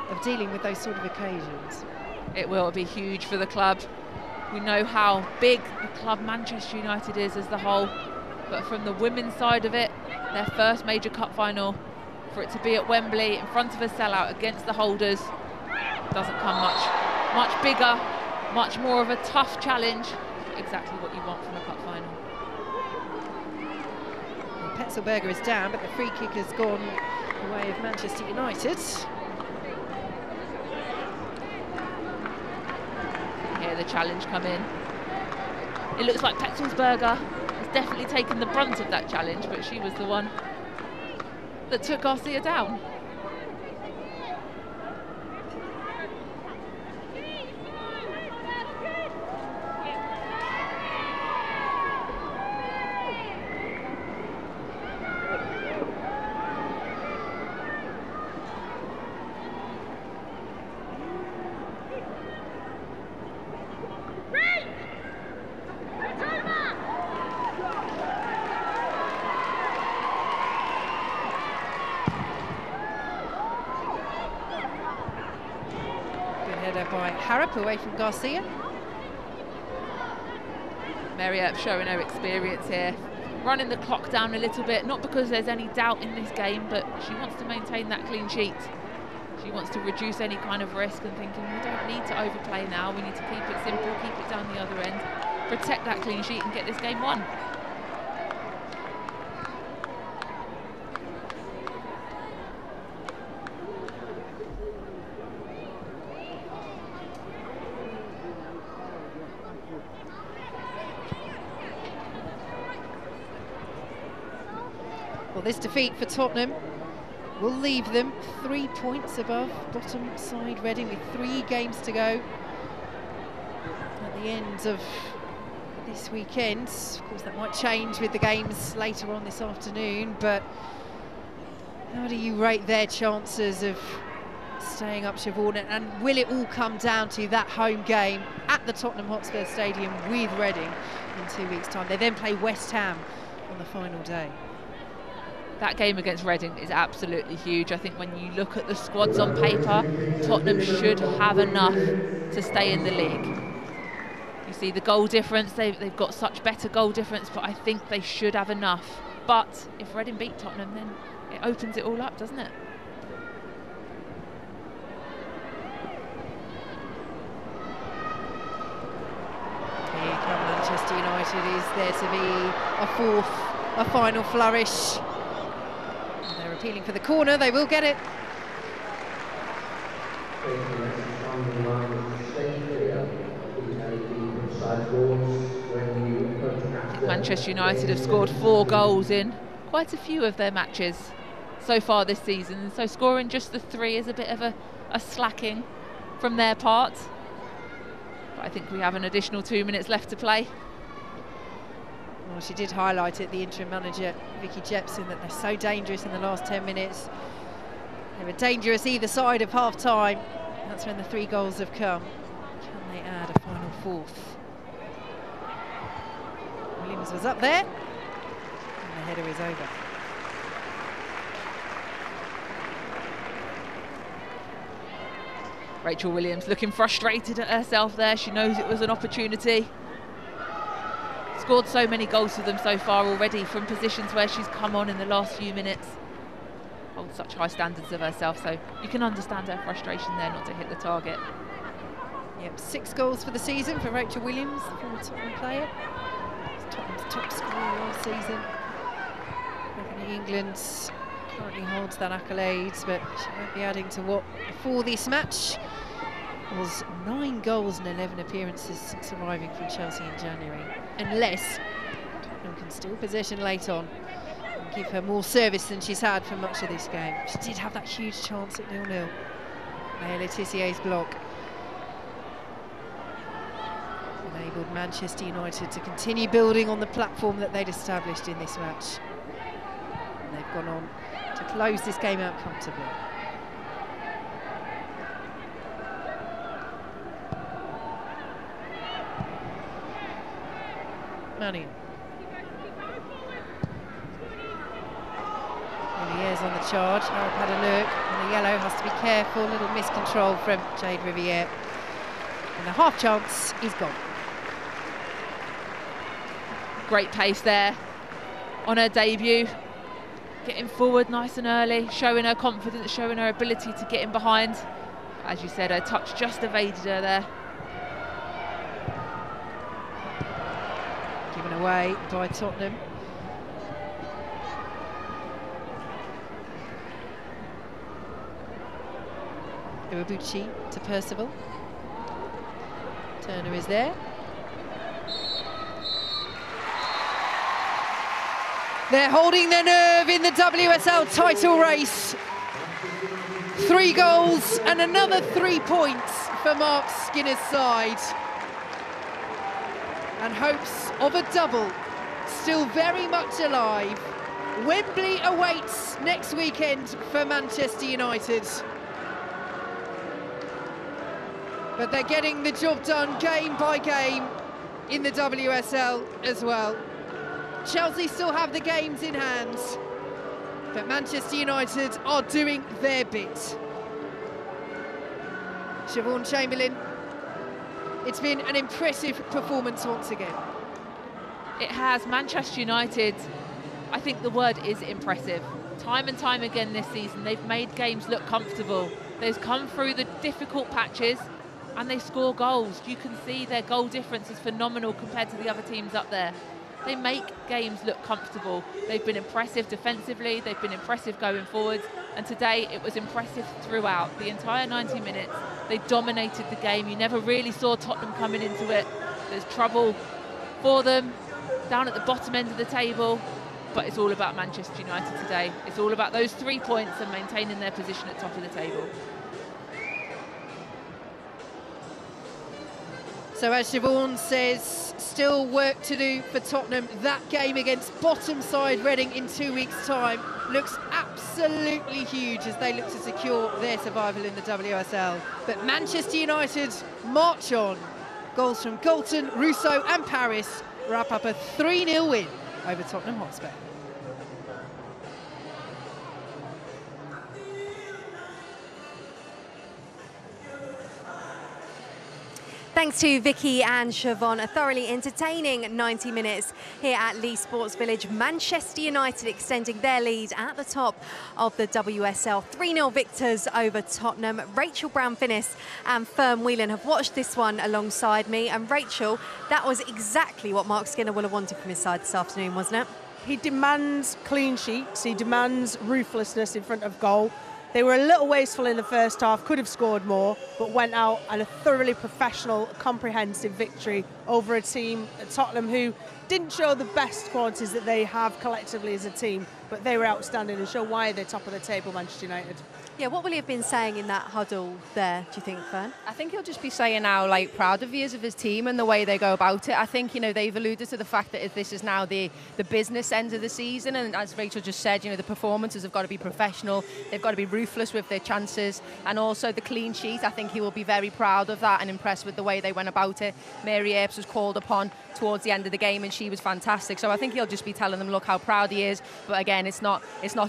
of dealing with those sort of occasions. It will be huge for the club. We know how big the club Manchester United is as the whole, but from the women's side of it, their first major cup final, for it to be at Wembley in front of a sellout against the holders, doesn't come much bigger, much more of a tough challenge. Exactly what you want from a cup final. And Petzelberger is down, but the free kick has gone the way of Manchester United. The challenge come in. It looks like Petzelberger has definitely taken the brunt of that challenge, but she was the one that took Garcia down. By Harrop away from Garcia. Mary Earps showing her experience here, running the clock down a little bit, not because there's any doubt in this game, but she wants to maintain that clean sheet. She wants to reduce any kind of risk and thinking we don't need to overplay now, we need to keep it simple, keep it down the other end, protect that clean sheet and get this game won. Well, this defeat for Tottenham will leave them 3 points above bottom side Reading with 3 games to go at the end of this weekend. Of course, that might change with the games later on this afternoon, but How do you rate their chances of staying up, Siobhan? And will it all come down to that home game at the Tottenham Hotspur Stadium with Reading in 2 weeks' time? They then play West Ham on the final day. That game against Reading is absolutely huge. I think when you look at the squads on paper, Tottenham should have enough to stay in the league. You see the goal difference, they've got such better goal difference, but I think they should have enough. But if Reading beat Tottenham, then it opens it all up, doesn't it? Here come Manchester United. Is there to be a final flourish? And they're appealing for the corner. They will get it. Manchester United have scored 4 goals in quite a few of their matches so far this season, so scoring just the 3 is a bit of a slacking from their part. But I think we have an additional 2 minutes left to play. Well, she did highlight it, the interim manager, Vicky Jepson, that they're so dangerous in the last 10 minutes. They were dangerous either side of half-time. That's when the 3 goals have come. Can they add a final 4th? Williams was up there, and the header is over. Rachel Williams looking frustrated at herself there. She knows it was an opportunity. Scored so many goals for them so far already from positions where she's come on in the last few minutes. Holds such high standards of herself, so you can understand her frustration there not to hit the target. Yep, 6 goals for the season for Rachel Williams, the former Tottenham player. Tottenham's top scorer last season. Bethany England currently holds that accolade, but she won't be adding to what before this match was 9 goals and 11 appearances since arriving from Chelsea in January. Unless Tottenham can steal possession late on and give her more service than she's had for much of this game. She did have that huge chance at 0-0. Maya Letizier's block enabled Manchester United to continue building on the platform that they'd established in this match. And they've gone on to close this game out comfortably. Mannion. Riviere's on the charge. Harrop had a look, and the yellow has to be careful. A little miscontrol from Jade Riviere. And the half chance is gone. Great pace there on her debut. Getting forward nice and early, showing her confidence, showing her ability to get in behind. As you said, her touch just evaded her there. Given away by Tottenham. Iwabuchi to Percival. Turner is there. They're holding their nerve in the WSL title race. 3 goals and another 3 points for Mark Skinner's side. And hopes of a double still very much alive. Wembley awaits next weekend for Manchester United. But they're getting the job done game by game in the WSL as well. Chelsea still have the games in hand, but Manchester United are doing their bit. Siobhan Chamberlain, it's been an impressive performance once again. It has. Manchester United, I think the word is impressive. Time and time again this season, they've made games look comfortable. They've come through the difficult patches and they score goals. You can see their goal difference is phenomenal compared to the other teams up there. They make games look comfortable. They've been impressive defensively, they've been impressive going forwards, and today it was impressive throughout. The entire 90 minutes, they dominated the game. You never really saw Tottenham coming into it. There's trouble for them down at the bottom end of the table, but it's all about Manchester United today. It's all about those 3 points and maintaining their position at top of the table. So as Siobhan says, still work to do for Tottenham. That game against bottom side Reading in 2 weeks' time looks absolutely absolutely huge as they look to secure their survival in the WSL. But Manchester United march on. Goals from Galton, Russo and Paris wrap up a 3-0 win over Tottenham Hotspur. Thanks to Vicky and Siobhan, a thoroughly entertaining 90 minutes here at Leigh Sports Village. Manchester United extending their lead at the top of the WSL. 3-0 victors over Tottenham. Rachel Brown-Finnis and Fern Whelan have watched this one alongside me. And Rachel, that was exactly what Mark Skinner will have wanted from his side this afternoon, wasn't it? He demands clean sheets, he demands ruthlessness in front of goal. They were a little wasteful in the first half, could have scored more, but went out and a thoroughly professional, comprehensive victory over a team at Tottenham who didn't show the best qualities that they have collectively as a team, but they were outstanding and show why they're top of the table, Manchester United. Yeah, what will he have been saying in that huddle there, do you think, Fern? I think he'll just be saying how proud of he is of his team and the way they go about it. I think, they've alluded to the fact that this is now the business end of the season, and as Rachel just said, the performances have got to be professional, they've got to be ruthless with their chances, and also the clean sheet. I think he will be very proud of that and impressed with the way they went about it. Mary Earps was called upon towards the end of the game and she was fantastic, so I think he'll just be telling them, look, how proud he is, but again, it's not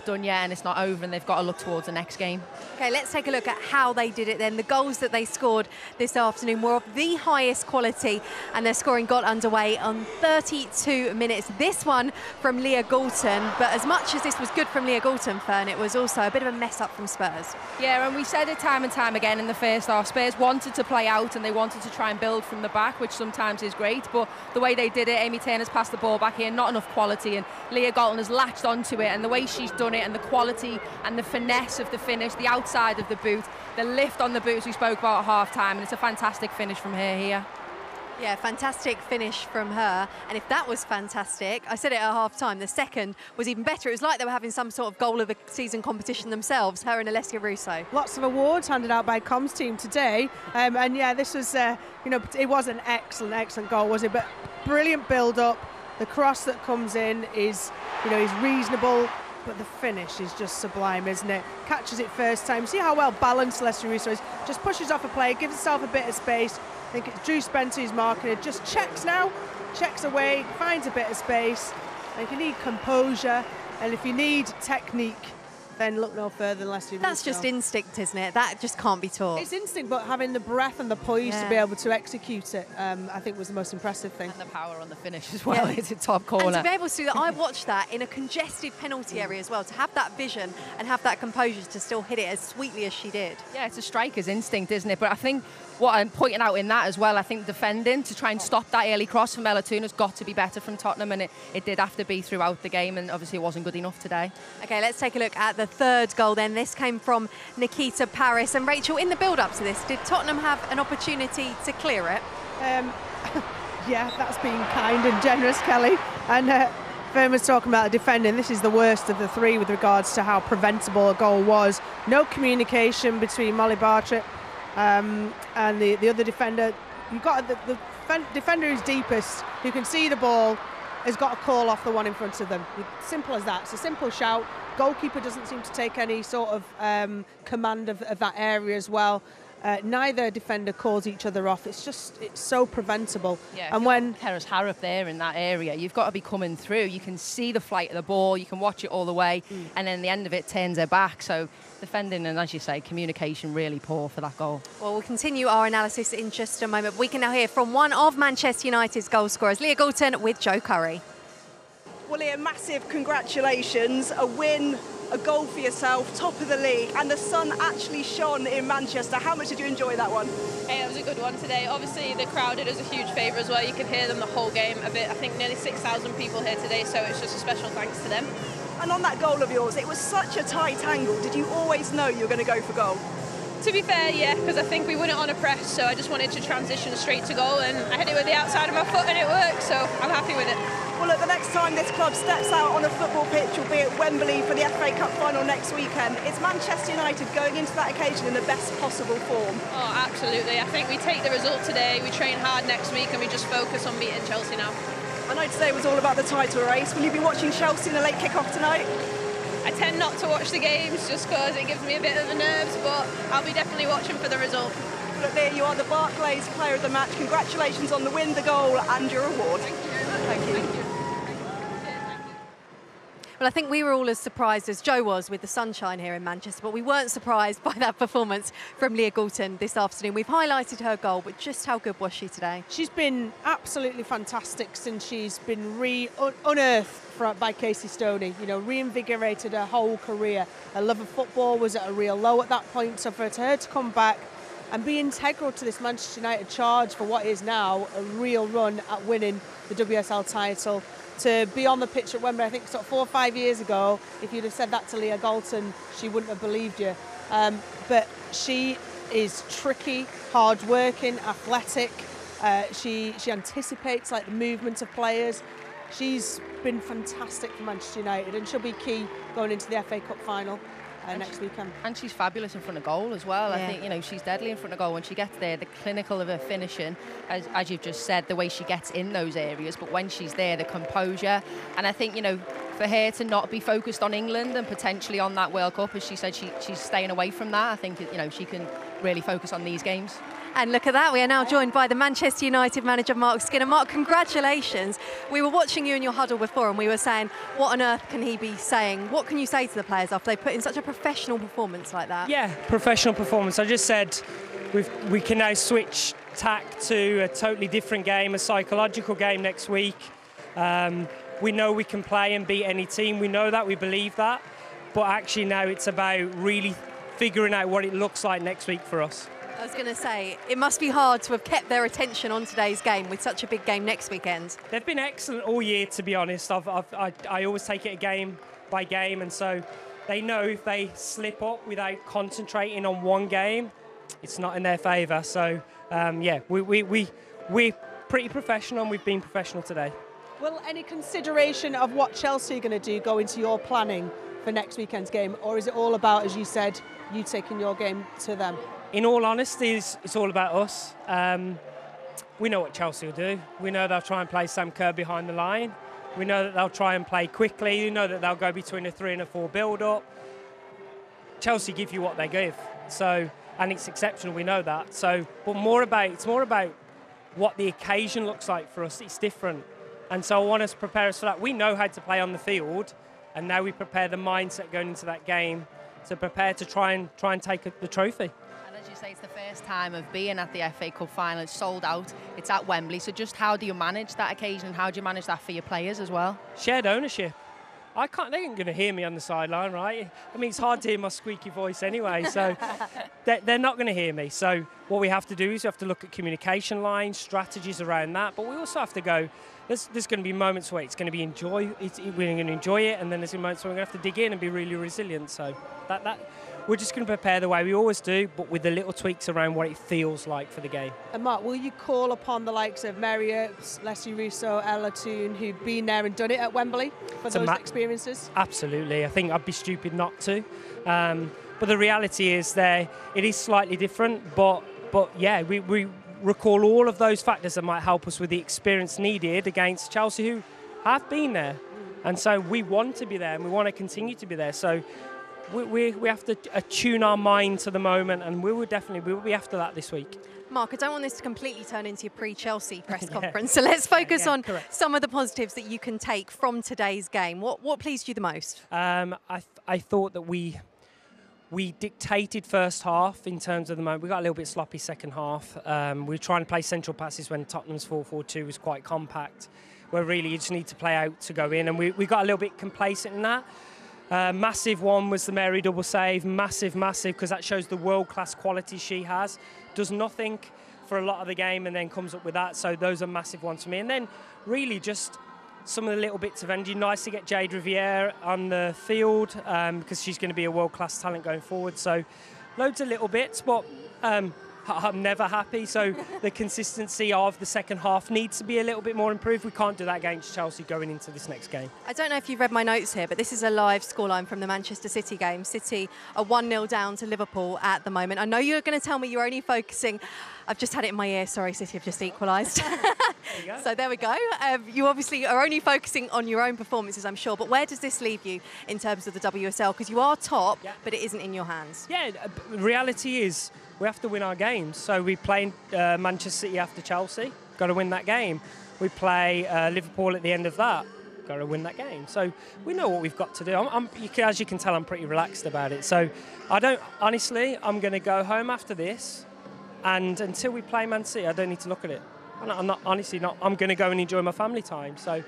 done yet and it's not over, and they've got to look towards the next game. Okay, let's take a look at how they did it then. The goals that they scored this afternoon were of the highest quality, and their scoring got underway on 32 minutes. This one from Leah Galton, but as much as this was good from Leah Galton, Fern, it was also a bit of a mess up from Spurs. Yeah, and we said it time and time again in the first half. Spurs wanted to play out and they wanted to try and build from the back, which sometimes is great, but the way they did it, Amy Turner's passed the ball back here, not enough quality, and Leah Galton has latched onto it, and the way she's done it and the quality and the finesse of the finish, the outside of the boot, the lift on the boots we spoke about at half-time, and it's a fantastic finish from her here. Yeah, fantastic finish from her. And if that was fantastic, I said it at half-time, the second was even better. It was like they were having some sort of goal of the season competition themselves, her and Alessia Russo. Lots of awards handed out by Com's team today. And yeah, this was, it was an excellent goal, was it? But brilliant build-up. The cross that comes in is reasonable, but the finish is just sublime, isn't it? Catches it first time. See how well balanced Alessia Russo is. Just pushes off a play, gives herself a bit of space. I think it's Drew Spencer who's marking it. Just checks now, checks away, finds a bit of space. And if you need composure and if you need technique, then look no further than Alessia Russo. That's just instinct, isn't it? That just can't be taught. It's instinct, but having the breath and the poise to be able to execute it, I think was the most impressive thing. And the power on the finish as well. It's a top corner. And to be able to do that, I watched that in a congested penalty area as well, to have that vision and have that composure to still hit it as sweetly as she did. Yeah, it's a striker's instinct, isn't it? But I think what I'm pointing out in that as well, I think defending to try and stop that early cross from Ella Toon has got to be better from Tottenham, and it did have to be throughout the game, and obviously it wasn't good enough today. Okay, let's take a look at the third goal then. This came from Nikita Paris. And Rachel, in the build-up to this, did Tottenham have an opportunity to clear it? Yeah, that's been kind and generous, Kelly. And Fern was talking about the defending. This is the worst of the three with regards to how preventable a goal was. No communication between Molly Bartlett and the other defender. You've got the defender who's deepest, who can see the ball, has got a call off the one in front of them. Simple as that. It's a simple shout. Goalkeeper doesn't seem to take any sort of command of that area as well. Neither defender calls each other off. It's so preventable. Yeah, and when Harris Harrop there in that area, you've got to be coming through. You can see the flight of the ball, you can watch it all the way, and then the end of it turns her back. So defending and, as you say, communication really poor for that goal. Well, we'll continue our analysis in just a moment. We can now hear from one of Manchester United's goal scorers, Leah Galton, with Joe Curry. Well, Leah, massive congratulations. A win, a goal for yourself, top of the league, and the sun actually shone in Manchester. How much did you enjoy that one? Hey, it was a good one today. Obviously, the crowd did us a huge favour as well. You could hear them the whole game a bit. I think nearly 6,000 people here today, so it's just a special thanks to them. And on that goal of yours, it was such a tight angle. Did you always know you were going to go for goal? To be fair, yeah, because I think we won it on a press, so I just wanted to transition straight to goal, and I hit it with the outside of my foot and it worked, so I'm happy with it. Well, look, the next time this club steps out on a football pitch will be at Wembley for the FA Cup final next weekend. Is Manchester United going into that occasion in the best possible form? Oh, absolutely. I think we take the result today, we train hard next week, and we just focus on beating Chelsea now. I know today was all about the title race. Will you be watching Chelsea in the late kick-off tonight? I tend not to watch the games just because it gives me a bit of the nerves, but I'll be definitely watching for the result. Look, there you are, the Barclays Player of the Match. Congratulations on the win, the goal and your award. Thank you. Thank you. Thank you. Well, I think we were all as surprised as Joe was with the sunshine here in Manchester, but we weren't surprised by that performance from Leah Galton this afternoon. We've highlighted her goal, but just how good was she today? She's been absolutely fantastic since she's been unearthed by Casey Stoney, you know, reinvigorated her whole career. Her love of football was at a real low at that point, so for her to come back and be integral to this Manchester United charge for what is now a real run at winning the WSL title, to be on the pitch at Wembley, I think sort of 4 or 5 years ago, if you'd have said that to Leah Galton, she wouldn't have believed you. But she is tricky, hard-working, athletic. She anticipates like the movement of players. She's been fantastic for Manchester United, and she'll be key going into the FA Cup final next weekend. And she's fabulous in front of goal as well. Yeah. I think, you know, she's deadly in front of goal when she gets there. The clinical of her finishing, as you've just said, the way she gets in those areas, but when she's there, the composure. And I think, you know, for her to not be focused on England and potentially on that World Cup, as she said, she's staying away from that. I think, you know, she can really focus on these games. And look at that, we are now joined by the Manchester United manager, Mark Skinner. Mark, congratulations. We were watching you in your huddle before and we were saying, what on earth can he be saying? What can you say to the players after they put in such a professional performance like that? Yeah, professional performance. I just said we can now switch tack to a totally different game, a psychological game next week. We know we can play and beat any team. We know that, we believe that. But actually now it's about really figuring out what it looks like next week for us. I was going to say, it must be hard to have kept their attention on today's game with such a big game next weekend. They've been excellent all year, to be honest. I always take it a game by game, and so they know if they slip up without concentrating on one game, it's not in their favour. So, yeah, we're pretty professional, and we've been professional today. Well, any consideration of what Chelsea are going to do go into your planning for next weekend's game, or is it all about, as you said, you taking your game to them? In all honesty, it's all about us. We know what Chelsea will do. We know they'll try and play Sam Kerr behind the line. We know that they'll try and play quickly. We know that they'll go between a 3 and a 4 build-up. Chelsea give you what they give, so, and it's exceptional. We know that. So, but it's more about what the occasion looks like for us. It's different, and so I want us to prepare us for that. We know how to play on the field, and now we prepare the mindset going into that game to prepare to try and take the trophy. As you say, it's the first time of being at the FA Cup final. It's sold out. It's at Wembley. So just how do you manage that occasion, and how do you manage that for your players as well? Shared ownership. They ain't going to hear me on the sideline, right? I mean, it's hard to hear my squeaky voice anyway, so they're not going to hear me. So what we have to do is we have to look at communication lines, strategies around that, but we also have to go, there's going to be moments where it's going to be we're going to enjoy it, and then there's moments where we're going to have to dig in and be really resilient. So we're just going to prepare the way we always do, but with the little tweaks around what it feels like for the game. And Mark, will you call upon the likes of Mary Earps, Leslie Russo, Ella Toon, who've been there and done it at Wembley for those experiences? Absolutely. I think I'd be stupid not to. But the reality is it is slightly different, but yeah, we recall all of those factors that might help us with the experience needed against Chelsea, who have been there. And so we want to be there, and we want to continue to be there. So we have to attune our mind to the moment, and we will be after that this week. Mark, I don't want this to completely turn into your pre-Chelsea press conference, so let's focus on some of the positives that you can take from today's game. What pleased you the most? I thought that we dictated first half in terms of the moment. We got a little bit sloppy second half. We were trying to play central passes when Tottenham's 4-4-2 was quite compact, where really you just need to play out to go in, and we got a little bit complacent in that. Massive one was the Mary double save, massive, because that shows the world-class quality she has. Does nothing for a lot of the game and then comes up with that, so those are massive ones for me. And then really just some of the little bits of energy. Nice to get Jade Riviere on the field because she's going to be a world-class talent going forward. So loads of little bits, but I'm never happy. So the consistency of the second half needs to be a little bit more improved. We can't do that against Chelsea going into this next game. I don't know if you've read my notes here, but this is a live scoreline from the Manchester City game. City are 1-0 down to Liverpool at the moment. I know you're going to tell me you're only focusing... I've just had it in my ear. Sorry, City have just equalised. So there we go. You obviously are only focusing on your own performances, I'm sure, but where does this leave you in terms of the WSL? Because you are top, but it isn't in your hands. Yeah, reality is we have to win our games. So we play Manchester City after Chelsea, got to win that game. We play Liverpool at the end of that, got to win that game. So we know what we've got to do. As you can tell, I'm pretty relaxed about it. So honestly, I'm going to go home after this, and until we play Man City, I don't need to look at it. I'm not. I'm going to go and enjoy my family time. So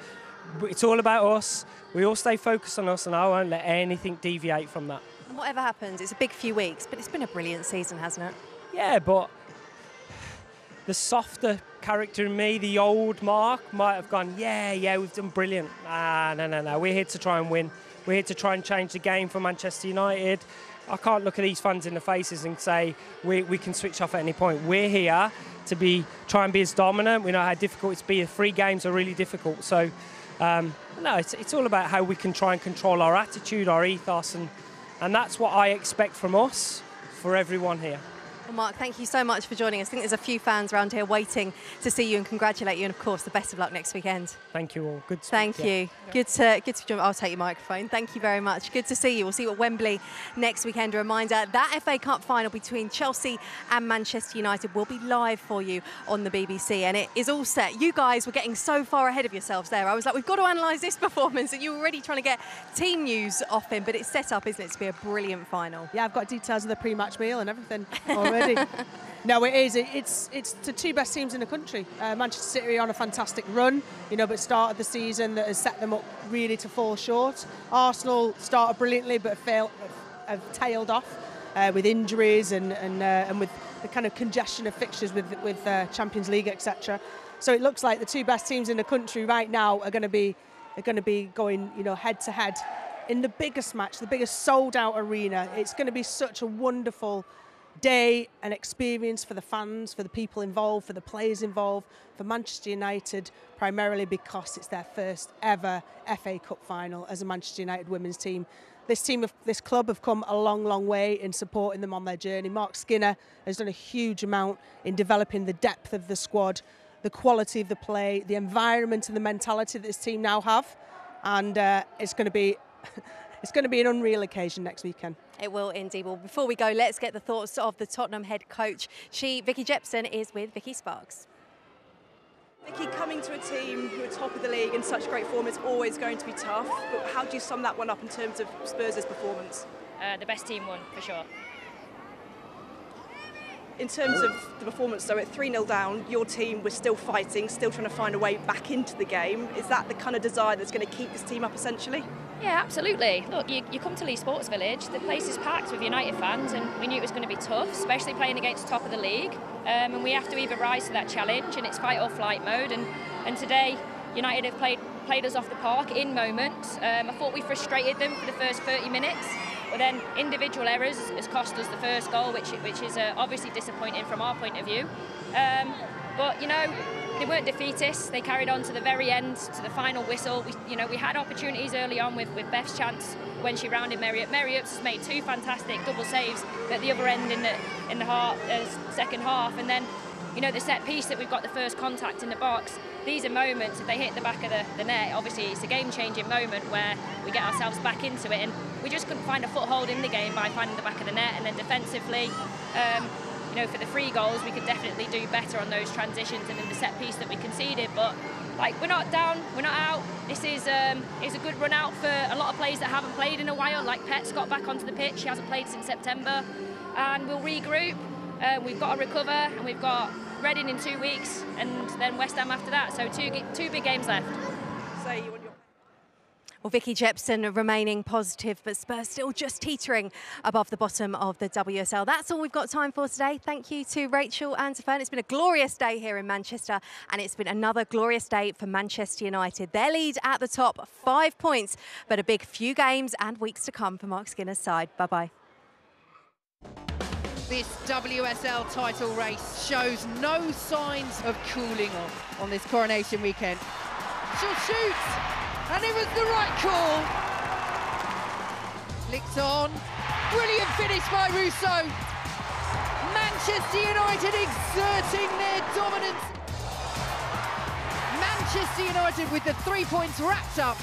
it's all about us. We all stay focused on us, and I won't let anything deviate from that. And whatever happens, it's a big few weeks, but it's been a brilliant season, hasn't it? Yeah, but the softer character in me, the old Mark, might have gone, yeah, we've done brilliant. No. We're here to try and win. We're here to try and change the game for Manchester United. I can't look at these fans in the faces and say we can switch off at any point. We're here to try and be as dominant. We know how difficult it's been. 3 games are really difficult. So, no, it's all about how we can try and control our attitude, our ethos, and that's what I expect from us, for everyone here. Well, Mark, thank you so much for joining us. I think there's a few fans around here waiting to see you and congratulate you, and of course, the best of luck next weekend. Thank you all. Good to Thank you. Yeah. Good to join. I'll take your microphone. Thank you very much. Good to see you. We'll see you at Wembley next weekend. A reminder, that FA Cup final between Chelsea and Manchester United will be live for you on the BBC, and it is all set. You guys were getting so far ahead of yourselves there. I was like, we've got to analyse this performance, and you were already trying to get team news off him, but it's set up, isn't it, to be a brilliant final? Yeah, I've got details of the pre-match meal and everything already. No, it is. It's the 2 best teams in the country. Manchester City are on a fantastic run, but started the season that has set them up really to fall short. Arsenal started brilliantly, but have tailed off with injuries and with the kind of congestion of fixtures with Champions League, etc. So it looks like the 2 best teams in the country right now are going to be going head to head in the biggest match, the biggest sold-out arena. It's going to be such a wonderful day and experience for the fans, for the people involved, for the players involved, for Manchester United, primarily because it's their first ever FA Cup final as a Manchester United women's team. This club have come a long, long way in supporting them on their journey. Mark Skinner has done a huge amount in developing the depth of the squad, the quality of the play, the environment and the mentality that this team now have, and it's going to be an unreal occasion next weekend. It will indeed. Well, before we go, let's get the thoughts of the Tottenham head coach. Vicky Jepson is with Vicky Sparks. Vicky, coming to a team who are top of the league in such great form is always going to be tough, but how do you sum that one up in terms of Spurs' performance? The best team won, for sure. In terms of the performance, though, at 3-0 down, your team was still fighting, still trying to find a way back into the game. Is that the kind of desire that's going to keep this team up, essentially? Yeah, absolutely. Look, you come to Leigh Sports Village, the place is packed with United fans, and we knew it was going to be tough, especially playing against the top of the league. And we have to either rise to that challenge, and it's fight or flight mode. And today, United have played us off the park in moments. I thought we frustrated them for the first 30 minutes, but then individual errors has cost us the first goal, which is obviously disappointing from our point of view. But they weren't defeatists. They carried on to the very end, to the final whistle. We had opportunities early on with Beth's chance when she rounded Merriott. Merriott's has made 2 fantastic double saves at the other end in the second half, and then the set piece that we've got the first contact in the box. These are moments, if they hit the back of the net, obviously it's a game-changing moment where we get ourselves back into it, and we just couldn't find a foothold in the game by finding the back of the net. And then defensively, for the 3 goals, we could definitely do better on those transitions and in the set piece that we conceded. But we're not down, we're not out. This is a good run out for a lot of players that haven't played in a while. Like Pet's got back onto the pitch, she hasn't played since September, and we'll regroup. We've got to recover, and we've got Reading in 2 weeks, and then West Ham after that. So two big games left. Well, Vicky Jepson remaining positive, but Spurs still just teetering above the bottom of the WSL. That's all we've got time for today. Thank you to Rachel and to Fern. It's been a glorious day here in Manchester, and it's been another glorious day for Manchester United. Their lead at the top, 5 points, but a big few games and weeks to come for Mark Skinner's side. Bye-bye. This WSL title race shows no signs of cooling off on this coronation weekend. She'll shoot, and it was the right call. Flicked on, brilliant finish by Russo. Manchester United exerting their dominance. Manchester United with the 3 points wrapped up